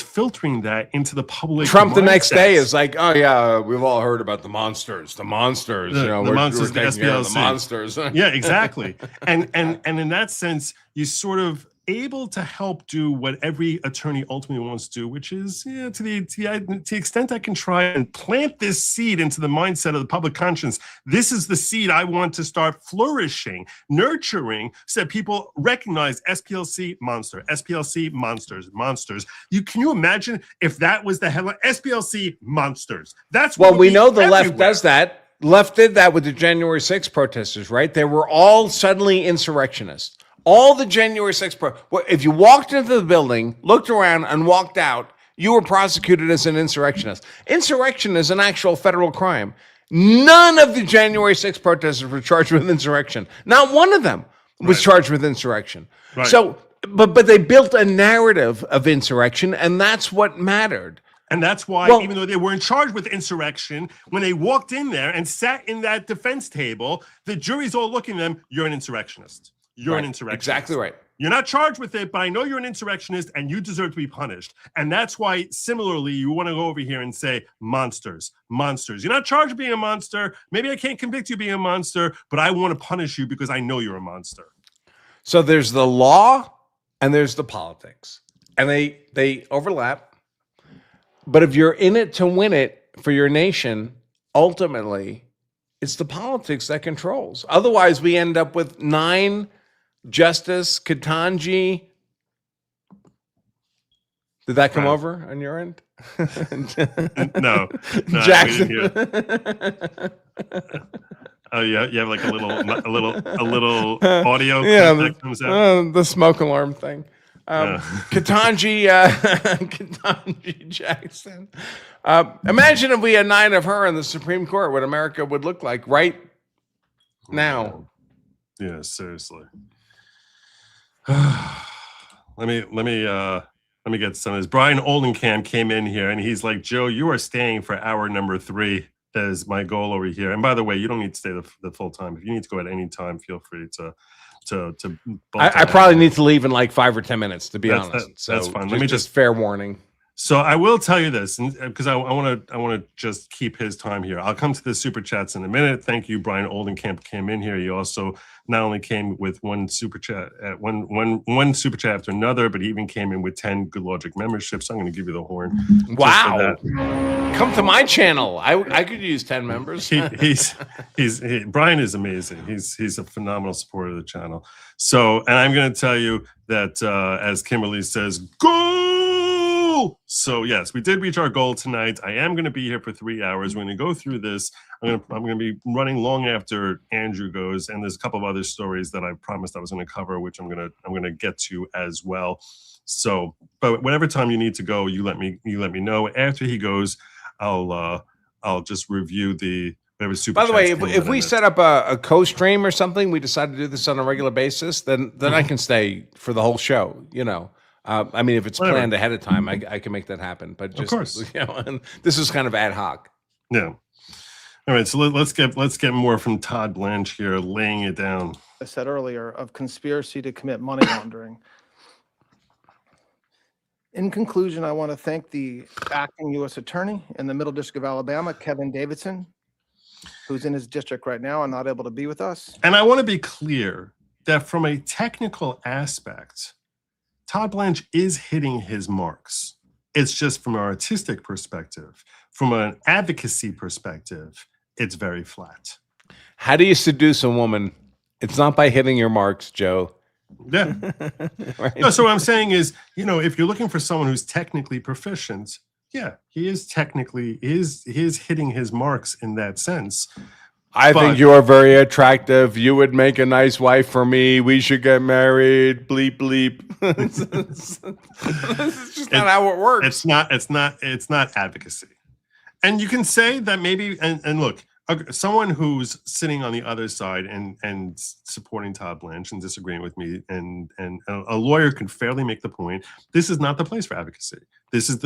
filtering that into the public. Trump the next day is like, oh yeah, we've all heard about the monsters. The monsters, the monsters, the SPLC. The monsters. Yeah, exactly. And in that sense, you sort of able to help do what every attorney ultimately wants to do, which is, to the extent I can try and plant this seed into the mindset of the public conscience. This is the seed I want to start flourishing, nurturing, so that people recognize SPLC monster, SPLC monsters. Can you imagine if that was the headline? SPLC monsters. That's what we know the left does that. Left did that with the January 6th protesters, right? They were all suddenly insurrectionists. All the January 6th, if you walked into the building, looked around, and walked out, you were prosecuted as an insurrectionist. Insurrection is an actual federal crime. None of the January 6th protesters were charged with insurrection. Not one of them was charged with insurrection. Right. So, but they built a narrative of insurrection, and that's what mattered. And that's why, even though they weren't charged with insurrection, when they walked in there and sat in that defense table, the jury's all looking at them, you're an insurrectionist. You're an insurrectionist. Exactly right. You're not charged with it, but I know you're an insurrectionist and you deserve to be punished. And that's why, similarly, you want to go over here and say, monsters, monsters. You're not charged with being a monster. Maybe I can't convict you of being a monster, but I want to punish you because I know you're a monster. So there's the law and there's the politics. And they overlap. But if you're in it to win it for your nation, ultimately, it's the politics that controls. Otherwise, we end up with 9 Justice Ketanji. Did that come over on your end? No, Jackson. We didn't hear. Oh yeah, you have like a little audio that comes out. The smoke alarm thing. Ketanji Jackson. Imagine if we had 9 of her in the Supreme Court, what America would look like right now. Yeah, seriously. Let me get some of this. Brian Oldenkamp came in here and he's like, Joe, you are staying for hour number 3. That is my goal over here. And by the way, you don't need to stay the full time. If you need to go at any time, feel free to. I probably need to leave in like 5 or 10 minutes, to be honest. So that's fine. Let me just fair warning. So I will tell you this, because I want to just keep his time here. I'll come to the super chats in a minute. Thank you, Brian Oldenkamp came in here. He also not only came with one super chat, one super chat after another, but he even came in with 10 Good Logic memberships. So I'm going to give you the horn. Wow! Come to my channel. I could use 10 members. Brian is amazing. He's a phenomenal supporter of the channel. So, and I'm going to tell you that as Kimberly says, go. So yes, we did reach our goal tonight. I am going to be here for 3 hours. We're going to go through this. I'm going to be running long after Andrew goes, and there's a couple of other stories that I promised I was going to cover, which I'm going to get to as well. So, but whatever time you need to go, you let me know. After he goes, I'll just review the whatever super. By the way, if we set up a co-stream or something, we decide to do this on a regular basis, then I can stay for the whole show. You know. I mean, if it's planned ahead of time, I can make that happen. But just, of course, and this is kind of ad hoc. Yeah. All right. So let's get more from Todd Blanche here, laying it down. I said earlier of conspiracy to commit money laundering. In conclusion, I want to thank the acting U.S. Attorney in the Middle District of Alabama, Kevin Davidson, who's in his district right now and not able to be with us. And I want to be clear that from a technical aspect, Todd Blanche is hitting his marks. It's just from an artistic perspective, from an advocacy perspective, it's very flat. How do you seduce a woman? It's not by hitting your marks, Joe. Yeah. Right? No, so what I'm saying is, if you're looking for someone who's technically proficient, yeah, he is hitting his marks in that sense. I think you are very attractive. You would make a nice wife for me. We should get married. Bleep bleep. This is just not how it works. It's not advocacy. And you can say that maybe and look, someone who's sitting on the other side and supporting Todd Blanche and disagreeing with me and a lawyer can fairly make the point, this is not the place for advocacy. This is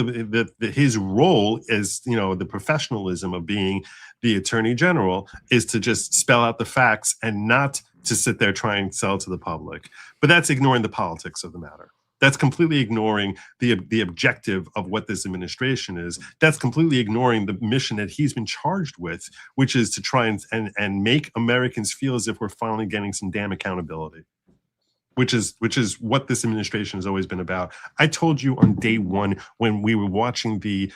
his role is, the professionalism of being the attorney general is to just spell out the facts and not to sit there trying to sell to the public. But that's ignoring the politics of the matter. That's completely ignoring the objective of what this administration is. That's completely ignoring the mission that he's been charged with, which is to try and make Americans feel as if we're finally getting some damn accountability. Which is what this administration has always been about. I told you on day one when we were watching the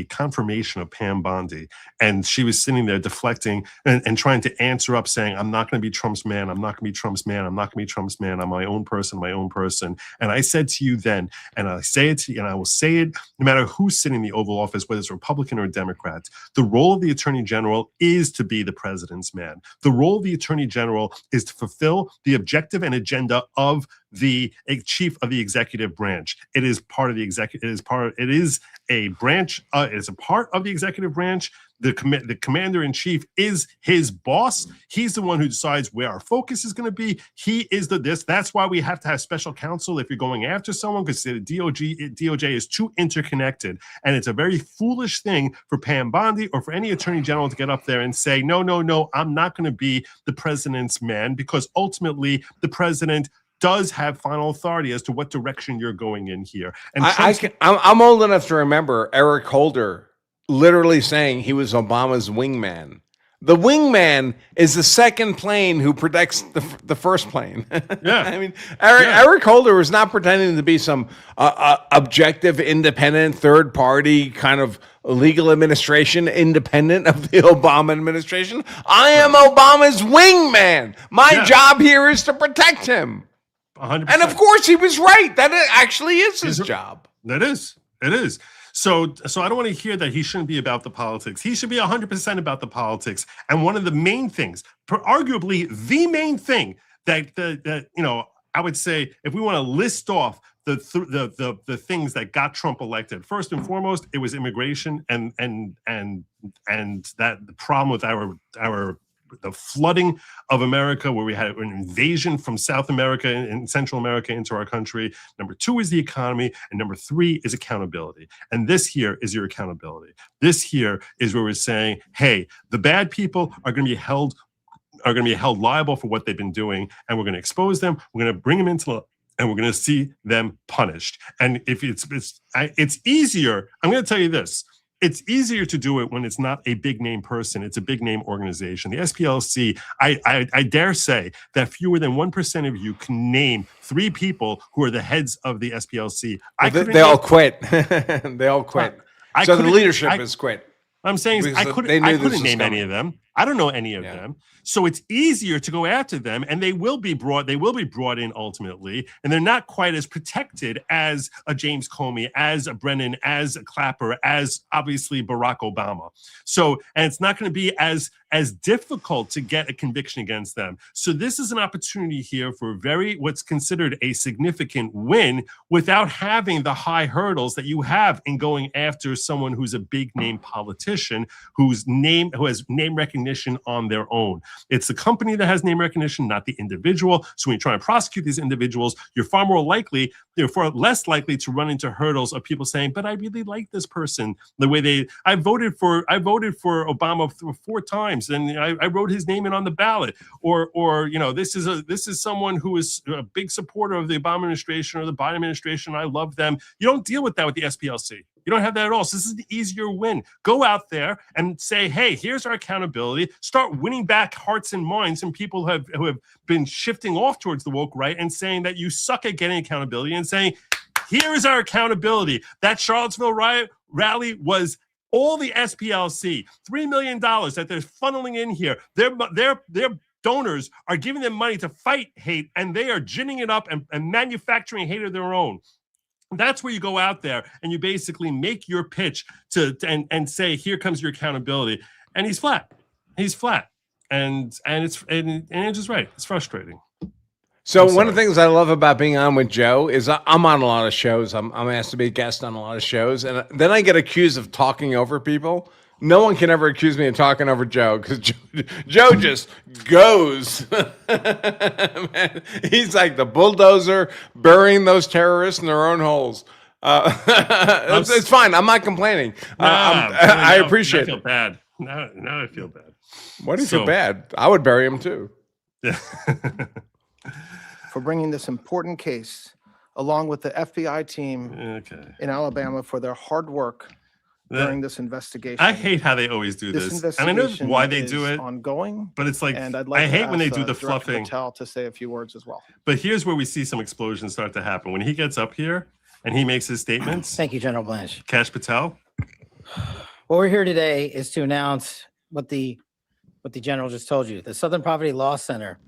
confirmation of Pam Bondi, and she was sitting there deflecting and trying to answer up, saying, "I'm not going to be Trump's man. I'm not going to be Trump's man. I'm not going to be Trump's man. I'm my own person. And I said to you then, and I say it to you, and I will say it no matter who's sitting in the Oval Office, whether it's a Republican or a Democrat. The role of the Attorney General is to be the president's man. The role of the Attorney General is to fulfill the objective and agenda of the chief of the executive branch. It is part of the executive. It is a branch. It's a part of the executive branch the commander-in-chief is his boss. He's the one who decides where our focus is going to be. He is this. That's why we have to have special counsel if you're going after someone, because the DOJ is too interconnected. And it's a very foolish thing for Pam Bondi or for any attorney general to get up there and say, no, I'm not going to be the president's man, because ultimately the president does have final authority as to what direction you're going in here. And I'm old enough to remember Eric Holder literally saying he was Obama's wingman. The wingman is the second plane who protects the first plane. Yeah. I mean, Eric Holder was not pretending to be some objective, independent, third party kind of legal administration, independent of the Obama administration. I am Obama's wingman. My job here is to protect him. 100%. And of course he was right. That actually is his job. That is. It is. So I don't want to hear that he shouldn't be about the politics. He should be 100% about the politics. And one of the main things, arguably the main thing that I would say, if we want to list off the things that got Trump elected, first and foremost, it was immigration and that the problem with the flooding of America, where we had an invasion from South America and Central America into our country. Number 2 is the economy. And number 3 is accountability. And this here is your accountability. This here is where we're saying, hey, the bad people are going to be held liable for what they've been doing. And we're going to expose them. We're going to bring them into and we're going to see them punished. And if it's easier, I'm going to tell you this. It's easier to do it when it's not a big name person. It's a big name organization. The SPLC, I dare say that fewer than 1% of you can name 3 people who are the heads of the SPLC. They all quit. They all quit. So the leadership has quit. I'm saying I couldn't name any of them. I don't know any of them. So it's easier to go after them, and they will be brought in ultimately, and they're not quite as protected as a James Comey, as a Brennan, as a Clapper, as obviously Barack Obama. So, and it's not going to be as difficult to get a conviction against them. So this is an opportunity here for what's considered a significant win without having the high hurdles that you have in going after someone who's a big name politician who has name recognition on their own. It's the company that has name recognition, not the individual. So when you try and prosecute these individuals, you're far less likely to run into hurdles of people saying, "But I really like this person." The way I voted for Obama 4 times, and I wrote his name in on the ballot. Or this is someone who is a big supporter of the Obama administration or the Biden administration. I love them. You don't deal with that with the SPLC. You don't have that at all. So this is the easier win. Go out there and say, hey, here's our accountability. Start winning back hearts and minds from people who have been shifting off towards the woke right and saying that you suck at getting accountability, and saying, here is our accountability. That Charlottesville riot rally was all the SPLC. $3 million that they're funneling in here. Their donors are giving them money to fight hate, and they are ginning it up and manufacturing hate of their own. That's where you go out there and you basically make your pitch and say, here comes your accountability. And he's flat. And it's just right. It's frustrating. So one of the things I love about being on with Joe is I'm on a lot of shows. I'm asked to be a guest on a lot of shows. And then I get accused of talking over people. No one can ever accuse me of talking over Joe, because Joe just goes. Man, he's like the bulldozer burying those terrorists in their own holes. It's fine. I'm not complaining. I appreciate it. I feel bad. Now I feel bad. Why do you feel bad? I would bury him too. Yeah. For bringing this important case, along with the FBI team in Alabama, for their hard work during this investigation. I hate how they always do this. And I know why they do it. Ongoing. But it's like, and I'd like I hate when they do the Director fluffing. Patel to say a few words as well. But here's where we see some explosions start to happen. When he gets up here and he makes his statements. Thank you, General Blanche. Kash Patel. What we're here today is to announce what the general just told you. The Southern Poverty Law Center,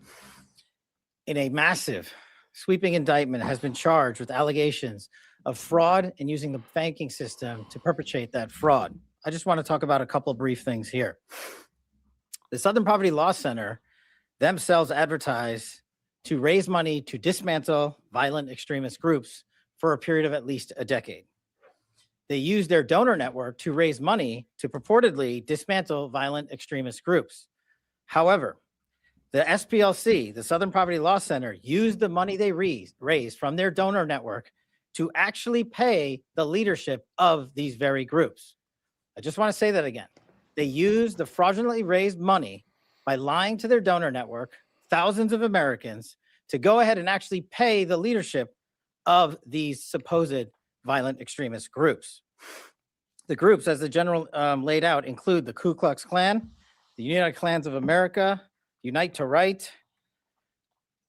in a massive sweeping indictment, has been charged with allegations of fraud and using the banking system to perpetrate that fraud. I just want to talk about a couple of brief things here. The Southern Poverty Law Center themselves advertise to raise money to dismantle violent extremist groups for a period of at least a decade. they used their donor network to raise money to purportedly dismantle violent extremist groups. However, the SPLC, the Southern Poverty Law Center, used the money they raised from their donor network to actually pay the leadership of these very groups. I just want to say that again. They used the fraudulently raised money by lying to their donor network, thousands of Americans, to go ahead and actually pay the leadership of these supposed violent extremist groups. The groups, as the general laid out, include the Ku Klux Klan, the United Klans of America, Unite to Right,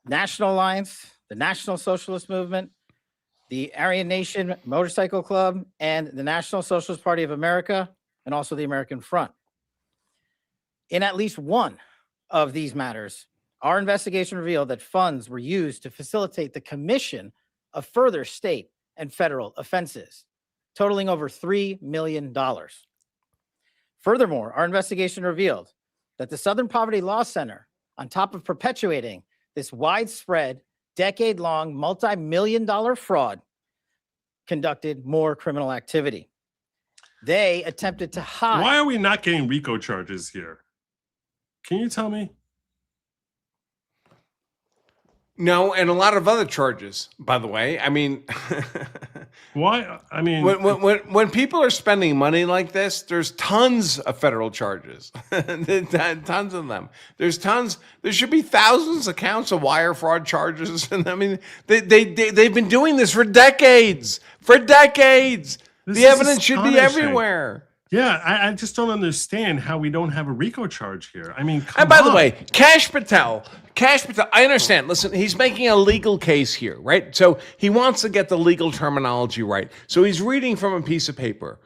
National Alliance, the National Socialist Movement, the Aryan Nation Motorcycle Club, and the National Socialist Party of America, and also the American Front. In at least one of these matters, our investigation revealed that funds were used to facilitate the commission of further state and federal offenses, totaling over $3 million. Furthermore, our investigation revealed that the Southern Poverty Law Center, on top of perpetuating this widespread, decade-long, multi-million-dollar fraud, conducted more criminal activity. They attempted to hide. Why are we not getting RICO charges here? Can you tell me? No, and a lot of other charges, by the way. I mean, why? I mean, when people are spending money like this, there's tons of federal charges, tons of them. There's tons. There should be thousands of counts of wire fraud charges, and I mean, they've been doing this for decades. For decades, the evidence should be everywhere. Yeah, I just don't understand how we don't have a RICO charge here. I mean, and by the way, Kash Patel, I understand. Listen, he's making a legal case here, right? So he wants to get the legal terminology right. So he's reading from a piece of paper.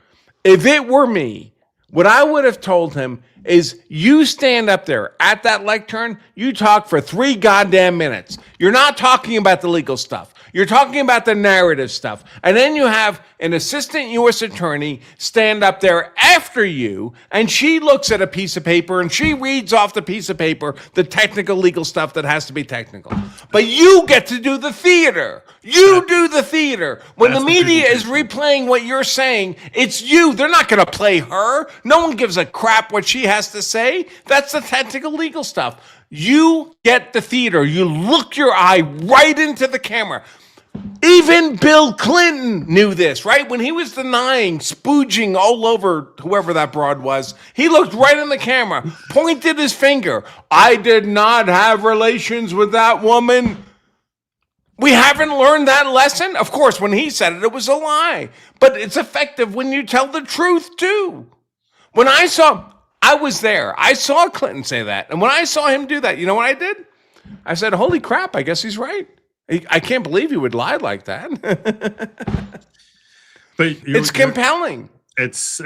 If it were me, what I would have told him is, you stand up there at that lectern, you talk for 3 goddamn minutes. You're not talking about the legal stuff. You're talking about the narrative stuff. And then you have an assistant U.S. attorney stand up there after you, and she looks at a piece of paper and she reads off the piece of paper the technical legal stuff that has to be technical. But you get to do the theater. You do the theater. When the media is replaying what you're saying, it's you. They're not going to play her. No one gives a crap what she has to say. That's the technical legal stuff. You get the theater. You look your eye right into the camera. Even Bill Clinton knew this, right? When he was denying, spooging all over whoever that broad was, he looked right in the camera, pointed his finger. I did not have relations with that woman. We haven't learned that lesson? Of course, when he said it, it was a lie. But it's effective when you tell the truth, too. When I was there. I saw Clinton say that. And when I saw him do that, you know what I did? I said, holy crap, I guess he's right. I can't believe he would lie like that. But it's compelling. It's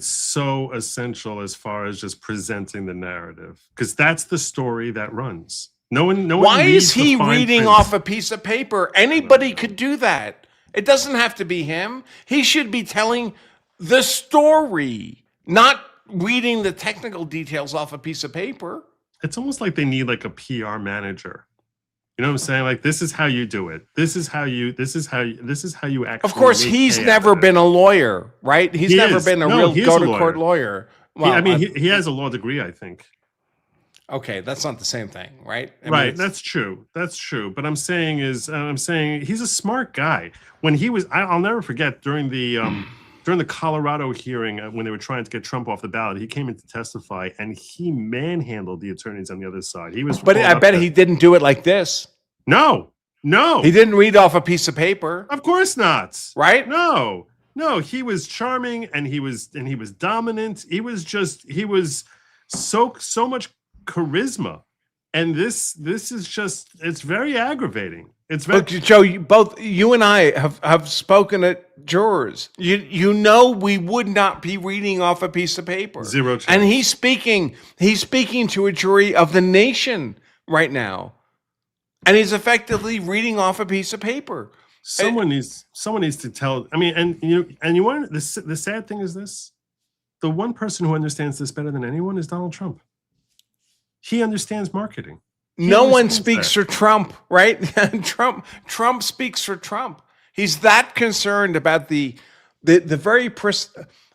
so essential as far as just presenting the narrative, because that's the story that runs. No one. Why is he reading off a piece of paper? Anybody could do that. It doesn't have to be him. He should be telling the story, not reading the technical details off a piece of paper. It's almost like they need like a PR manager. You know what I'm saying? Like, this is how you do it. This is how you actually. Of course, he's never been a lawyer, right? He's never been a real go-to-court lawyer. Well, he has a law degree, I think. Okay, that's not the same thing, right? Right, that's true. That's true. But I'm saying he's a smart guy. When he was, I'll never forget during the Colorado hearing when they were trying to get Trump off the ballot, he came in to testify and he manhandled the attorneys on the other side. But I bet he didn't do it like this. No. He didn't read off a piece of paper. Of course not. Right? No, he was charming and he was dominant. He was so much charisma. And this is just, it's very aggravating. It's very Joe, both you and I have spoken at jurors. You know we would not be reading off a piece of paper. Zero chance. And he's speaking to a jury of the nation right now. And he's effectively reading off a piece of paper. Someone needs to tell. I mean, and you want the sad thing is this: the one person who understands this better than anyone is Donald Trump. He understands marketing. No one speaks for Trump, right? Trump speaks for Trump. He's that concerned about the the very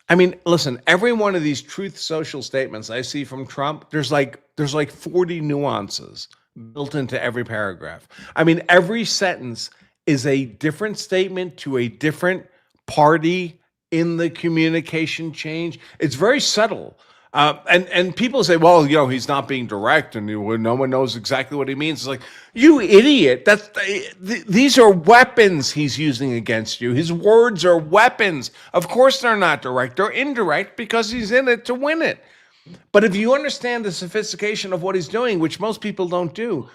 I mean, listen, every one of these Truth Social statements I see from Trump, there's like 40 nuances built into every paragraph. I mean, every sentence is a different statement to a different party in the communication change. It's very subtle. And people say, well, he's not being direct, and no one knows exactly what he means. It's like, you idiot! These are weapons he's using against you. His words are weapons. Of course, they're not direct; they're indirect because he's in it to win it. But if you understand the sophistication of what he's doing, which most people don't do,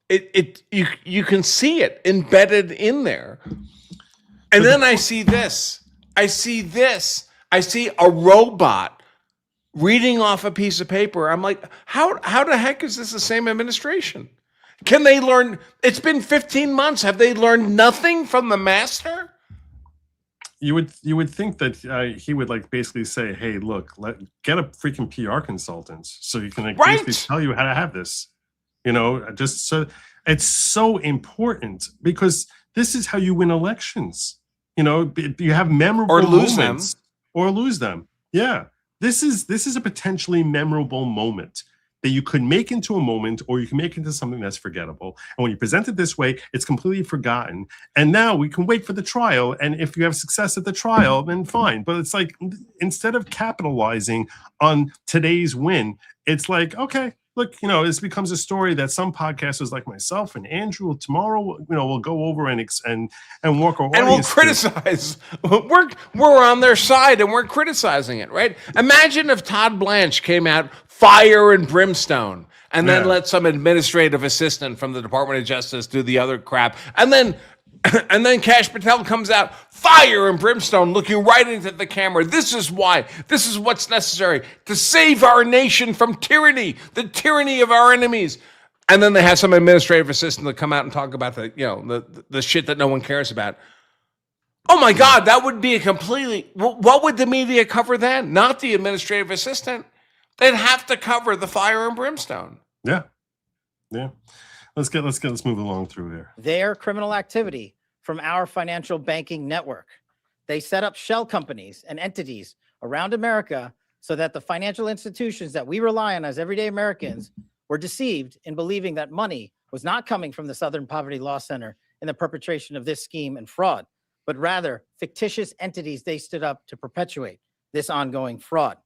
you can see it embedded in there. And then I see this. I see a robot reading off a piece of paper. I'm like, how the heck is this the same administration? Can they learn? It's been 15 months. Have they learned nothing from the master? You would think that he would basically say, hey, look, get a freaking PR consultant so you can basically tell you how to have this. Just so it's so important, because this is how you win elections. You have memorable moments or lose them. Yeah. This is a potentially memorable moment that you could make into a moment, or you can make into something that's forgettable. And when you present it this way, it's completely forgotten. And now we can wait for the trial. And if you have success at the trial, then fine. But it's like, instead of capitalizing on today's win, it's like, okay, look, this becomes a story that some podcasters like myself and Andrew tomorrow, will go over and walk our audience. And we'll criticize. We're on their side and we're criticizing it, right? Imagine if Todd Blanche came out fire and brimstone and then let some administrative assistant from the Department of Justice do the other crap. And then Kash Patel comes out fire and brimstone, looking right into the camera. This is why. This is what's necessary to save our nation from tyranny, the tyranny of our enemies. And then they have some administrative assistant to come out and talk about the shit that no one cares about. Oh my God, that would be what would the media cover then? Not the administrative assistant. They'd have to cover the fire and brimstone. Yeah. Let's move along through here. Their criminal activity from our financial banking network. They set up shell companies and entities around America so that the financial institutions that we rely on as everyday Americans were deceived in believing that money was not coming from the Southern Poverty Law Center in the perpetration of this scheme and fraud, but rather fictitious entities they stood up to perpetuate this ongoing fraud.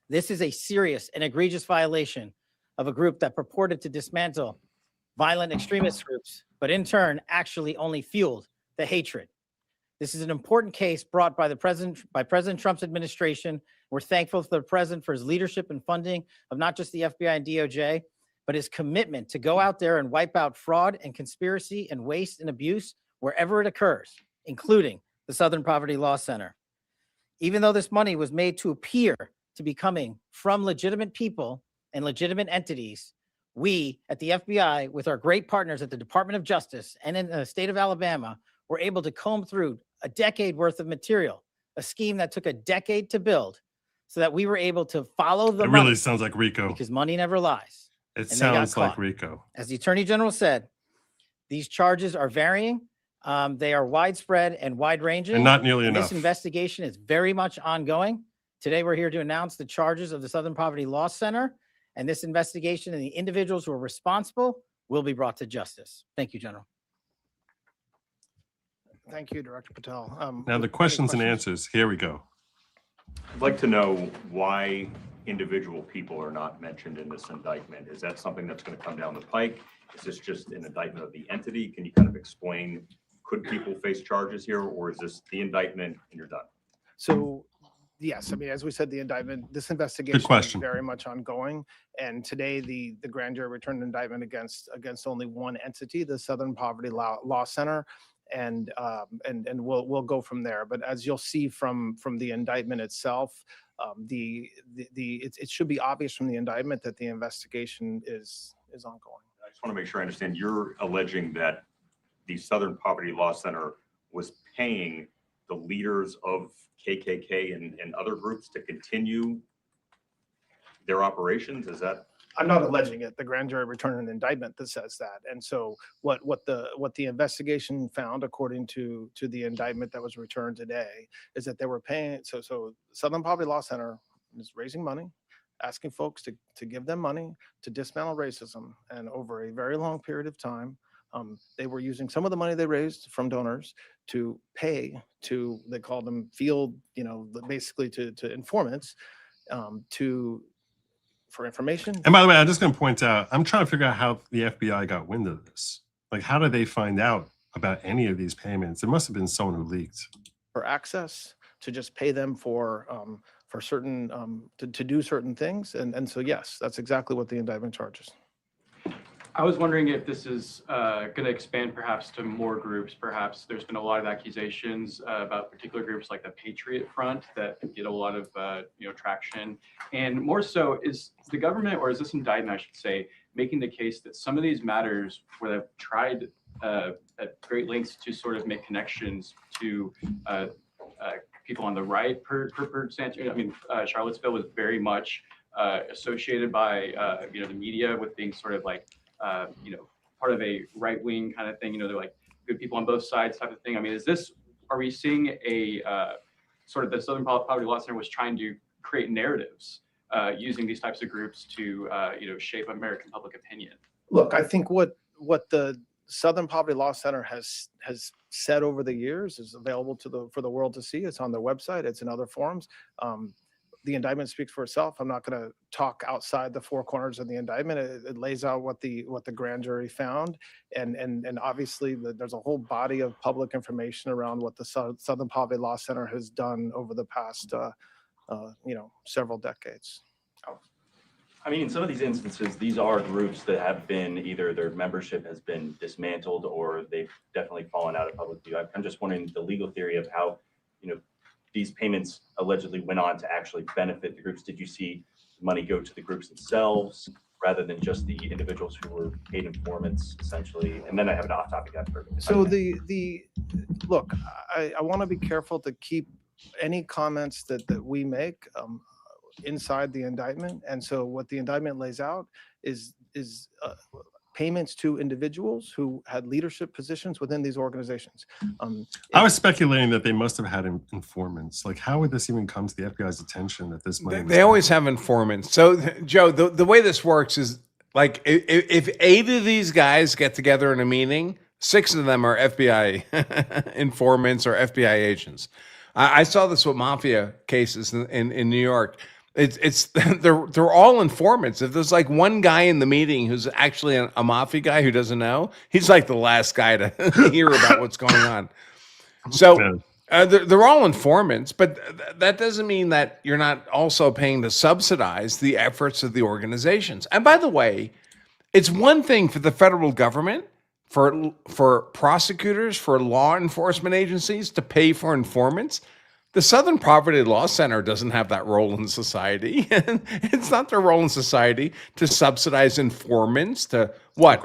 This is a serious and egregious violation of a group that purported to dismantle violent extremist groups, but in turn actually only fueled the hatred. This is an important case brought by President Trump's administration. We're thankful to the president for his leadership and funding of not just the FBI and DOJ, but his commitment to go out there and wipe out fraud and conspiracy and waste and abuse wherever it occurs, including the Southern Poverty Law Center. Even though this money was made to appear to be coming from legitimate people and legitimate entities, we at the FBI, with our great partners at the Department of Justice and in the state of Alabama, were able to comb through a decade worth of material, a scheme that took a decade to build, so that we were able to follow the money. It really sounds like RICO. Because money never lies. It sounds like RICO. As the Attorney General said, these charges are varying. They are widespread and wide-ranging. And not nearly enough. This investigation is very much ongoing. Today, we're here to announce the charges of the Southern Poverty Law Center, and this investigation and the individuals who are responsible will be brought to justice. Thank you, General. Thank you, Director Patel. Now the questions and answers. Here we go. I'd like to know why individual people are not mentioned in this indictment. Is that something that's going to come down the pike? Is this just an indictment of the entity? Can you kind of explain, could people face charges here, or is this the indictment and you're done? So, yes, I mean, as we said, the indictment, this investigation is very much ongoing. And today, the grand jury returned an indictment against only one entity, the Southern Poverty Law Center. And we'll go from there. But as you'll see from the indictment itself, it should be obvious from the indictment that the investigation is ongoing. I just want to make sure I understand. You're alleging that the Southern Poverty Law Center was paying the leaders of KKK and other groups to continue their operations? Is that I'm not alleging it. The grand jury returned an indictment that says that. And so what the investigation found, according to the indictment that was returned today, is that they were paying. So Southern Poverty Law Center is raising money, asking folks to give them money to dismantle racism. And over a very long period of time, they were using some of the money they raised from donors to pay to, they call them field, basically to informants, for information. And by the way, I'm just going to point out, I'm trying to figure out how the FBI got wind of this. Like, how did they find out about any of these payments? There must have been someone who leaked. For access to just pay them for certain, to do certain things. And so, yes, that's exactly what the indictment charges. I was wondering if this is going to expand perhaps to more groups. Perhaps there's been a lot of accusations about particular groups like the Patriot Front that get a lot of traction. And more so, is the government, or is this indictment, I should say, making the case that some of these matters where they've tried at great lengths to sort of make connections to people on the right, per I mean, Charlottesville was very much associated by the media with being sort of like part of a right-wing kind of thing, they're like good people on both sides type of thing. I mean, are we seeing a sort of the Southern Poverty Law Center was trying to create narratives using these types of groups to, shape American public opinion? Look, I think what the Southern Poverty Law Center has said over the years is available for the world to see. It's on their website. It's in other forums. The indictment speaks for itself. I'm not going to talk outside the four corners of the indictment. It lays out what the grand jury found, and obviously there's a whole body of public information around what the Southern Poverty Law Center has done over the past several decades. I mean, in some of these instances, these are groups that have been either their membership has been dismantled or they've definitely fallen out of public view. I'm just wondering the legal theory of how these payments allegedly went on to actually benefit the groups. Did you see money go to the groups themselves rather than just the individuals who were paid informants, essentially? And then I have an off-topic after. So look, I want to be careful to keep any comments that we make inside the indictment. And so what the indictment lays out is payments to individuals who had leadership positions within these organizations. I was speculating that they must have had informants. Like, how would this even come to the FBI's attention that this money? They always have informants. So, Joe, the way this works is like if 8 of these guys get together in a meeting, 6 of them are FBI informants or FBI agents. I saw this with mafia cases in New York. They're all informants. If there's like one guy in the meeting who's actually a mafia guy who doesn't know, he's like the last guy to hear about what's going on. So they're all informants, but that doesn't mean that you're not also paying to subsidize the efforts of the organizations. And by the way, it's one thing for the federal government, for prosecutors, for law enforcement agencies to pay for informants. The Southern Poverty Law Center doesn't have that role in society. It's not their role in society to subsidize informants, to what?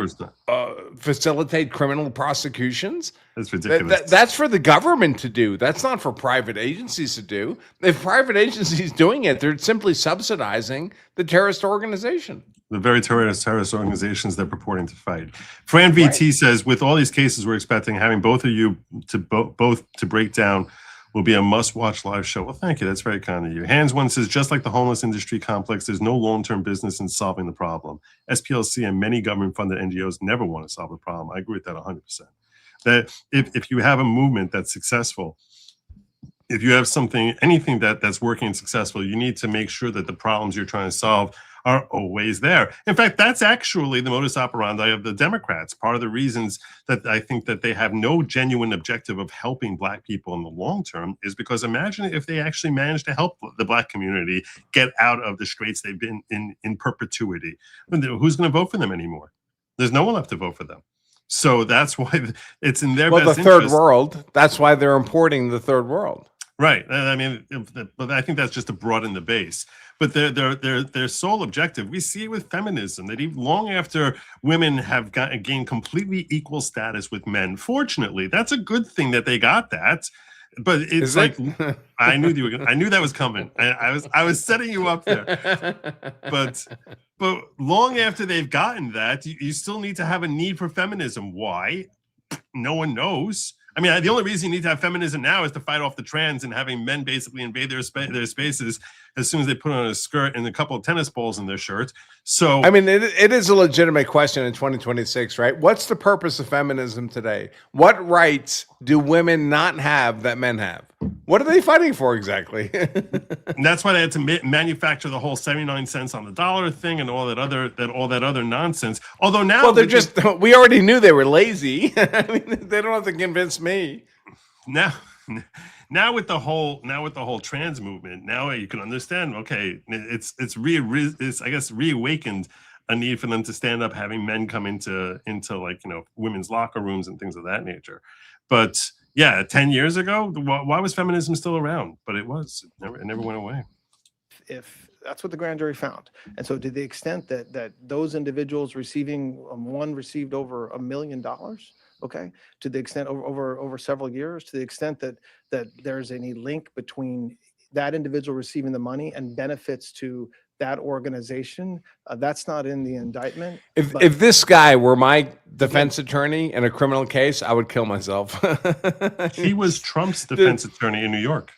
Facilitate criminal prosecutions? That's ridiculous. That's for the government to do. That's not for private agencies to do. If private agencies doing it, they're simply subsidizing the terrorist organization. The very terrorist organizations they're purporting to fight. Fran VT says, with all these cases, we're expecting having both of you to both to break down will be a must-watch live show. Well, thank you. That's very kind of you. Hands One says, just like the homeless industry complex, there's no long-term business in solving the problem. SPLC and many government-funded NGOs never want to solve the problem. I agree with that 100%. That if you have a movement that's successful, if you have anything that's working and successful, you need to make sure that the problems you're trying to solve are always there. In fact, that's actually the modus operandi of the Democrats. Part of the reasons that I think that they have no genuine objective of helping Black people in the long term is because imagine if they actually managed to help the Black community get out of the straits they've been in perpetuity. Who's going to vote for them anymore? There's no one left to vote for them. So that's why it's in their best interest. Well, the third world, that's why they're importing the third world. Right. I mean, but I think that's just to broaden the base. But their sole objective, we see it with feminism, that even long after women have gained completely equal status with men, fortunately, that's a good thing that they got that. But it's Is like it? I knew that was coming. I was setting you up there. But long after they've gotten that, you still need to have a need for feminism. Why? No one knows. I mean, the only reason you need to have feminism now is to fight off the trans and having men basically invade their spaces as soon as they put on a skirt and a couple of tennis balls in their shirt. So, I mean, it is a legitimate question in 2026, right? What's the purpose of feminism today? What rights do women not have that men have? What are they fighting for exactly? and that's why they had to manufacture the whole 79 cents on the dollar thing and all that other nonsense. Although now, well, we already knew they were lazy. I mean, they don't have to convince me. Now with the whole trans movement, now you can understand. Okay, it's I guess reawakened a need for them to stand up, having men come into like women's locker rooms and things of that nature. But yeah, 10 years ago, why was feminism still around? But it never went away. If that's what the grand jury found. And so to the extent that those individuals receiving, one received over $1 million, okay, to the extent over several years, to the extent that there's any link between that individual receiving the money and benefits to that organization, that's not in the indictment. If this guy were my defense attorney in a criminal case, I would kill myself. He was Trump's defense attorney in New York.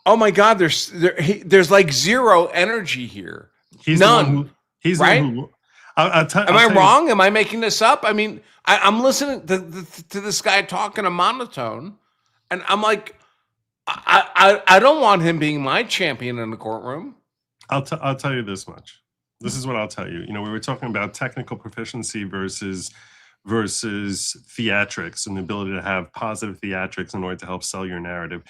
Oh my God, there's like zero energy here. He's none. He's right. Am I wrong? Am I making this up? I mean, I'm listening to this guy talk in a monotone, and I'm like, I don't want him being my champion in the courtroom. I'll tell you this much. This is what I'll tell you. We were talking about technical proficiency versus theatrics and the ability to have positive theatrics in order to help sell your narrative.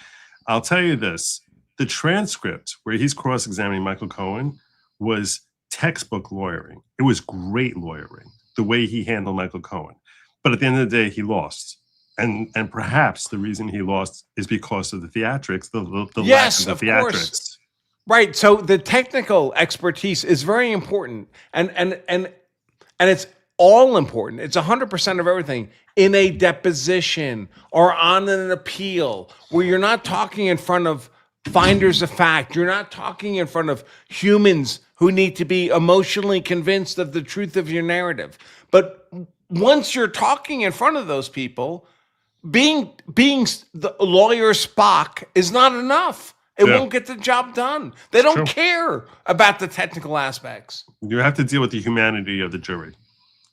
I'll tell you this. The transcript where he's cross-examining Michael Cohen was textbook lawyering. It was great lawyering, the way he handled Michael Cohen. But at the end of the day, he lost. And perhaps the reason he lost is because of the theatrics, the yes, lack of the theatrics. Course. Right. So the technical expertise is very important. And it's all important. It's 100% of everything in a deposition or on an appeal where you're not talking in front of finders of fact. You're not talking in front of humans who need to be emotionally convinced of the truth of your narrative. But once you're talking in front of those people, being the lawyer Spock is not enough. It won't get the job done. They don't care about the technical aspects. You have to deal with the humanity of the jury.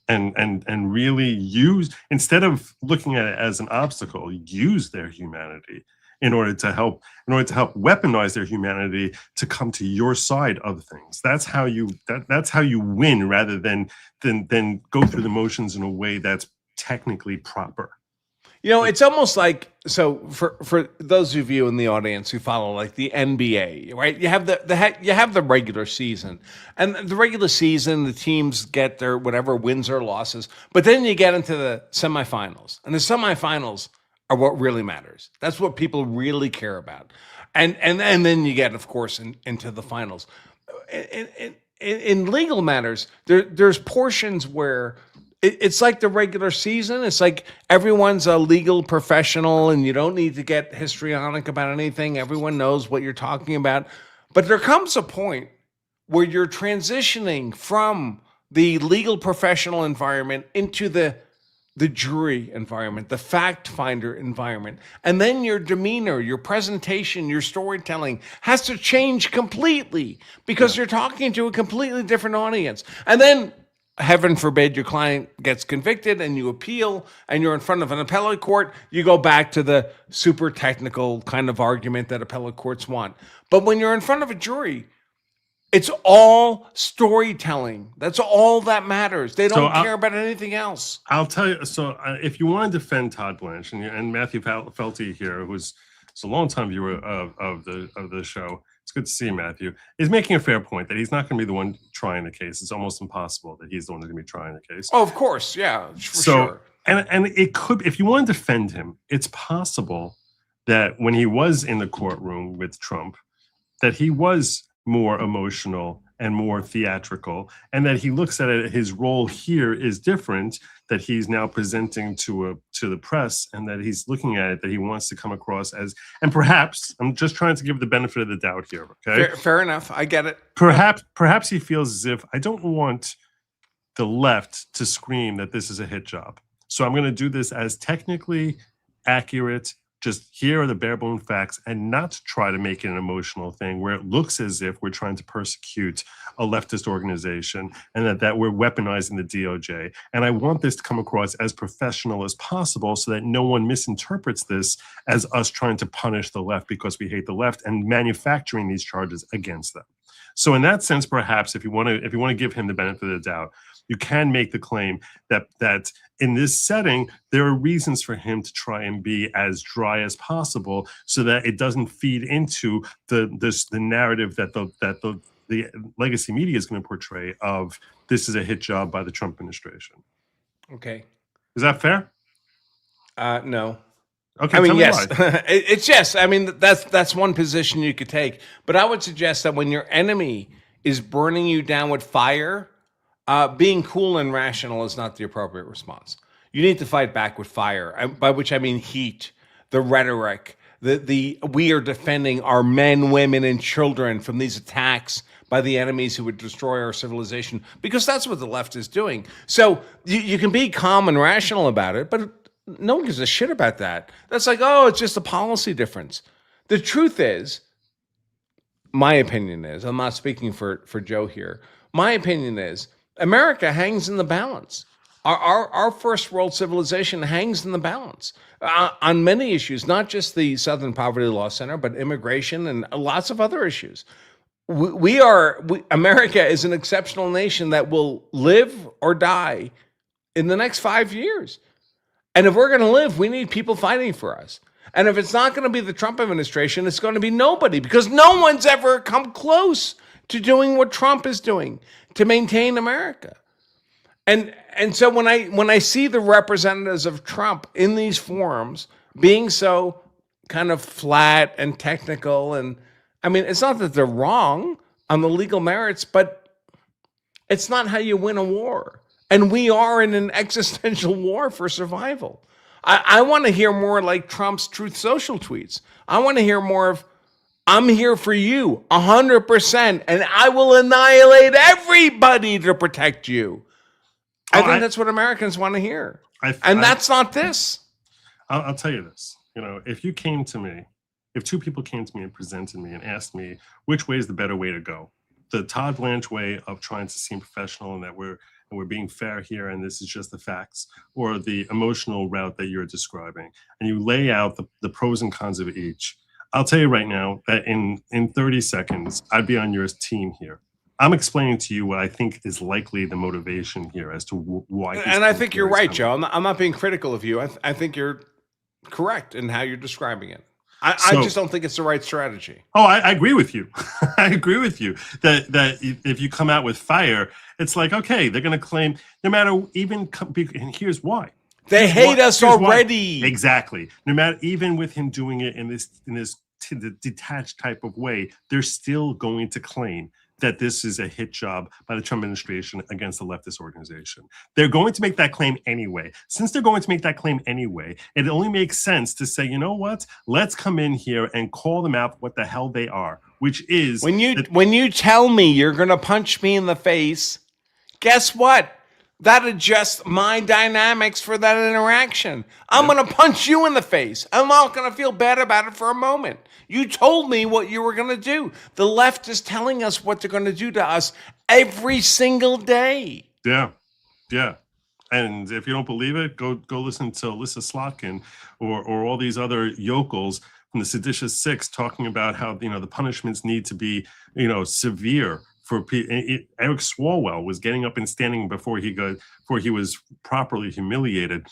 And really use, instead of looking at it as an obstacle, use their humanity in order to help weaponize their humanity to come to your side of things. That's how you win, rather than go through the motions in a way that's technically proper. It's almost like, so for those of you in the audience who follow like the NBA, right? You have the regular season, and the regular season, the teams get their whatever wins or losses, but then you get into the semifinals, and the semifinals are what really matters. That's what people really care about, and then you get, of course, into the finals. In legal matters, there's portions where it's like the regular season. It's like everyone's a legal professional and you don't need to get histrionic about anything. Everyone knows what you're talking about. But there comes a point where you're transitioning from the legal professional environment into the jury environment, the fact finder environment. And then your demeanor, your presentation, your storytelling has to change completely because you're talking to a completely different audience. And then, heaven forbid, your client gets convicted and you appeal and you're in front of an appellate court, you go back to the super technical kind of argument that appellate courts want. But when you're in front of a jury, it's all storytelling. That's all that matters. They don't care about anything else. I'll tell you. So if you want to defend Todd Blanche and Matthew Felty here, who's a longtime viewer of the show, it's good to see Matthew, is making a fair point that he's not going to be the one trying the case. It's almost impossible that he's the one who's going to be trying the case. Oh, of course. Yeah, for sure. And it could, if you want to defend him, it's possible that when he was in the courtroom with Trump, that he was more emotional and more theatrical, and that he looks at it, his role here is different, that he's now presenting to the press, and that he's looking at it, that he wants to come across as, and perhaps, I'm just trying to give the benefit of the doubt here, okay? Fair enough. I get it. Perhaps he feels as if, I don't want the left to scream that this is a hit job. So I'm going to do this as technically accurate, just here are the bare bone facts, and not try to make it an emotional thing where it looks as if we're trying to persecute a leftist organization and that we're weaponizing the DOJ. And I want this to come across as professional as possible so that no one misinterprets this as us trying to punish the left because we hate the left and manufacturing these charges against them. So in that sense, perhaps if you want to give him the benefit of the doubt, you can make the claim that in this setting, there are reasons for him to try and be as dry as possible so that it doesn't feed into the narrative that the legacy media is going to portray of this is a hit job by the Trump administration. Okay. Is that fair? No. Okay, I mean, tell me yes, why. it's yes. I mean, that's one position you could take. But I would suggest that when your enemy is burning you down with fire, being cool and rational is not the appropriate response. You need to fight back with fire, by which I mean heat, the rhetoric, the we are defending our men, women, and children from these attacks by the enemies who would destroy our civilization, because that's what the left is doing. So you can be calm and rational about it, but no one gives a shit about that. That's like, oh, it's just a policy difference. The truth is, my opinion is, I'm not speaking for Joe here, my opinion is, America hangs in the balance. Our first world civilization hangs in the balance on many issues, not just the Southern Poverty Law Center, but immigration and lots of other issues. America is an exceptional nation that will live or die in the next 5 years. And if we're going to live, we need people fighting for us. And if it's not going to be the Trump administration, it's going to be nobody, because no one's ever come close to doing what Trump is doing to maintain America. And so when I see the representatives of Trump in these forums being so kind of flat and technical, and I mean, it's not that they're wrong on the legal merits, but it's not how you win a war. And we are in an existential war for survival. I want to hear more like Trump's Truth Social tweets. I want to hear more of, I'm here for you 100%, and I will annihilate everybody to protect you. I think that's what Americans want to hear. That's not this. I'll tell you this. You know, if you came to me, if two people came to me and presented me and asked me which way is the better way to go, the Todd Blanche way of trying to seem professional and that we're being fair here and this is just the facts, or the emotional route that you're describing, and you lay out the pros and cons of each, I'll tell you right now that in 30 seconds, I'd be on your team here. I'm explaining to you what I think is likely the motivation here as to why. And I think you're right, Joe. I'm not being critical of you. I think you're correct in how you're describing it. I just don't think it's the right strategy. Oh, I agree with you. I agree with you that if you come out with fire, it's like, okay, they're going to claim no matter even, and here's why. They hate us already. Why. Exactly. No matter, even with him doing it in this detached type of way, they're still going to claim that this is a hit job by the Trump administration against the leftist organization. They're going to make that claim anyway. Since they're going to make that claim anyway, it only makes sense to say, you know what? Let's come in here and call them out for what the hell they are, which is... When you tell me you're going to punch me in the face, guess what? That adjusts my dynamics for that interaction. I'm going to punch you in the face. I'm not going to feel bad about it for a moment. You told me what you were going to do. The left is telling us what they're going to do to us every single day. Yeah. And if you don't believe it, go listen to Alyssa Slotkin or all these other yokels from the Seditious Six talking about how, the punishments need to be, severe. Eric Swalwell was getting up and standing before he was properly humiliated.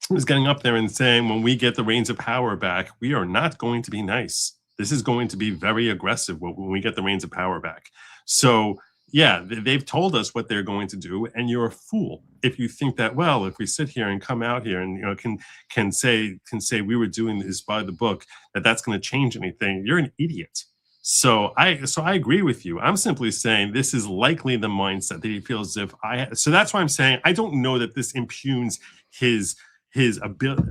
He was getting up there and saying, when we get the reins of power back, we are not going to be nice. This is going to be very aggressive when we get the reins of power back. So yeah, they've told us what they're going to do, and you're a fool if you think that, well, if we sit here and come out here and can say we were doing this by the book, that's going to change anything. You're an idiot. So I agree with you. I'm simply saying this is likely the mindset that he feels as if so that's why I'm saying I don't know that this impugns his ability,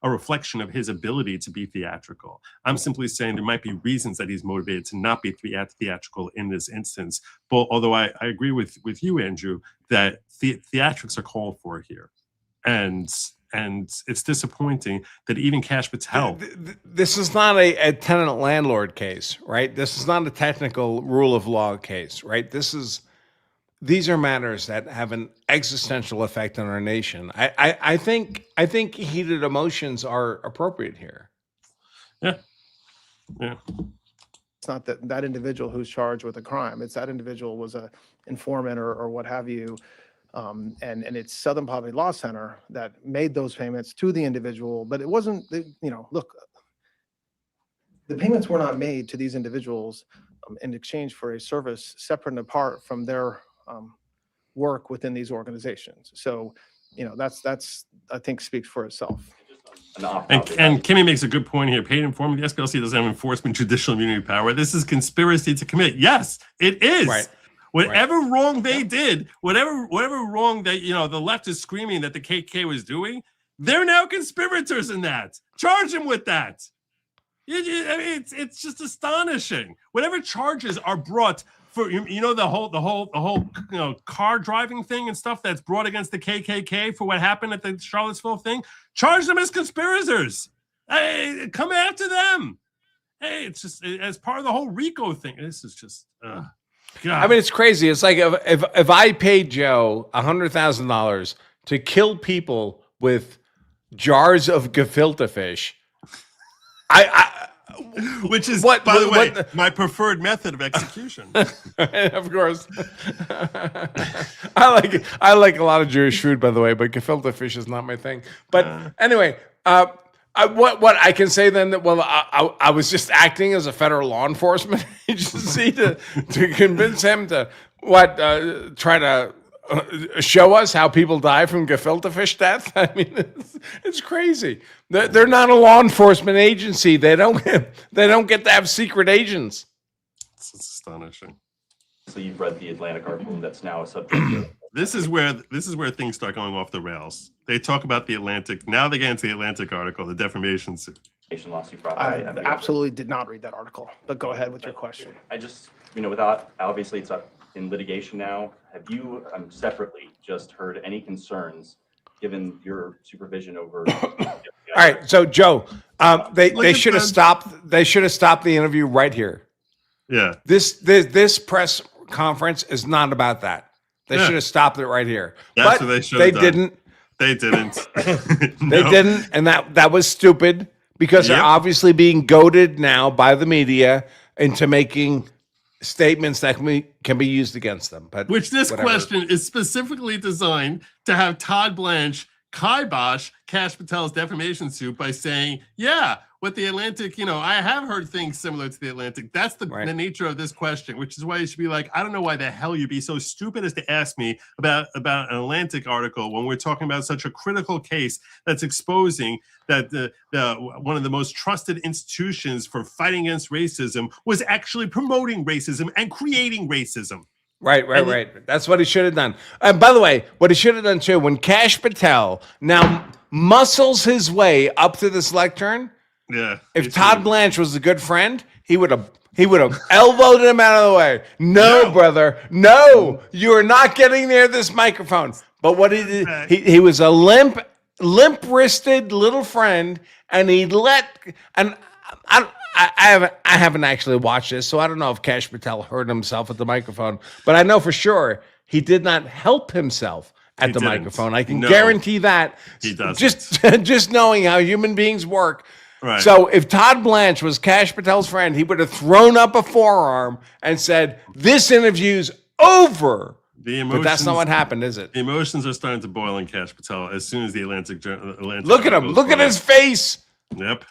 a reflection of his ability to be theatrical. I'm simply saying there might be reasons that he's motivated to not be theatrical in this instance. But although I agree with you, Andrew, that theatrics are called for here, and it's disappointing that even Kash Patel. This is not a tenant landlord case, right? This is not a technical rule of law case, right? These are matters that have an existential effect on our nation. I think heated emotions are appropriate here. Yeah. It's not that individual who's charged with a crime. It's that individual was a informant or what have you. And it's Southern Poverty Law Center that made those payments to the individual, but it wasn't, look, the payments were not made to these individuals in exchange for a service separate and apart from their work within these organizations. So, that's I think speaks for itself. And Kimmy makes a good point here. Paid informant, the SPLC doesn't have enforcement judicial immunity power. This is conspiracy to commit. Yes, it is. Right. Whatever wrong they did, whatever wrong that the left is screaming that the KKK was doing, they're now conspirators in that. Charge them with that. I mean, it's just astonishing. Whatever charges are brought for the whole car driving thing and stuff that's brought against the KKK for what happened at the Charlottesville thing, charge them as conspirators. Hey, come after them. Hey, it's just as part of the whole RICO thing. This is just. God. I mean, it's crazy. It's like if I paid Joe $100,000 to kill people with jars of gefilte fish, which is, by the way, my preferred method of execution. Of course. I like a lot of Jewish food, by the way, but gefilte fish is not my thing. But anyway, what I can say then that I was just acting as a federal law enforcement agency to convince him to try to show us how people die from gefilte fish death. I mean, it's crazy. They're not a law enforcement agency. They don't get to have secret agents. It's astonishing. So you've read the Atlantic article that's now a subject. This is where things start going off the rails. They talk about the Atlantic. Now they get into the Atlantic article, the defamation suit. Lawsuit. I absolutely did not read that article, but go ahead with your question. I just, without, obviously it's up in litigation now. Have you separately just heard any concerns given your supervision over? All right. So Joe, they should have stopped. They should have stopped the interview right here. Yeah. This press conference is not about that. They should have stopped it right here. That's what they should have done. Didn't. They didn't. They didn't, and that was stupid because they're obviously being goaded now by the media into making statements that can be used against them. But which this question is specifically designed to have Todd Blanche kibosh Kash Patel's defamation suit by saying, what the Atlantic, I have heard things similar to the Atlantic. That's the nature of this question, which is why you should be like, I don't know why the hell you'd be so stupid as to ask me about an Atlantic article when we're talking about such a critical case that's exposing that the one of the most trusted institutions for fighting against racism was actually promoting racism and creating racism. Right. That's what he should have done. And by the way, what he should have done too, when Kash Patel now muscles his way up to this lectern, if Todd Blanche was a good friend, he would have elbowed him out of the way. No, brother, no, you are not getting near this microphone. But what he did, he was a limp-wristed little friend, and he I haven't actually watched this, so I don't know if Kash Patel hurt himself at the microphone, but I know for sure he did not help himself at the microphone. I can guarantee that. He doesn't. Just knowing how human beings work. Right. So if Todd Blanche was Kash Patel's friend, he would have thrown up a forearm and said, "This interview's over." But that's not what happened, is it? The emotions are starting to boil in Kash Patel as soon as the Atlantic. Look at him. Look at his face. Yep.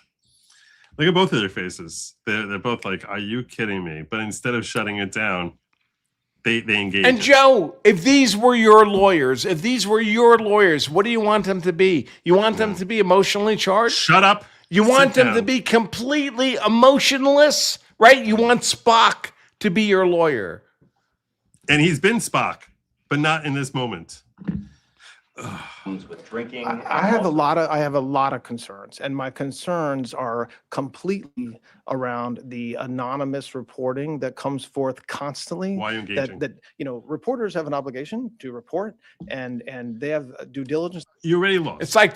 Look at both of their faces. They're both like, "Are you kidding me?" But instead of shutting it down, they engage. And Joe, if these were your lawyers, what do you want them to be? You want them to be emotionally charged? Shut up. You want them to be completely emotionless right? You want Spock to be your lawyer. And he's been Spock, but not in this moment. With drinking. I have a lot of concerns, and my concerns are completely around the anonymous reporting that comes forth constantly. Why are you engaging? That reporters have an obligation to report, and they have due diligence. You already lost. It's like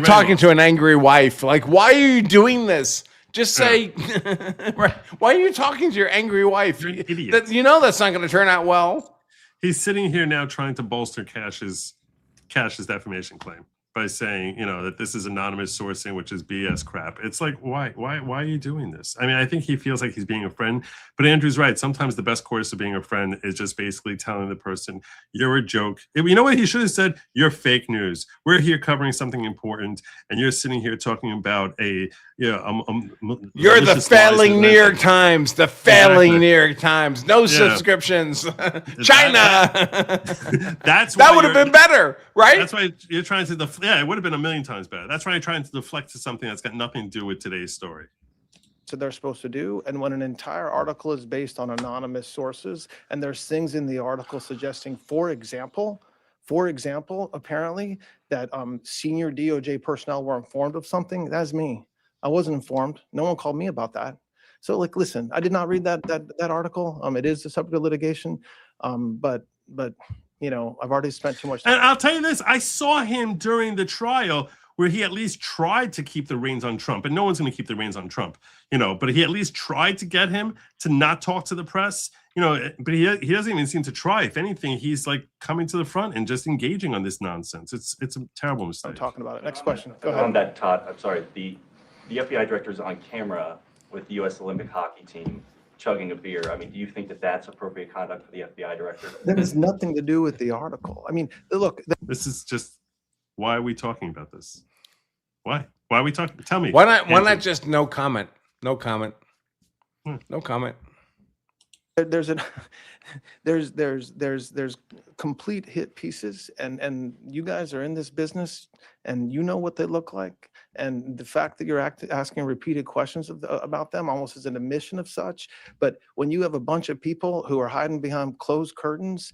talking to an angry wife. Like, why are you doing this? Just say, right? Why are you talking to your angry wife? You're an idiot. That's not going to turn out well. He's sitting here now trying to bolster Cash's defamation claim by saying, that this is anonymous sourcing, which is BS crap. It's like, why are you doing this? I mean, I think he feels like he's being a friend, but Andrew's right. Sometimes the best course of being a friend is just basically telling the person, you're a joke. You know what he should have said? You're fake news. We're here covering something important, and you're sitting here talking about you're the failing New York Times, the failing New York Times. No subscriptions. China. That would have been better, right? That's why you're trying to yeah, it would have been a million times better. That's why you're trying to deflect to something that's got nothing to do with today's story. So they're supposed to do, and when an entire article is based on anonymous sources, and there's things in the article suggesting, for example, apparently that senior DOJ personnel were informed of something. That's me. I wasn't informed. No one called me about that. So, listen, I did not read that article. It is the subject of litigation, but I've already spent too much time. And I'll tell you this, I saw him during the trial where he at least tried to keep the reins on Trump, and no one's going to keep the reins on Trump, but he at least tried to get him to not talk to the press, but he doesn't even seem to try. If anything, he's like coming to the front and just engaging on this nonsense. It's a terrible mistake. I'm talking about it. Next question. Go ahead. On that, Todd, I'm sorry, the FBI director is on camera with the U.S. Olympic hockey team chugging a beer. I mean, do you think that that's appropriate conduct for the FBI director? That has nothing to do with the article. I mean, look. This is just, why are we talking about this? Why are we talking? Tell me. Why not just no comment? No comment. No comment. There's complete hit pieces, and you guys are in this business, and you know what they look like. And the fact that you're asking repeated questions about them almost as an admission of such. But when you have a bunch of people who are hiding behind closed curtains,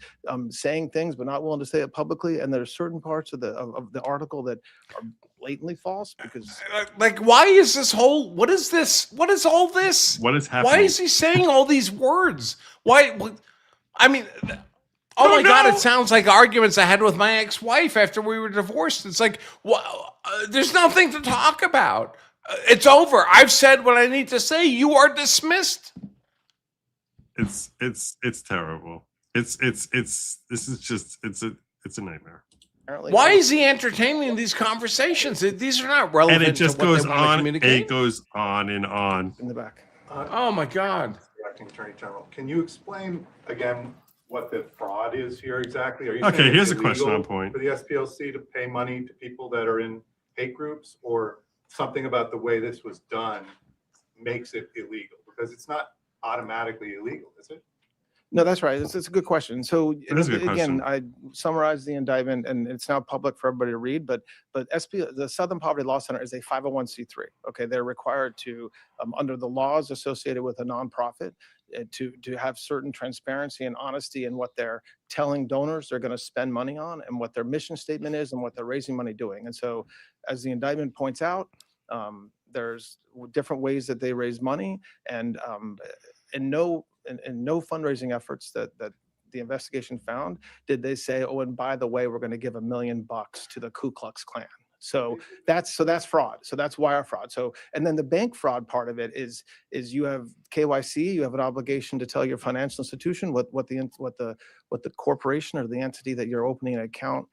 saying things but not willing to say it publicly, and there's certain parts of the article that are blatantly false, because why is this whole? What is this? What is all this? What is happening? Why is he saying all these words? Why? I mean. Oh my God, it sounds like arguments I had with my ex-wife after we were divorced. It's like, there's nothing to talk about. It's over. I've said what I need to say. You are dismissed. It's terrible. It's a nightmare. Why is he entertaining these conversations? These are not relevant. And it just goes on. It goes on and on. In the back. Oh my God. The Acting Attorney General, can you explain again what the fraud is here exactly? Are you okay? saying Here's it's a question illegal on point for the SPLC to pay money to people that are in hate groups, or something about the way this was done makes it illegal? Because it's not automatically illegal, is it? No, that's right. It's a good question. So is a good again, question. I summarized the indictment, and it's now public for everybody to read. But the Southern Poverty Law Center is a 501c3. Okay, they're required to, under the laws associated with a nonprofit, to have certain transparency and honesty in what they're telling donors they're going to spend money on, and what their mission statement is, and what they're raising money doing. And so, as the indictment points out, there's different ways that they raise money, and no fundraising efforts that the investigation found did they say, oh, and by the way, we're going to give $1 million to the Ku Klux Klan. So that's fraud. So that's wire fraud. So, and then the bank fraud part of it is you have KYC, you have an obligation to tell your financial institution what the corporation or the entity that you're opening an account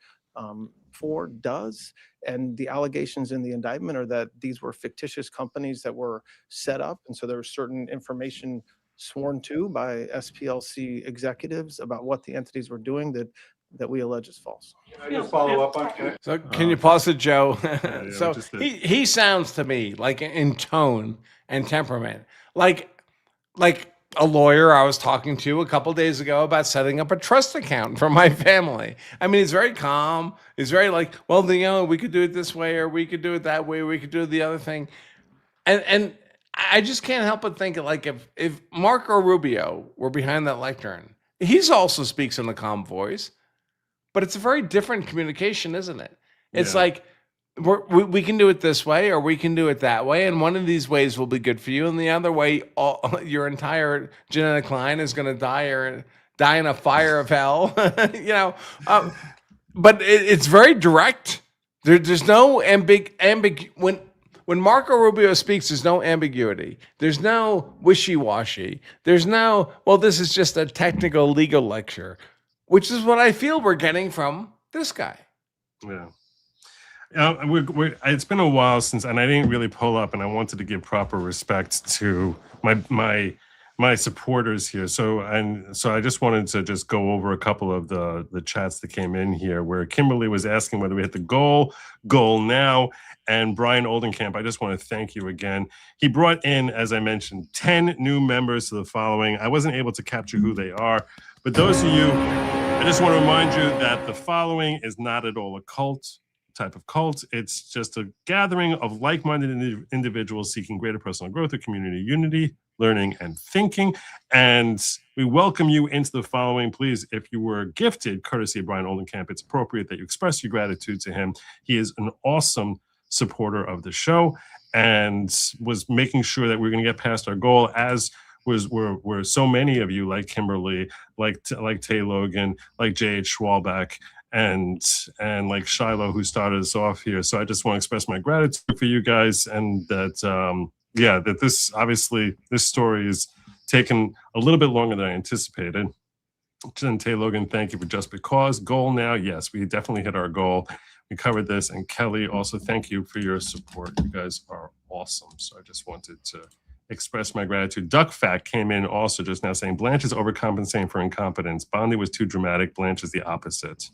for does. And the allegations in the indictment are that these were fictitious companies that were set up, and so there was certain information sworn to by SPLC executives about what the entities were doing that we allege is false. Can I just follow up on? So can you pause it, Joe? Yeah, So he sounds to me like in tone and temperament, like a lawyer I was talking to a couple days ago about setting up a trust account for my family. I mean, he's very calm. He's very like, well, we could do it this way, or we could do it that way, or we could do the other thing. And I just can't help but think like if Marco Rubio were behind that lectern, he's also speaks in a calm voice, but it's a very different communication, isn't it? It's Yeah. like we can do it this way or we can do it that way, and one of these ways will be good for you, and the other way, your entire genetic line is going to die in a fire of hell. You know, but it's very direct. There's no when Marco Rubio speaks, there's no ambiguity. There's no wishy-washy. There's no, well, this is just a technical legal lecture, which is what I feel we're getting from this guy. Yeah. It's been a while since, and I didn't really pull up, and I wanted to give proper respect to my supporters here. So I just wanted to just go over a couple of the chats that came in here, where Kimberly was asking whether we hit the goal now. And Brian Oldenkamp, I just want to thank you again. He brought in, as I mentioned, 10 new members to the following. I wasn't able to capture who they are, but those of you, I just want to remind you that the following is not at all a type of cult. It's just a gathering of like-minded individuals seeking greater personal growth or community unity, learning, and thinking. And we welcome you into the following. Please, if you were gifted, courtesy of Brian Oldenkamp, it's appropriate that you express your gratitude to him. He is an awesome supporter of the show and was making sure that we're going to get past our goal, as were so many of you, like Kimberly, like Tay Logan, like J.H. Schwalbach, and like Shiloh, who started us off here. So I just want to express my gratitude for you guys, and that that this story is taken a little bit longer than I anticipated. And Tay Logan, thank you for Just Because. Goal now, yes, we definitely hit our goal. We covered this. And Kelly, also thank you for your support. You guys are awesome. So I just wanted to express my gratitude. Duck Fat came in also just now saying Blanche is overcompensating for incompetence. Bondi was too dramatic. Blanche is the opposite.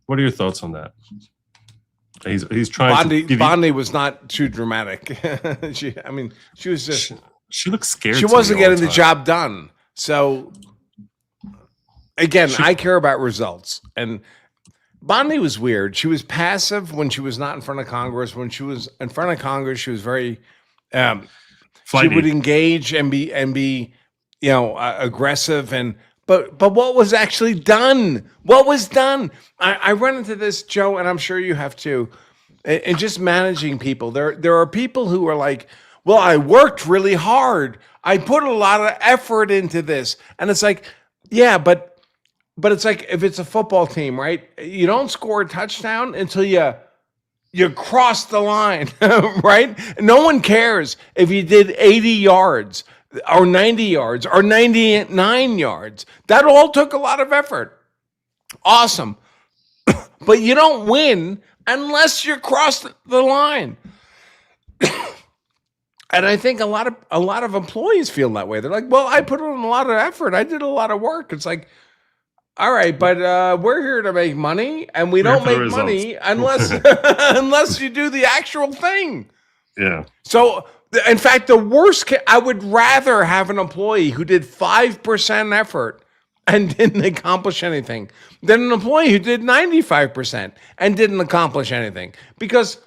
What are your thoughts on that? He's trying Bondi was not too dramatic. She was just... She looks scared. She wasn't getting the job done. So, again, I care about results. And Bondi was weird. She was passive when she was not in front of Congress. When she was in front of Congress, she was very... she would engage and be aggressive. But what was actually done? What was done? I run into this, Joe, and I'm sure you have too. And just managing people. There are people who are like, well, I worked really hard. I put a lot of effort into this. And it's like, yeah, but it's like if it's a football team, right? You don't score a touchdown until you cross the line, right? No one cares if you did 80 yards or 90 yards or 99 yards. That all took a lot of effort. Awesome. But you don't win unless you cross the line. And I think a lot of employees feel that way. They're like, well, I put in a lot of effort. I did a lot of work. It's like, all right, but we're here to make money, and we don't make money unless unless you do the actual thing. Yeah. So, in fact, the worst I would rather have an employee who did 5% effort and didn't accomplish anything than an employee who did 95% and didn't accomplish anything. Because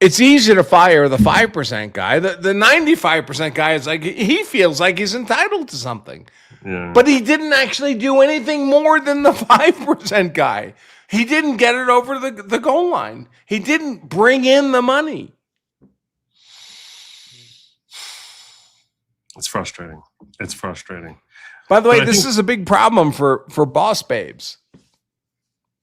it's easy to fire the 5% guy. The 95% guy is like, he feels like he's entitled to something. Yeah. But he didn't actually do anything more than the 5% guy. He didn't get it over the goal line. He didn't bring in the money. It's frustrating. It's frustrating. By the way, this is a big problem for boss babes.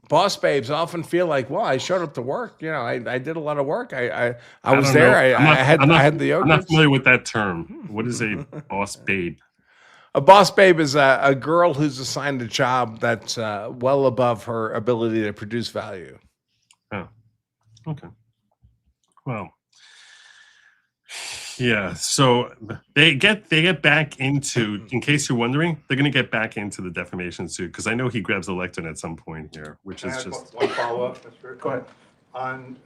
Boss babes often feel like, well, I showed up to work. You know, I did a lot of work. I was there. I had the yogurt. I'm not familiar with that term. What is a boss babe? A boss babe is a girl who's assigned a job that's well above her ability to produce value. Oh, okay. Well, yeah. So they get back into. In case you're wondering, they're going to get back into the defamation suit because I know he grabs the lectern at some point here, which is just one follow-up, Mr. Go ahead. On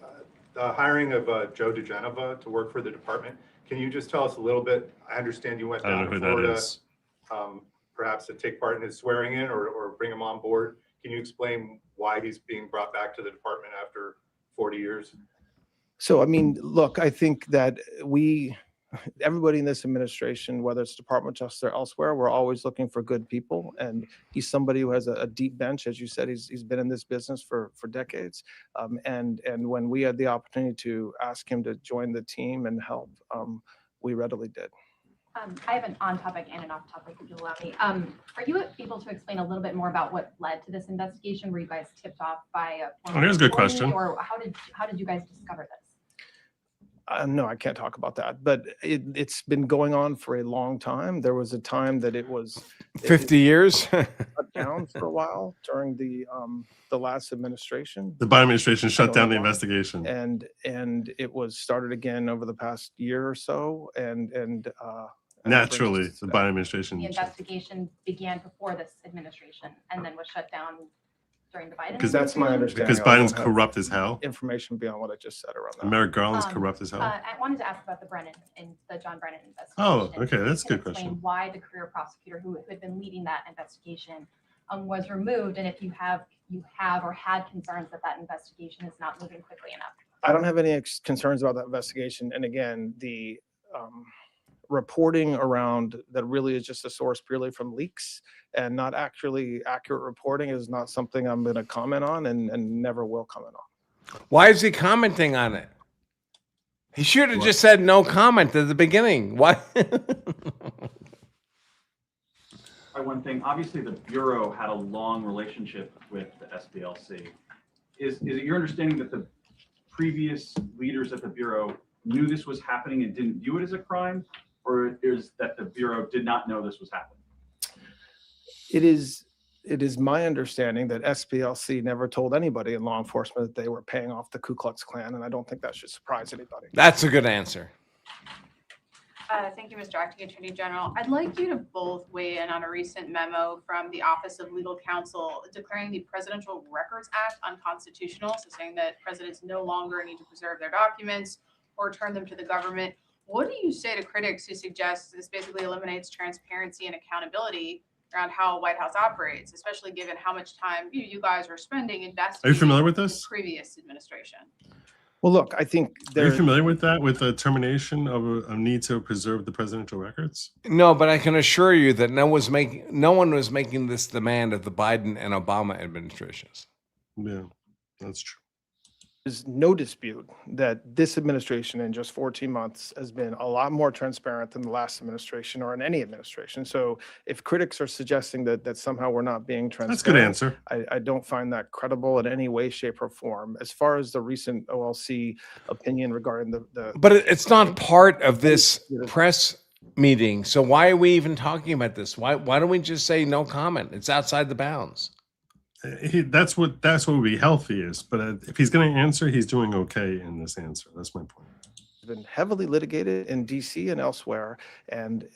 the hiring of Joe DeGenova to work for the department. Can you just tell us a little bit? I understand you went I don't down know to who that Florida. is. Perhaps to take part in his swearing in or bring him on board. Can you explain why he's being brought back to the department after 40 years? So, I mean, look, I think that everybody in this administration, whether it's Department of Justice or elsewhere, we're always looking for good people. And he's somebody who has a deep bench. As you said, he's been in this business for decades. And when we had the opportunity to ask him to join the team and help, we readily did. I have an on-topic and an off-topic, if you'll allow me. Are you able to explain a little bit more about what led to this investigation? Were you guys tipped off by a here's a good question. Or how did you guys discover this? No, I can't talk about that, but it's been going on for a long time. There was a time that it was 50 years. shut down for a while during the last administration. The Biden administration shut down the investigation. And it was started again over the past year or so. And naturally, the Biden administration. The investigation began before this administration and then was shut down during the Biden because that's my understanding. Because Biden's corrupt as hell. Information beyond what I just said around that. Merrick Garland's corrupt as hell. I wanted to ask about the John Brennan investigation. Oh, okay, that's a good Explain question. why the career prosecutor who had been leading that investigation was removed, and if you have or had concerns that investigation is not moving quickly enough. I don't have any concerns about that investigation. And again, the reporting around that really is just a source purely from leaks and not actually accurate reporting is not something I'm going to comment on and never will comment on. Why is he commenting on it? He should have just said no comment at the beginning. Why? One thing, obviously the Bureau had a long relationship with the SPLC. Is it your understanding that the previous leaders at the Bureau knew this was happening and didn't view it as a crime? Or is that the Bureau did not know this was happening? It is my understanding that SPLC never told anybody in law enforcement that they were paying off the Ku Klux Klan, and I don't think that should surprise anybody. That's a good answer. Thank you, Mr. Acting Attorney General. I'd like you to both weigh in on a recent memo from the Office of Legal Counsel declaring the Presidential Records Act unconstitutional, so saying that presidents no longer need to preserve their documents or return them to the government. What do you say to critics who suggest this basically eliminates transparency and accountability around how a White House operates, especially given how much time you guys are spending investigating? Are you familiar with this? The previous administration. Well, look, I think Are you familiar with that, with the termination of a need to preserve the presidential records? No, but I can assure you that no one was making this demand of the Biden and Obama administrations. Yeah, that's true. There's no dispute that this administration in just 14 months has been a lot more transparent than the last administration or in any administration. So if critics are suggesting that somehow we're not being transparent, That's a good answer. I don't find that credible in any way, shape, or form. As far as the recent OLC opinion regarding the But it's not part of this press meeting. So why are we even talking about this? Why don't we just say no comment? It's outside the bounds. That's what would be healthiest. But if he's going to answer, he's doing okay in this answer. That's my point. been heavily litigated in DC and elsewhere, and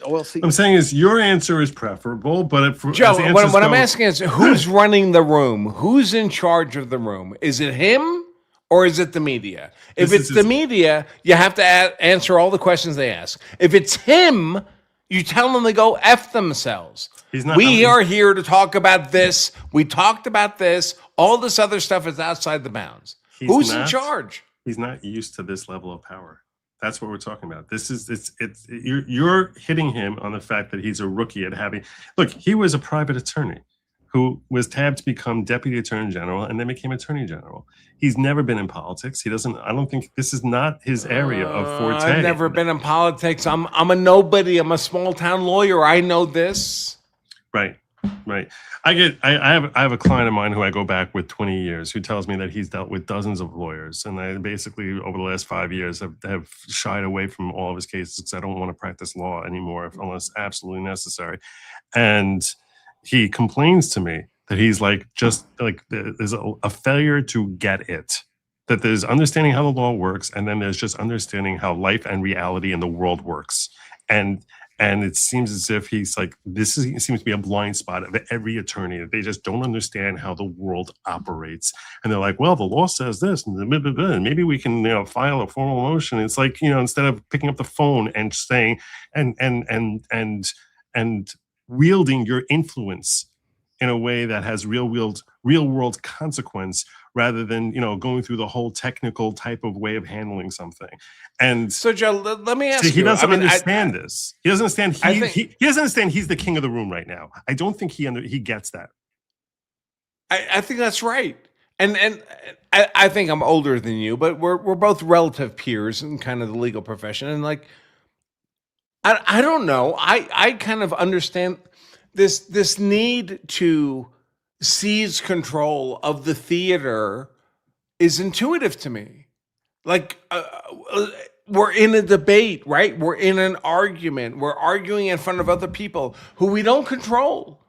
OLC. I'm saying is your answer is preferable, but if Joe, what I'm asking is who's running the room? Who's in charge of the room? Is it him or is it the media? If it's the media, you have to answer all the questions they ask. If it's him, you tell them to go F themselves. We are here to talk about this. We talked about this. All this other stuff is outside the bounds. Who's in charge? He's not used to this level of power. That's what we're talking about. This is you're hitting him on the fact that he's a rookie at having. Look, he was a private attorney who was tabbed to become deputy attorney general and then became attorney general. He's never been in politics. He doesn't. I don't think this is not his area of forte. I've never been in politics. I'm a nobody. I'm a small town lawyer. I know this. Right. I have a client of mine who I go back with 20 years who tells me that he's dealt with dozens of lawyers. And I basically, over the last 5 years, have shied away from all of his cases because I don't want to practice law anymore unless absolutely necessary. And he complains to me that he's there's a failure to get it. That there's understanding how the law works, and then there's just understanding how life and reality in the world works. And it seems as if he's like, seems to be a blind spot of every attorney. They just don't understand how the world operates. And they're like, well, the law says this, and maybe we can file a formal motion. It's like, instead of picking up the phone and saying, and wielding your influence in a way that has real world consequence, rather than, you know, going through the whole technical type of way of handling something. And So, Joe, let me ask you. he doesn't understand I- this. He doesn't understand. I think- He doesn't understand. He's the king of the room right now. I don't think he gets that. I think that's right. And I think I'm older than you, but we're both relative peers in kind of the legal profession. And like, I don't know. I kind of understand this need to seize control of the theater is intuitive to me. Like, we're in a debate, right? We're in an argument. We're arguing in front of other people who we don't control,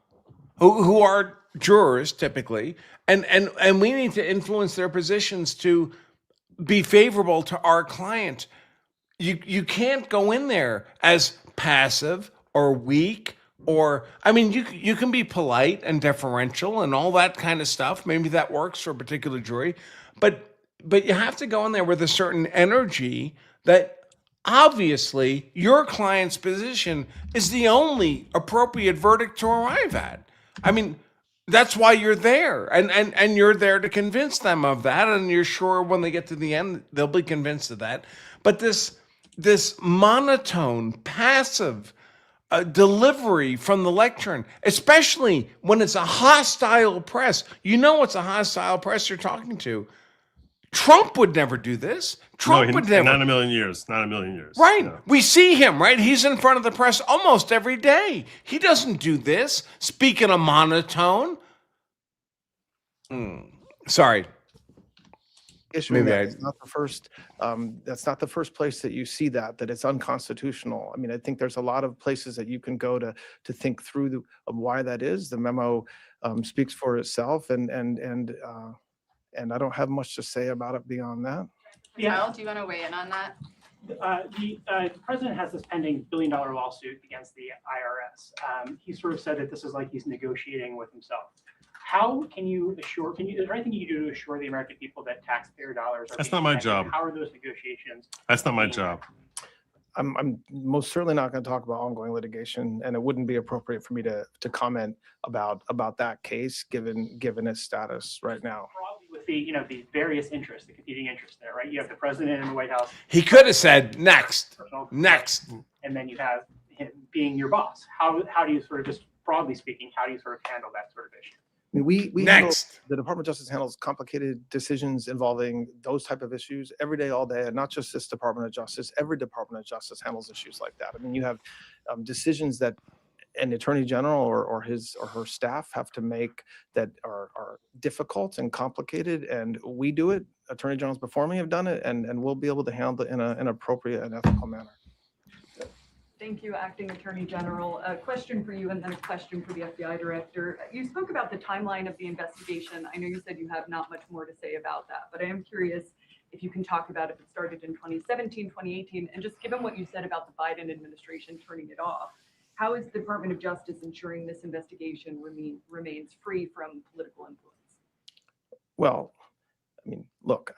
who are jurors typically, and we need to influence their positions to be favorable to our client. You can't go in there as passive or weak, or I mean, you can be polite and deferential and all that kind of stuff. Maybe that works for a particular jury, but you have to go in there with a certain energy that obviously your client's position is the only appropriate verdict to arrive at. I mean, that's why you're there, and you're there to convince them of that, and you're sure when they get to the end they'll be convinced of that. But this monotone, passive delivery from the lectern, especially when it's a hostile press. You know it's a hostile press you're talking to. Trump would never do this. Trump would never. Not in a million years. Not in a million years. Right. No. We see him, right? He's in front of the press almost every day. He doesn't do this. Speak in a monotone. Sorry. Issue Maybe that is not the first. That's not the first place that you see that it's unconstitutional. I mean, I think there's a lot of places that you can go to think through why that is. The memo speaks for itself, and I don't have much to say about it beyond that. Kyle, do you want to weigh in on that? The president has this pending billion-dollar lawsuit against the IRS. He sort of said that this is like he's negotiating with himself. How can you assure? Is there anything you can do to assure the American people that taxpayer dollars are? That's being not my protected? job. How are those negotiations? That's not my job. I'm most certainly not going to talk about ongoing litigation, and it wouldn't be appropriate for me to comment about that case given its status right now. Broadly with the various interests, the competing interests there, right? You have the president in the White House. He could have said next, and then you have him being your boss. How do you sort of, just broadly speaking, how do you sort of handle that sort of issue? I mean, we Next. the Department of Justice handles complicated decisions involving those type of issues every day, all day, and not just this Department of Justice. Every Department of Justice handles issues like that. I mean, you have decisions that an attorney general or his or her staff have to make that are difficult and complicated, and we do it. Attorney generals before me have done it, and we'll be able to handle it in an appropriate and ethical manner. Thank you, Acting Attorney General. A question for you and then a question for the FBI Director. You spoke about the timeline of the investigation. I know you said you have not much more to say about that, but I am curious if you can talk about if it started in 2017, 2018, and just given what you said about the Biden administration turning it off, how is the Department of Justice ensuring this investigation remains free from political influence? Well, I mean, look,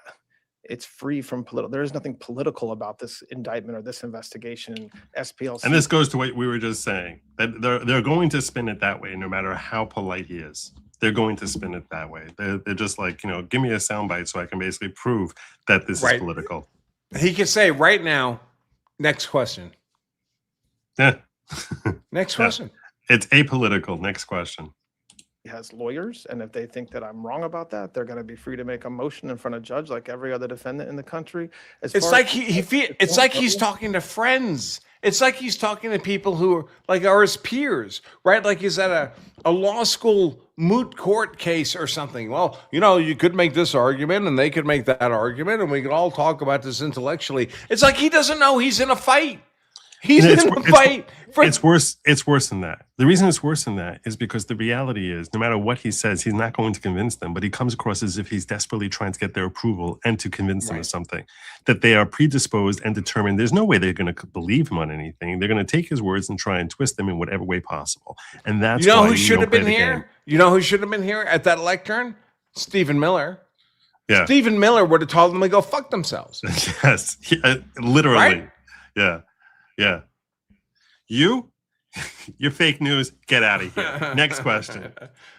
it's free from political. There is nothing political about this indictment or this investigation. SPLC. And this goes to what we were just saying, that they're going to spin it that way, no matter how polite he is. They're going to spin it that way. They're just like, give me a soundbite so I can basically prove that this is political. He could say right now, next question. Yeah. Next question. It's apolitical. Next question. Has lawyers, and if they think that I'm wrong about that, they're going to be free to make a motion in front of a judge like every other defendant in the country. It's like it's like he's talking to friends. It's like he's talking to people who are his peers, right? Like he's at a law school moot court case or something. Well, you could make this argument and they could make that argument and we could all talk about this intellectually. It's like he doesn't know he's in a fight. He's in a fight. It's worse. It's worse than that. The reason it's worse than that is because the reality is, no matter what he says, he's not going to convince them. But he comes across as if he's desperately trying to get their approval and to convince them of something, that they are predisposed and determined. There's no way they're going to believe him on anything. They're going to take his words and try and twist them in whatever way possible. And that's why who should have been here. You know who should have been here at that lectern? Stephen Miller. Yeah. Stephen Miller would have told them to go fuck themselves. Yes, literally. Right? Yeah. Yeah. You You're fake news. Get out of here. Next question.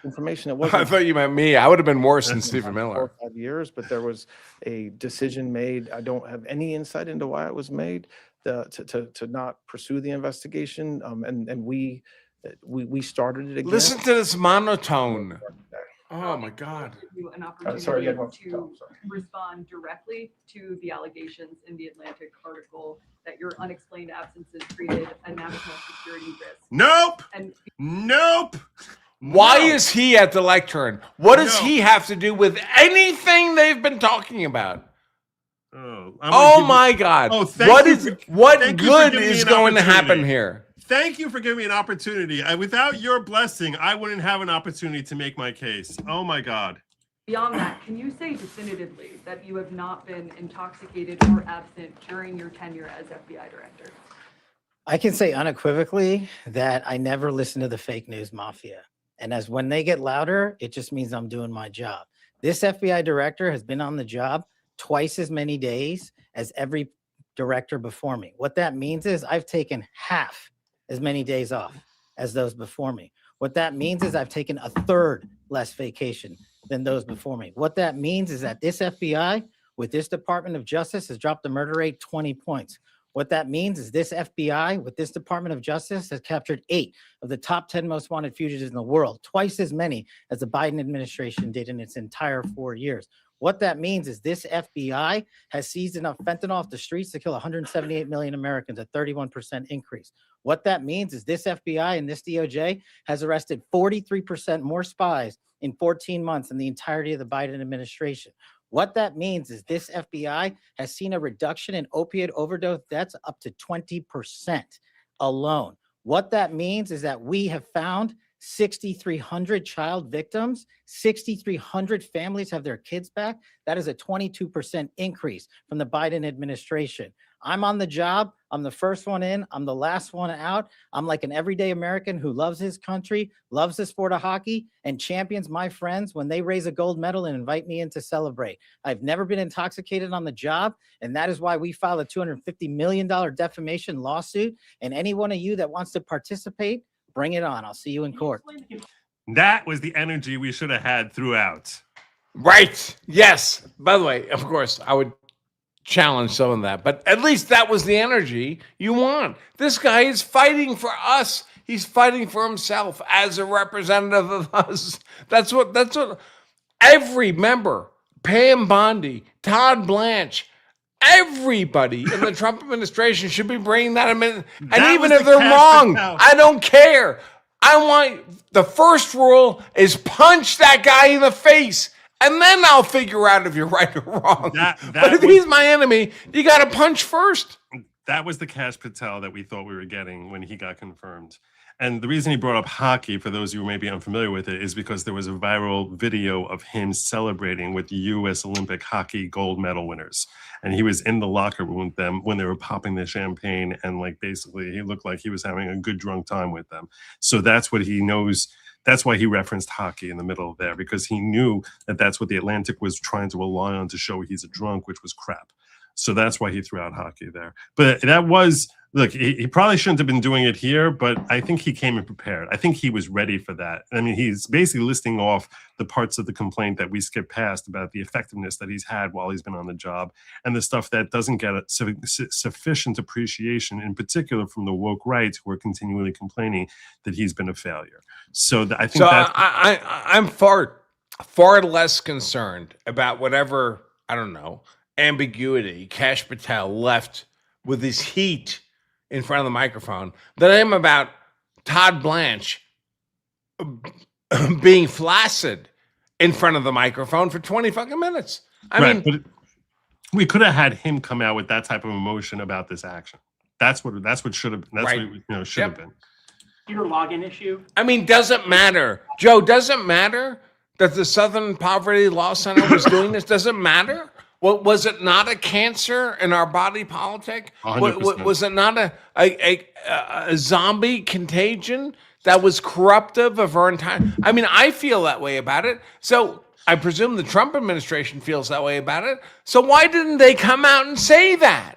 Information. It I wasn't. thought you meant me. I would have been worse than Stephen 4 Miller. or 5 years, but there was a decision made. I don't have any insight into why it was made to not pursue the investigation. And we started it again. Listen to this monotone. Oh my God. Give you an opportunity sorry, yeah, go on. to respond directly to the allegations in the Atlantic article that your unexplained absences created a national security risk. Nope. And Nope. Why No. is he at the lectern? What does No. he have to do with anything they've been talking about? Oh My God. Oh, What you is for- what thank you for good giving me is an going to happen opportunity. here? Thank you for giving me an opportunity. Without your blessing, I wouldn't have an opportunity to make my case. Oh my God. beyond that, can you say definitively that you have not been intoxicated or absent during your tenure as FBI director? I can say unequivocally that I never listen to the fake news mafia. And as when they get louder, it just means I'm doing my job. This FBI director has been on the job twice as many days as every director before me. What that means is I've taken half as many days off as those before me. What that means is I've taken a third less vacation than those before me. What that means is that this FBI with this Department of Justice has dropped the murder rate 20 points. What that means is this FBI with this Department of Justice has captured 8 of the top 10 most wanted fugitives in the world, twice as many as the Biden administration did in its entire 4 years. What that means is this FBI has seized enough fentanyl off the streets to kill 178 million Americans, a 31% increase. What that means is this FBI and this DOJ has arrested 43% more spies in 14 months than the entirety of the Biden administration. What that means is this FBI has seen a reduction in opiate overdose deaths up to 20% alone. What that means is that we have found 6,300 child victims, 6,300 families have their kids back. That is a 22% increase from the Biden administration. I'm on the job. I'm the first one in. I'm the last one out. I'm like an everyday American who loves his country, loves the sport of hockey, and champions my friends when they raise a gold medal and invite me in to celebrate. I've never been intoxicated on the job, and that is why we filed a $250 million defamation lawsuit. And any one of you that wants to participate, bring it on. I'll see you in court. That was the energy we should have had throughout. Right. Yes. By the way, of course, I would challenge some of that, but at least that was the energy you want. This guy is fighting for us. He's fighting for himself as a representative of us. That's what every member, Pam Bondi, Todd Blanche, everybody in the Trump administration should be bringing that amendment. And That even was if the they're Kash wrong, Patel. I don't care. I want the first rule is punch that guy in the face. And then I'll figure out if you're right or wrong. But if he's my enemy, you got to punch first. That was the Kash Patel that we thought we were getting when he got confirmed. And the reason he brought up hockey, for those of you who may be unfamiliar with it, is because there was a viral video of him celebrating with the U.S. Olympic hockey gold medal winners. And he was in the locker room with them when they were popping the champagne. And like basically, he looked like he was having a good drunk time with them. So that's what he knows. That's why he referenced hockey in the middle of there, because he knew that that's what the Atlantic was trying to rely on to show he's a drunk, which was crap. So that's why he threw out hockey there. But that was, look, he probably shouldn't have been doing it here, but I think he came in prepared. I think he was ready for that. I mean, he's basically listing off the parts of the complaint that we skipped past about the effectiveness that he's had while he's been on the job and the stuff that doesn't get sufficient appreciation, in particular from the woke rights who are continually complaining that he's been a failure. So I think I'm far less concerned about whatever, I don't know, ambiguity Kash Patel left with his heat in front of the microphone than I am about Todd Blanche being flaccid in front of the microphone for 20 fucking minutes. I mean, but we could have had him come out with that type of emotion about this action. That's what should have been. That's what should have been. Your login issue. I mean, doesn't matter. Joe, doesn't matter that the Southern Poverty Law Center was doing this? Doesn't matter? Well, was it not a cancer in our body politic? 100%. Was it not a zombie contagion that was corruptive of our entire... I mean, I feel that way about it. So I presume the Trump administration feels that way about it. So why didn't they come out and say that?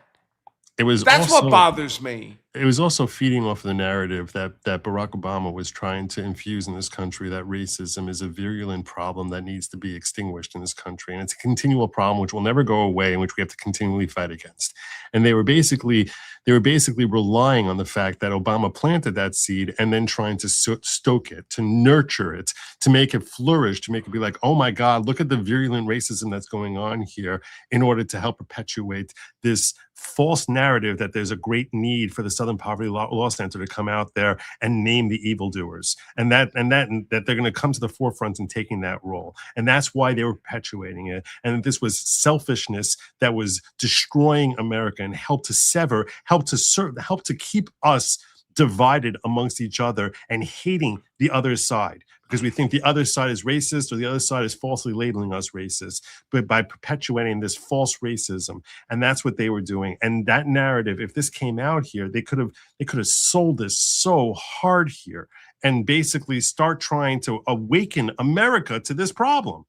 It was That's also, what bothers me. it was also feeding off the narrative that Barack Obama was trying to infuse in this country, that racism is a virulent problem that needs to be extinguished in this country. And it's a continual problem which will never go away and which we have to continually fight against. And they were basically relying on the fact that Obama planted that seed and then trying to stoke it, to nurture it, to make it flourish, to make it be like, oh my God, look at the virulent racism that's going on here, in order to help perpetuate this false narrative that there's a great need for the Southern Poverty Law Center to come out there and name the evildoers, and that they're going to come to the forefront in taking that role. And that's why they were perpetuating it. And this was selfishness that was destroying America and helped to sever, helped to keep us divided amongst each other and hating the other side, because we think the other side is racist or the other side is falsely labeling us racist, but by perpetuating this false racism. And that's what they were doing. And that narrative, if this came out here, they could have sold this so hard here and basically start trying to awaken America to this problem.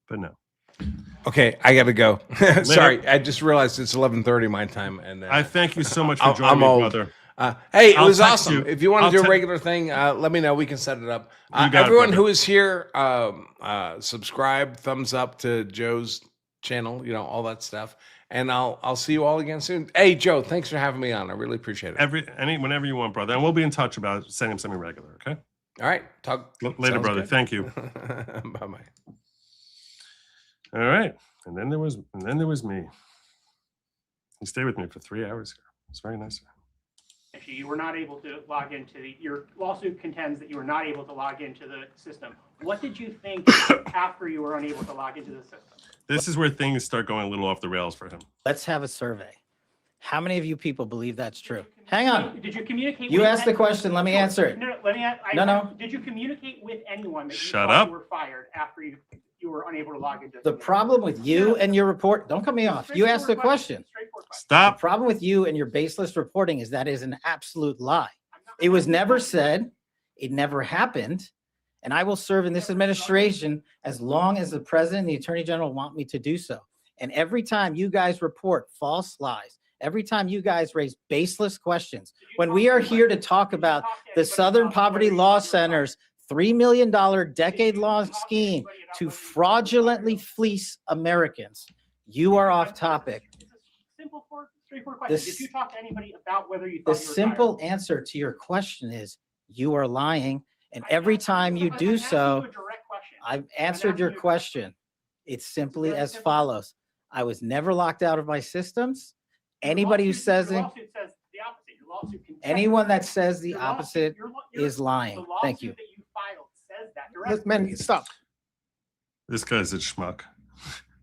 But no. Okay, I gotta go. Sorry, I just realized it's 11:30 my time, and I thank you so much for joining me, brother. Hey, it I'll was text awesome. you. If you want I'll to do a te- regular thing, let me know. We can set it up. You got it, Everyone brother. who is here, subscribe, thumbs up to Joe's channel, all that stuff. And I'll see you all again soon. Hey, Joe, thanks for having me on. I really appreciate it. Whenever you want, brother. And we'll be in touch about setting something regular, okay? All right. Talk Later, sounds brother. good. Thank you. Bye-bye. All right. And then there was me. He stayed with me for 3 hours here. It's very nice. You were not able to log into your lawsuit contends that you were not able to log into the system. What did you think after you were unable to log into the system? This is where things start going a little off the rails for him. Let's have a survey. How many of you people believe that's true? Hang on. Did you communicate? You with asked the anyone? question. Let me answer it. No, let me. No. Did you communicate with anyone that you Shut thought up. you were fired after you were unable to log into The problem with you and your report, don't cut me off. You asked the question. The Stop. problem with you and your baseless reporting is that is an absolute lie. It was never said. It never happened. And I will serve in this administration as long as the president and the attorney general want me to do so. And every time you guys report false lies, every time you guys raise baseless questions, when we are here to talk about the Southern Poverty Law Center's $3 million decade-long scheme to fraudulently fleece Americans, you are off topic. Simple, straightforward question. Did you talk to anybody about whether you thought The you were simple answer to your question is you are lying. And every time you do so, I've answered your question. It's simply as follows. I was never locked out of my systems. Anybody who says it, anyone that says the opposite is lying. Thank you. Man, stop. This guy's a schmuck.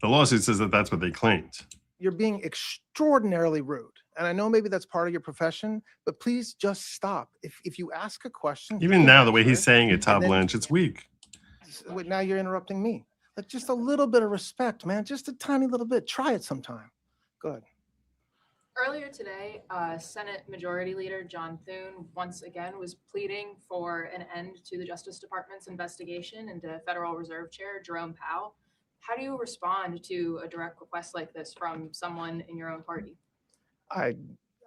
The lawsuit says that that's what they claimed. You're being extraordinarily rude. And I know maybe that's part of your profession, but please just stop. If you ask a question. Even now, the way he's saying it, and Todd then- Blanche, it's weak. Wait, now you're interrupting me. Like just a little bit of respect, man. Just a tiny little bit. Try it sometime. Go ahead. Earlier today, Senate Majority Leader John Thune once again was pleading for an end to the Justice Department's investigation into Federal Reserve Chair Jerome Powell. How do you respond to a direct request like this from someone in your own party? I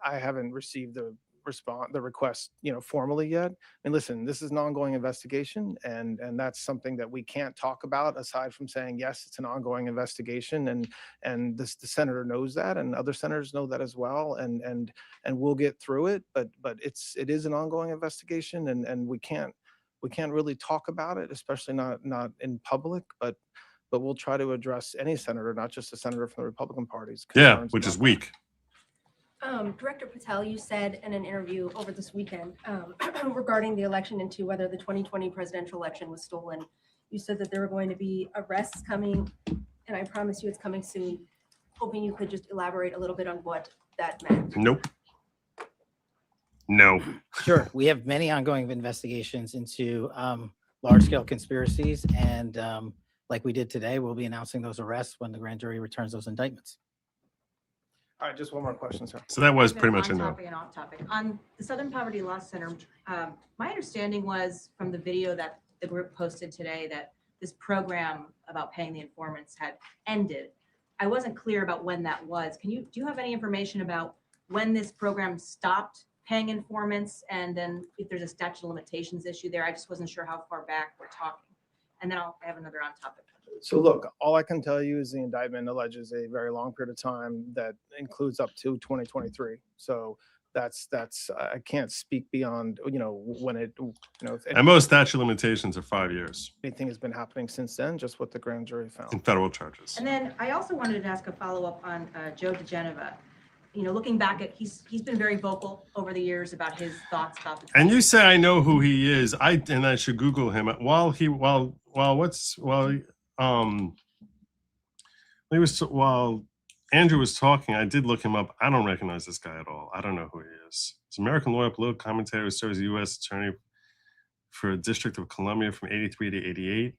haven't received the request, formally yet. And listen, this is an ongoing investigation, and that's something that we can't talk about aside from saying yes, it's an ongoing investigation, and the senator knows that, and other senators know that as well, and we'll get through it. But it is an ongoing investigation, and we can't really talk about it, especially not in public. But we'll try to address any senator, not just a senator from the Republican party's Yeah, concerns which about is that. weak. Director Patel, you said in an interview over this weekend regarding the election into whether the 2020 presidential election was stolen, you said that there were going to be arrests coming, and I promise you it's coming soon. Hoping you could just elaborate a little bit on what that meant. Nope. No. Sure. We have many ongoing investigations into large-scale conspiracies. And like we did today, we'll be announcing those arrests when the grand jury returns those indictments. All right, just one more question, sir. So that was pretty much a on no. topic and off topic. On the Southern Poverty Law Center, my understanding was from the video that the group posted today that this program about paying the informants had ended. I wasn't clear about when that was. Do you have any information about when this program stopped paying informants? And then if there's a statute of limitations issue there, I just wasn't sure how far back we're talking. And then I have another on topic. So look, all I can tell you is the indictment alleges a very long period of time that includes up to 2023. So that's I can't speak beyond, when it, if And most statute of limitations are 5 years anything has been happening since then, just what the grand jury found. in federal charges. And then I also wanted to ask a follow-up on Joe DeGeneva. Looking back at, he's been very vocal over the years about his thoughts about the. And you say I know who he is. I should Google him while Andrew was talking. I did look him up. I don't recognize this guy at all. I don't know who he is. He's an American lawyer, political commentator, who serves as U.S. attorney for the District of Columbia from 83 to 88.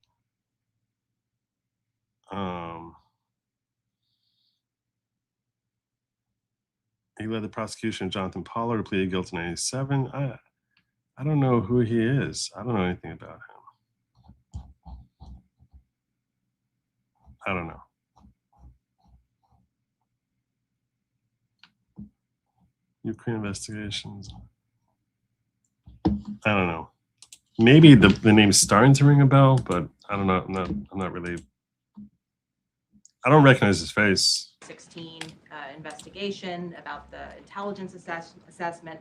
He led the prosecution of Jonathan Pollard, who pleaded guilty in 97. I don't know who he is. I don't know anything about him. I don't know. Ukraine investigations. I don't know. Maybe the name's starting to ring a bell, but I don't know. I'm not really. I don't recognize his face. 16 investigation about the intelligence assessment.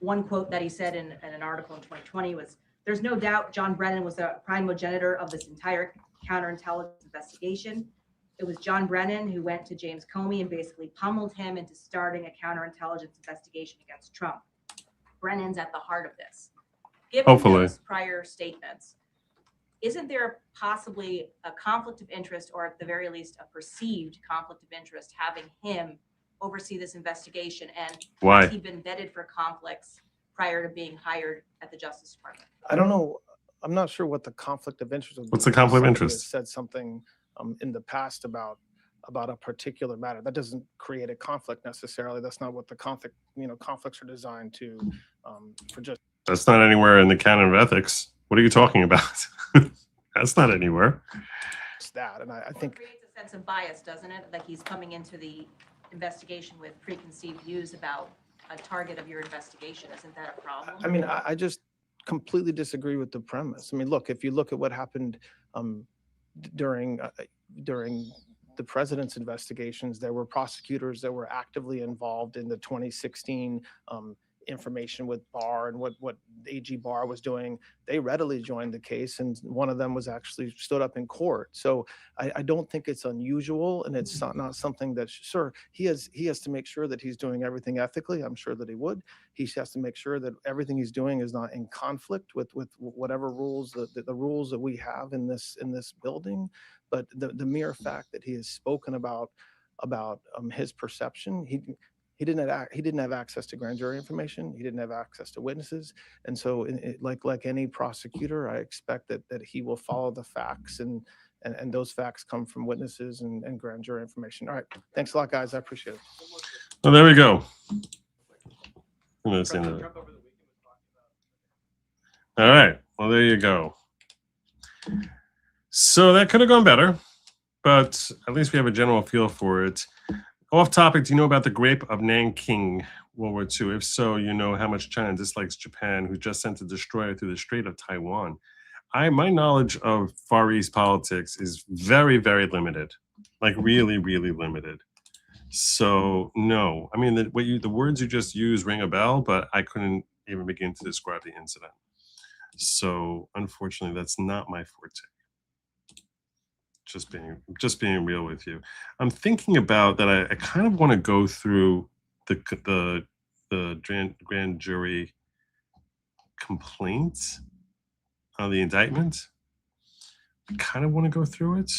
One quote that he said in an article in 2020 was, "There's no doubt John Brennan was the primogenitor of this entire counterintelligence investigation. It was John Brennan who went to James Comey and basically pummeled him into starting a counterintelligence investigation against Trump. Brennan's at the heart of this." Given Hopefully. those prior statements, isn't there possibly a conflict of interest, or at the very least a perceived conflict of interest, having him oversee this investigation? And Why? has he been vetted for conflicts prior to being hired at the Justice Department? I don't know. I'm not sure what the conflict of interest would be. What's the conflict of Somebody interest? has said something in the past about a particular matter. That doesn't create a conflict necessarily. That's not what the conflict, conflicts are designed to, for just. That's not anywhere in the canon of ethics. What are you talking about? That's not anywhere. That, and I think it creates a sense of bias, doesn't it? Like he's coming into the investigation with preconceived views about a target of your investigation. Isn't that a problem? I mean, I just completely disagree with the premise. I mean, look, if you look at what happened during the president's investigations, there were prosecutors that were actively involved in the 2016 information with Barr and what AG Barr was doing. They readily joined the case, and one of them was actually stood up in court. So I don't think it's unusual, and it's not something that, sure, he has to make sure that he's doing everything ethically. I'm sure that he would. He has to make sure that everything he's doing is not in conflict with whatever rules, the rules that we have in this building. But the mere fact that he has spoken about his perception, he didn't have access to grand jury information. He didn't have access to witnesses. And so like any prosecutor, I expect that he will follow the facts, and those facts come from witnesses and grand jury information. All right. Thanks a lot, guys. I appreciate it. Well, there we go. That's the end of it. All right. Well, there you go. So that could have gone better, but at least we have a general feel for it. Off topic, do you know about the Grape of Nanking, World War II? If so, you know how much China dislikes Japan, who just sent a destroyer through the Strait of Taiwan. My knowledge of Far East politics is very, very limited, like really, really limited. So no, I mean, the words you just used ring a bell, but I couldn't even begin to describe the incident. So unfortunately, that's not my forte. Just being real with you. I'm thinking about that. I kind of want to go through the grand jury complaint on the indictment. I kind of want to go through it.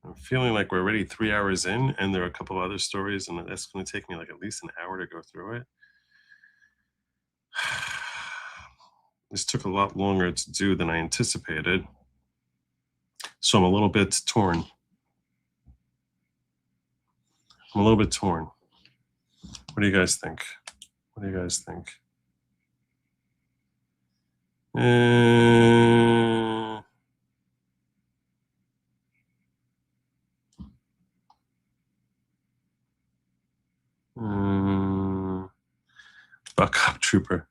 I'm feeling like we're already 3 hours in, and there are a couple of other stories, and that's going to take me like at least an hour to go through it. This took a lot longer to do than I anticipated. So I'm a little bit torn. What do you guys think? fuck up, trooper.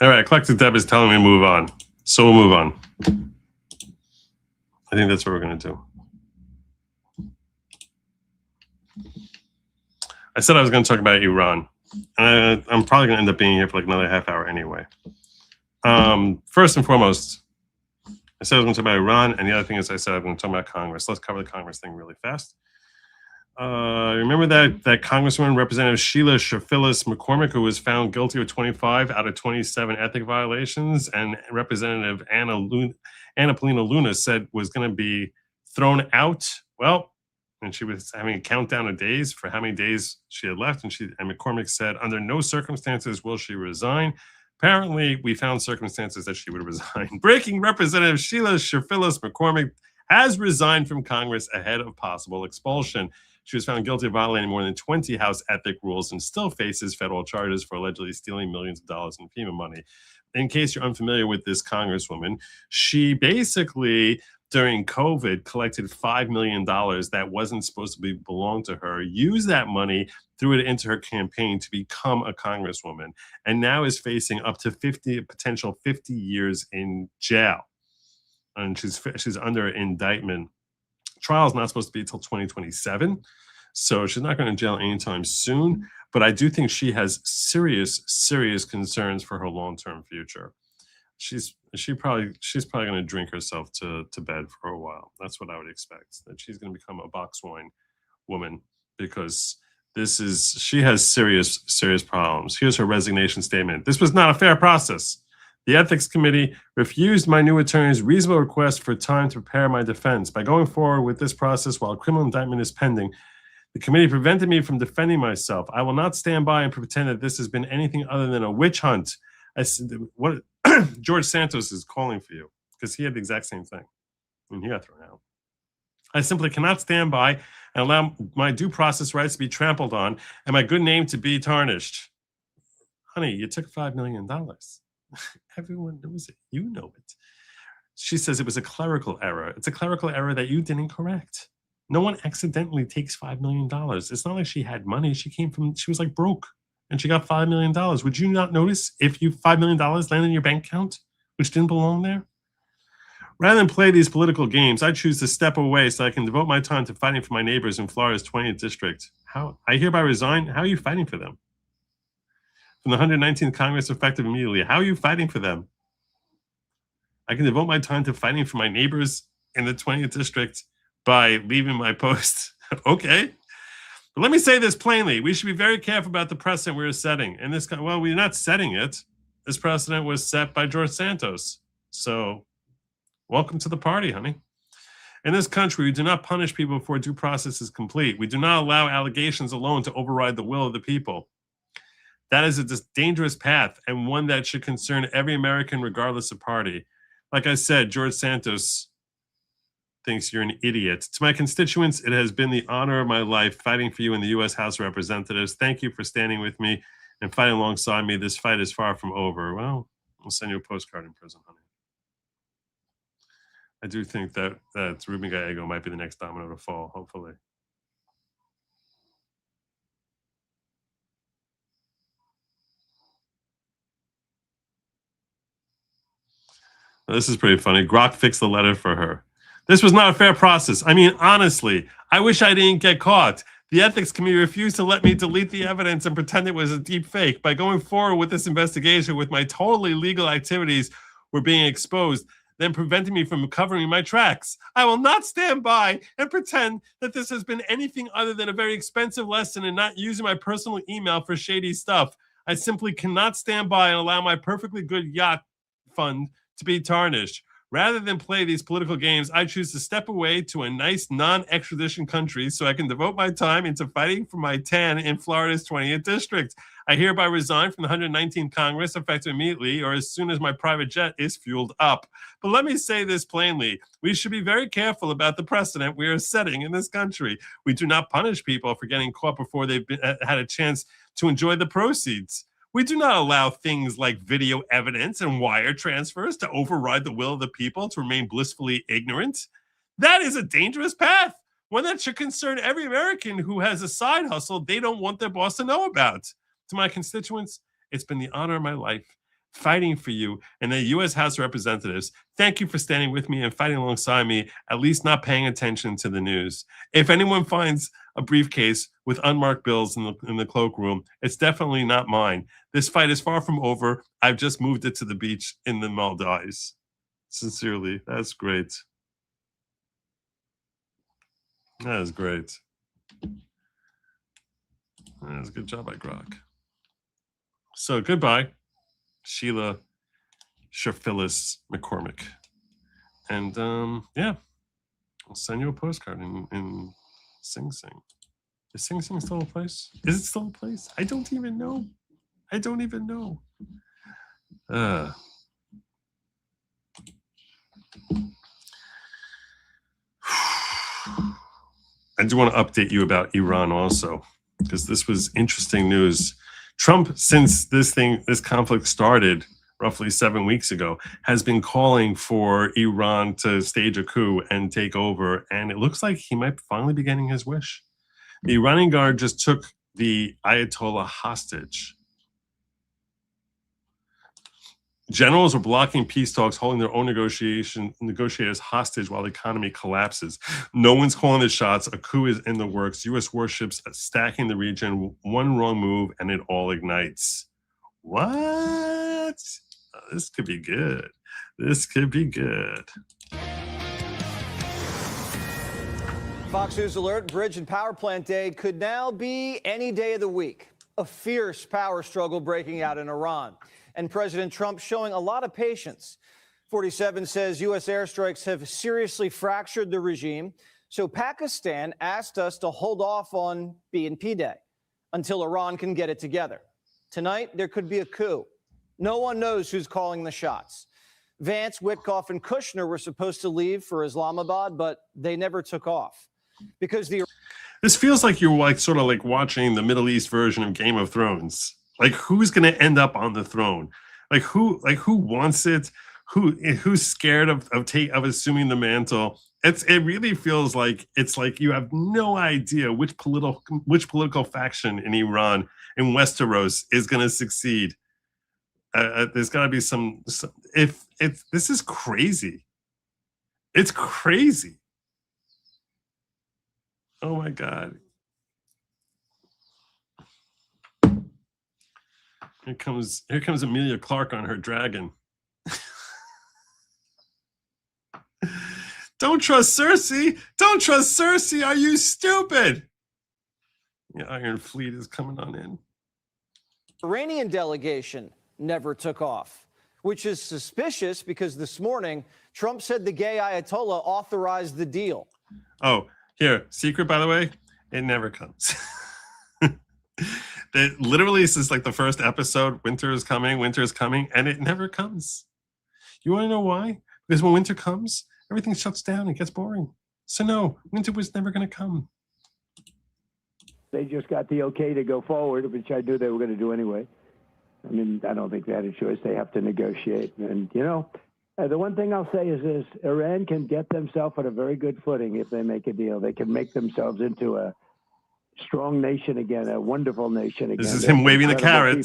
All right, Collective Deb is telling me to move on. So we'll move on. I think that's what we're going to do. I said I was going to talk about Iran. I'm probably going to end up being here for like another half hour anyway. First and foremost, I said I was going to talk about Iran, and the other thing is I said I was going to talk about Congress. Let's cover the Congress thing really fast. Remember that Congresswoman Representative Sheila Shafillis McCormick, who was found guilty of 25 out of 27 ethic violations, and Representative Anna Polina Luna said was going to be thrown out. Well, and she was having a countdown of days for how many days she had left, and McCormick said, under no circumstances will she resign. Apparently, we found circumstances that she would resign. Breaking: Representative Sheila Shafillis McCormick has resigned from Congress ahead of possible expulsion. She was found guilty of violating more than 20 House ethic rules and still faces federal charges for allegedly stealing millions of dollars in FEMA money. In case you're unfamiliar with this Congresswoman, she basically, during COVID, collected $5 million that wasn't supposed to belong to her, used that money, threw it into her campaign to become a Congresswoman, and now is facing up to 50 years in jail. And she's under indictment. Trial is not supposed to be until 2027, so she's not going to jail anytime soon. But I do think she has serious concerns for her long-term future. She's probably going to drink herself to bed for a while. That's what I would expect. That she's going to become a box wine woman, because she has serious problems. Here's her resignation statement. This was not a fair process. The Ethics Committee refused my new attorney's reasonable request for time to prepare my defense. By going forward with this process while a criminal indictment is pending, the committee prevented me from defending myself. I will not stand by and pretend that this has been anything other than a witch hunt. I said, what George Santos is calling for you, because he had the exact same thing when he got thrown out. I simply cannot stand by and allow my due process rights to be trampled on and my good name to be tarnished. Honey, you took $5 million. Everyone knows it. You know it. She says it was a clerical error. It's a clerical error that you didn't correct. No one accidentally takes $5 million. It's not like she had money. She was like broke, and she got $5 million. Would you not notice if $5 million landed in your bank account, which didn't belong there? Rather than play these political games, I choose to step away so I can devote my time to fighting for my neighbors in Florida's 20th district. I hereby resign. How are you fighting for them? From the 119th Congress, effective immediately. How are you fighting for them? I can devote my time to fighting for my neighbors in the 20th district by leaving my post. Okay. But let me say this plainly. We should be very careful about the precedent we're setting. And well, we're not setting it. This precedent was set by George Santos. So welcome to the party, honey. In this country, we do not punish people before due process is complete. We do not allow allegations alone to override the will of the people. That is a dangerous path, and one that should concern every American regardless of party. Like I said, George Santos thinks you're an idiot. To my constituents, it has been the honor of my life fighting for you in the U.S. House of Representatives. Thank you for standing with me and fighting alongside me. This fight is far from over. Well, I'll send you a postcard in prison, honey. I do think that Ruben Gallego might be the next domino to fall, hopefully. Now, this is pretty funny. Grok fixed the letter for her. This was not a fair process. I mean, honestly, I wish I didn't get caught. The Ethics Committee refused to let me delete the evidence and pretend it was a deep fake. By going forward with this investigation with my totally legal activities were being exposed, then preventing me from covering my tracks. I will not stand by and pretend that this has been anything other than a very expensive lesson in not using my personal email for shady stuff. I simply cannot stand by and allow my perfectly good yacht fund to be tarnished. Rather than play these political games, I choose to step away to a nice non-extradition country so I can devote my time into fighting for my tan in Florida's 20th district. I hereby resign from the 119th Congress effective immediately or as soon as my private jet is fueled up. But let me say this plainly. We should be very careful about the precedent we are setting in this country. We do not punish people for getting caught before they've had a chance to enjoy the proceeds. We do not allow things like video evidence and wire transfers to override the will of the people to remain blissfully ignorant. That is a dangerous path, one that should concern every American who has a side hustle they don't want their boss to know about. To my constituents, it's been the honor of my life fighting for you and the U.S. House of Representatives. Thank you for standing with me and fighting alongside me, at least not paying attention to the news. If anyone finds a briefcase with unmarked bills in the cloakroom, it's definitely not mine. This fight is far from over. I've just moved it to the beach in the Maldives. Sincerely, that's great. That is great. That's a good job by Grok. So goodbye, Sheila Phyllis McCormick. And yeah, I'll send you a postcard in Sing Sing. Is Sing Sing still a place? Is it still a place? I don't even know. I don't even know. I do want to update you about Iran also, because this was interesting news. Trump, since this conflict started roughly 7 weeks ago, has been calling for Iran to stage a coup and take over, and it looks like he might finally be getting his wish. The Iranian Guard just took the Ayatollah hostage. Generals are blocking peace talks, holding their own negotiators hostage while the economy collapses. No one's calling the shots. A coup is in the works. U.S. warships stacking the region. One wrong move, and it all ignites. What? This could be good. This could be good. Fox News alert, bridge and power plant day could now be any day of the week. A fierce power struggle breaking out in Iran. And President Trump showing a lot of patience. 47 says U.S. airstrikes have seriously fractured the regime. So Pakistan asked us to hold off on B&P Day until Iran can get it together. Tonight, there could be a coup. No one knows who's calling the shots. Vance, Witkoff, and Kushner were supposed to leave for Islamabad, but they never took off. Because this feels like you're sort of like watching the Middle East version of Game of Thrones. Like, who's going to end up on the throne? Like who wants it? Who's scared of assuming the mantle? It really feels like it's like you have no idea which political faction in Iran, in Westeros, is going to succeed. There's got to be some. If this is crazy, it's crazy. Oh my God. Here comes Emilia Clarke on her dragon. Don't trust Cersei. Don't trust Cersei. Are you stupid? The Iron Fleet is coming on in. Iranian delegation never took off, which is suspicious because this morning Trump said the gay Ayatollah authorized the deal. Oh, here, secret, by the way, it never comes. Literally, this is like the first episode. Winter is coming, and it never comes. You want to know why? Because when winter comes, everything shuts down and gets boring. So no, winter was never going to come. They just got the okay to go forward, which I knew they were going to do anyway. I mean, I don't think they had a choice. They have to negotiate. And, the one thing I'll say is this: Iran can get themselves on a very good footing if they make a deal. They can make themselves into a strong nation again, a wonderful nation again. This is him waving the carrot.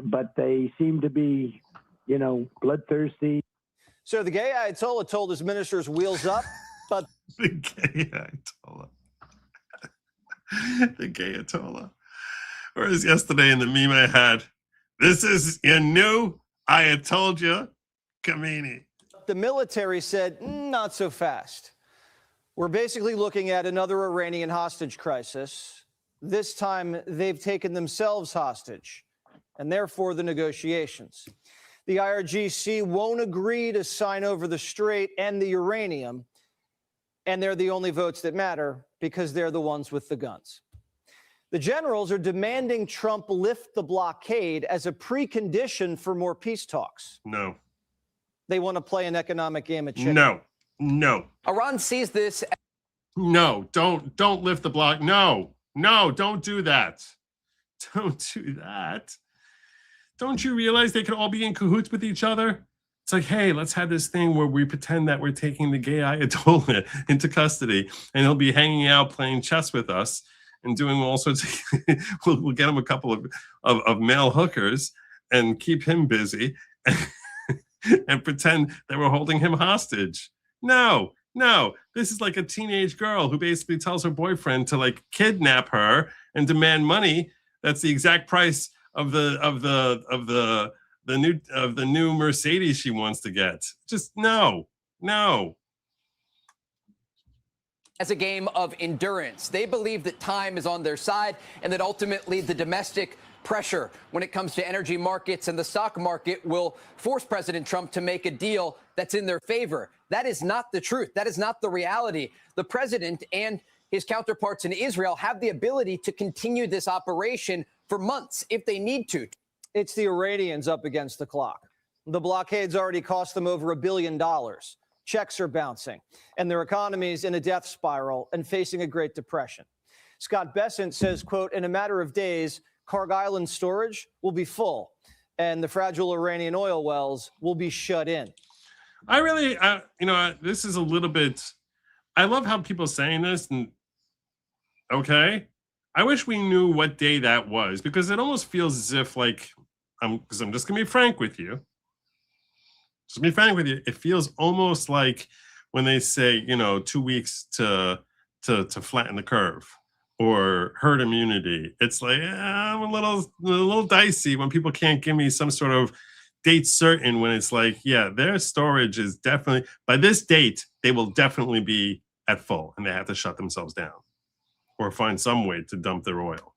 But they seem to be, bloodthirsty. So the gay Ayatollah told his ministers wheels up, but the gay Ayatollah. The gay Ayatollah. Whereas yesterday in the meme I had, this is your new I told you, Khomeini. The military said, not so fast. We're basically looking at another Iranian hostage crisis. This time, they've taken themselves hostage, and therefore the negotiations. The IRGC won't agree to sign over the Strait and the uranium, and they're the only votes that matter because they're the ones with the guns. The generals are demanding Trump lift the blockade as a precondition for more peace talks. No. They want to play an economic game of chicken. No. Iran sees this. No, don't lift the block. No, don't do that. Don't do that. Don't you realize they could all be in cahoots with each other? It's like, hey, let's have this thing where we pretend that we're taking the gay Ayatollah into custody, and he'll be hanging out playing chess with us and doing all sorts of. we'll get him a couple of male hookers and keep him busy and pretend that we're holding him hostage. No, this is like a teenage girl who basically tells her boyfriend to like kidnap her and demand money. That's the exact price of the new Mercedes she wants to get. Just no. As a game of endurance. They believe that time is on their side and that ultimately the domestic pressure when it comes to energy markets and the stock market will force President Trump to make a deal that's in their favor. That is not the truth. That is not the reality. The president and his counterparts in Israel have the ability to continue this operation for months if they need to. It's the Iranians up against the clock. The blockade's already cost them over $1 billion. Checks are bouncing, and their economy's in a death spiral and facing a Great Depression. Scott Bessent says, quote, in a matter of days, Kharg Island storage will be full, and the fragile Iranian oil wells will be shut in. I really, this is a little bit, I love how people are saying this, and okay, I wish we knew what day that was, because it almost feels as if like, because I'm just going to be frank with you. It feels almost like when they say, 2 weeks to flatten the curve or herd immunity. It's like, I'm a little dicey when people can't give me some sort of date certain, when it's like, yeah, their storage is definitely, by this date, they will definitely be at full and they have to shut themselves down or find some way to dump their oil.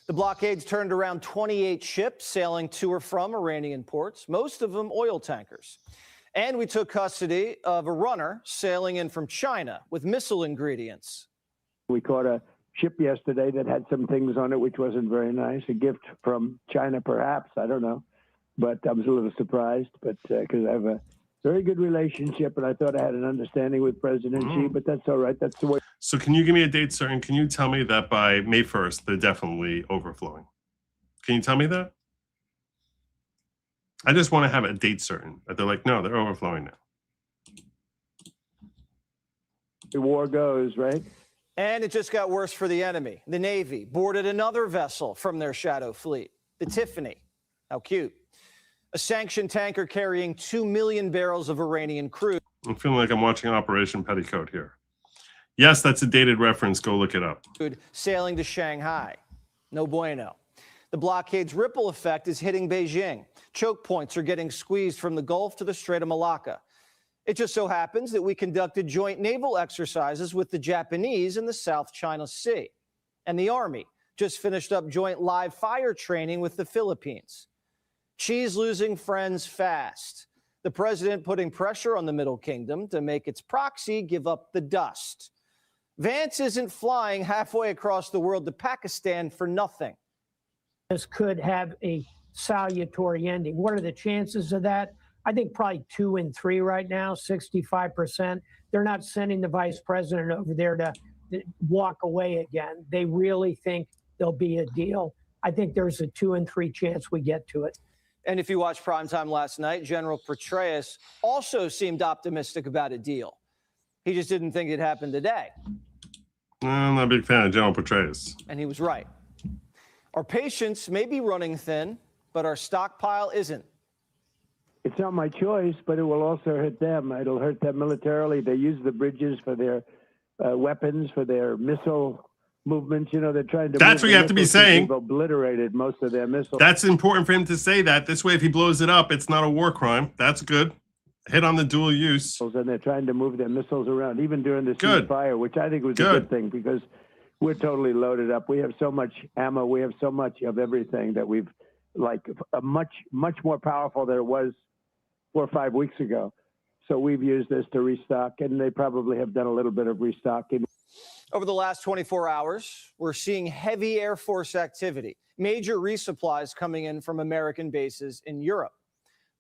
The blockades turned around 28 ships sailing to or from Iranian ports, most of them oil tankers. And we took custody of a runner sailing in from China with missile ingredients. We caught a ship yesterday that had some things on it which wasn't very nice. A gift from China, perhaps. I don't know. But I was a little surprised, but because I have a very good relationship, and I thought I had an understanding with President Xi, but that's all right. That's the way. So can you give me a date certain? Can you tell me that by May 1st, they're definitely overflowing? Can you tell me that? I just want to have a date certain that they're like, no, they're overflowing now. The war goes, right? And it just got worse for the enemy. The Navy boarded another vessel from their shadow fleet, the Tiffany. How cute. A sanctioned tanker carrying 2 million barrels of Iranian crude. I'm feeling like I'm watching Operation Petticoat here. Yes, that's a dated reference. Go look it up. Sailing to Shanghai. No bueno. The blockade's ripple effect is hitting Beijing. Choke points are getting squeezed from the Gulf to the Strait of Malacca. It just so happens that we conducted joint naval exercises with the Japanese in the South China Sea. And the Army just finished up joint live fire training with the Philippines. Xi's losing friends fast. The president putting pressure on the Middle Kingdom to make its proxy give up the dust. Vance isn't flying halfway across the world to Pakistan for nothing. This could have a salutary ending. What are the chances of that? I think probably 2 in 3 right now, 65%. They're not sending the vice president over there to walk away again. They really think there'll be a deal. I think there's a 2 in 3 chance we get to it. And if you watched primetime last night, General Petraeus also seemed optimistic about a deal. He just didn't think it'd happen today. I'm not a big fan of General Petraeus. And he was right. Our patience may be running thin, but our stockpile isn't. It's not my choice, but it will also hurt them. It'll hurt them militarily. They use the bridges for their weapons, for their missile movements. They're trying to. That's what you have to be saying. They've obliterated most of their missiles. That's important for him to say that. This way, if he blows it up, it's not a war crime. That's good. Hit on the dual use. And they're trying to move their missiles around, even during the ceasefire, which I think was a good thing, because we're totally loaded up. We have so much ammo. We have so much of everything that we've much more powerful than it was 4 or 5 weeks ago. So we've used this to restock, and they probably have done a little bit of restocking. Over the last 24 hours, we're seeing heavy Air Force activity, major resupplies coming in from American bases in Europe.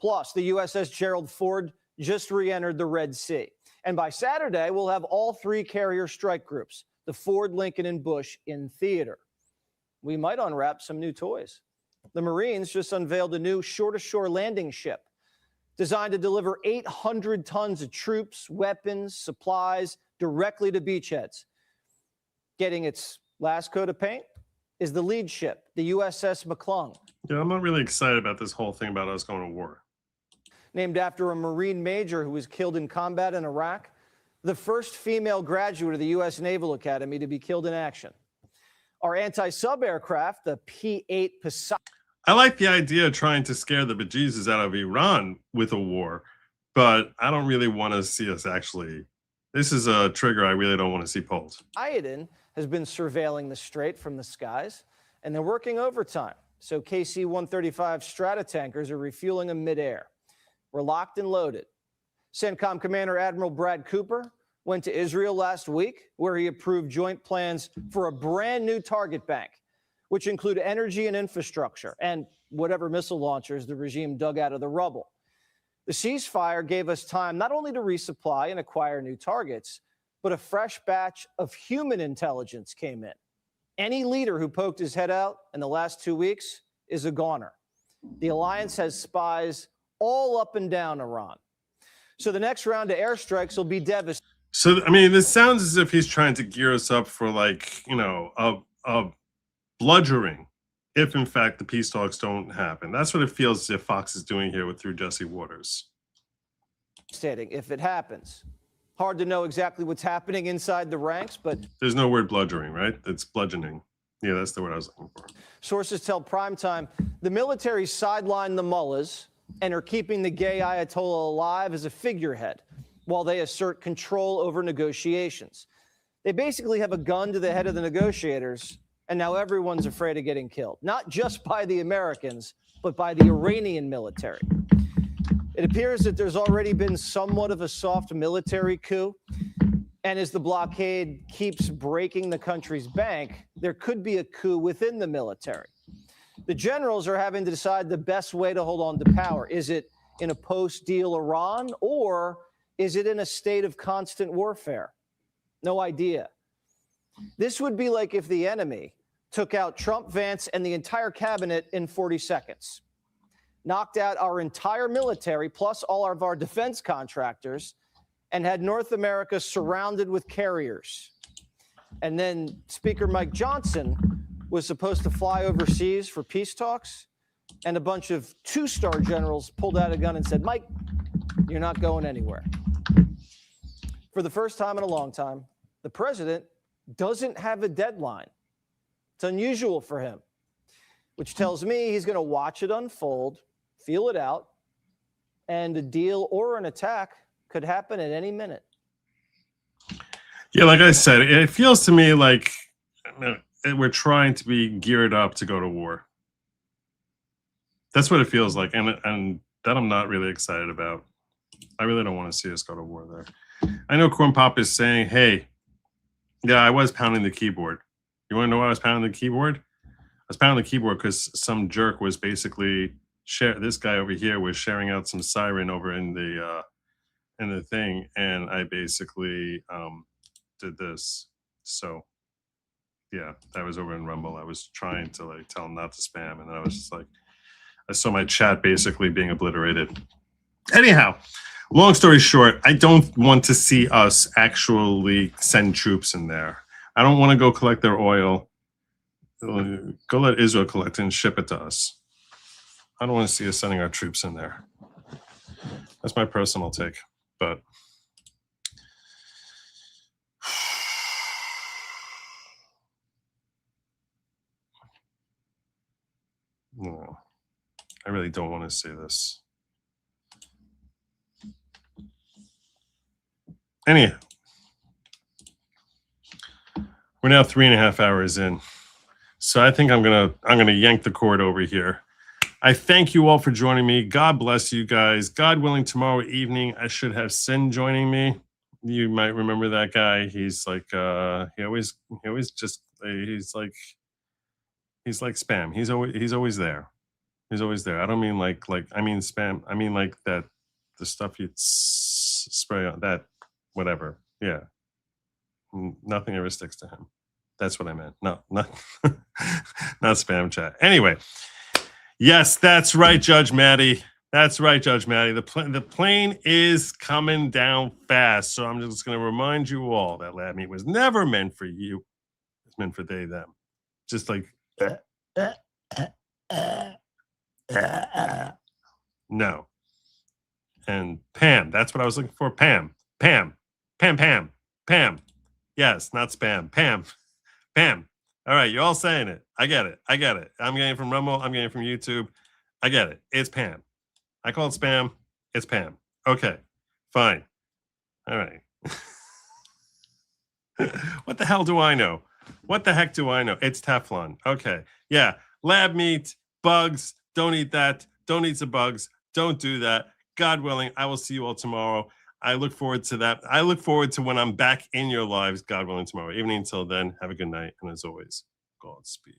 Plus, the USS Gerald Ford just re-entered the Red Sea. And by Saturday, we'll have all 3 carrier strike groups, the Ford, Lincoln, and Bush, in theater. We might unwrap some new toys. The Marines just unveiled a new shore-to-shore landing ship designed to deliver 800 tons of troops, weapons, supplies directly to beachheads. Getting its last coat of paint is the lead ship, the USS McClung. Yeah, I'm not really excited about this whole thing about us going to war. Named after a Marine major who was killed in combat in Iraq, the first female graduate of the U.S. Naval Academy to be killed in action. Our anti-sub aircraft, the P-8 Poseidon. I like the idea of trying to scare the bejesus out of Iran with a war, but I don't really want to see us actually. This is a trigger I really don't want to see pulled. Poseidon has been surveilling the strait from the skies, and they're working overtime. So KC-135 Stratotankers are refueling them midair. We're locked and loaded. CENTCOM Commander Admiral Brad Cooper went to Israel last week, where he approved joint plans for a brand new target bank, which include energy and infrastructure and whatever missile launchers the regime dug out of the rubble. The ceasefire gave us time not only to resupply and acquire new targets, but a fresh batch of human intelligence came in. Any leader who poked his head out in the last 2 weeks is a goner. The alliance has spies all up and down Iran. So the next round of airstrikes will be devastating. So, I mean, this sounds as if he's trying to gear us up for, like, you know, a bludgeoning if, in fact, the peace talks don't happen. That's what it feels as if Fox is doing here through Jesse Waters. If it happens. Hard to know exactly what's happening inside the ranks, but There's no word bludgeoning, right? It's bludgeoning. Yeah, that's the word I was looking for. sources tell Primetime the military sidelined the mullahs and are keeping the gay Ayatollah alive as a figurehead while they assert control over negotiations. They basically have a gun to the head of the negotiators, and now everyone's afraid of getting killed, not just by the Americans, but by the Iranian military. It appears that there's already been somewhat of a soft military coup, and as the blockade keeps breaking the country's bank, there could be a coup within the military. The generals are having to decide the best way to hold on to power. Is it in a post-deal Iran, or is it in a state of constant warfare? No idea. This would be like if the enemy took out Trump, Vance, and the entire cabinet in 40 seconds, knocked out our entire military, plus all of our defense contractors, and had North America surrounded with carriers. And then Speaker Mike Johnson was supposed to fly overseas for peace talks, and a bunch of two-star generals pulled out a gun and said, Mike, you're not going anywhere. For the first time in a long time, the president doesn't have a deadline. It's unusual for him, which tells me he's going to watch it unfold, feel it out, and a deal or an attack could happen at any minute. Yeah, like I said, it feels to me like we're trying to be geared up to go to war. That's what it feels like, and that I'm not really excited about. I really don't want to see us go to war there. I know Corn Pop is saying, hey, yeah, I was pounding the keyboard. You want to know why I was pounding the keyboard? I was pounding the keyboard because some jerk was basically this guy over here was sharing out some siren over in the thing, and I basically did this. So yeah, that was over in Rumble. I was trying to like tell him not to spam, and then I was just like, I saw my chat basically being obliterated. Anyhow, long story short, I don't want to see us actually send troops in there. I don't want to go collect their oil. Go let Israel collect it and ship it to us. I don't want to see us sending our troops in there. That's my personal take, but no, I really don't want to see this. Anyhow, we're now 3.5 hours in, so I think I'm gonna yank the cord over here. I thank you all for joining me. God bless you guys. God willing, tomorrow evening I should have Sin joining me. You might remember that guy. He's like he's like spam. He's always there. He's always there. I don't mean like I mean spam. I mean like that the stuff you spray on that whatever. Yeah. Nothing ever sticks to him. That's what I meant. No, not spam chat. Anyway, Yes, that's right, Judge Maddie. That's right, Judge Maddie. The plane is coming down fast. So I'm just going to remind you all that lab meat was never meant for you. It's meant for they, them. Just like no. And Pam, that's what I was looking for. Pam. Yes, not spam. Pam. All right, you're all saying it. I get it. I'm getting it from Rumble. I'm getting it from YouTube. I get it. It's Pam. I call it spam. It's Pam. Okay, fine. All right. What the hell do I know? What the heck do I know? It's Teflon. Okay. Yeah. Lab meat, bugs. Don't eat that. Don't eat the bugs. Don't do that. God willing, I will see you all tomorrow. I look forward to that. I look forward to when I'm back in your lives, God willing, tomorrow evening. Until then, have a good night. And as always, Godspeed.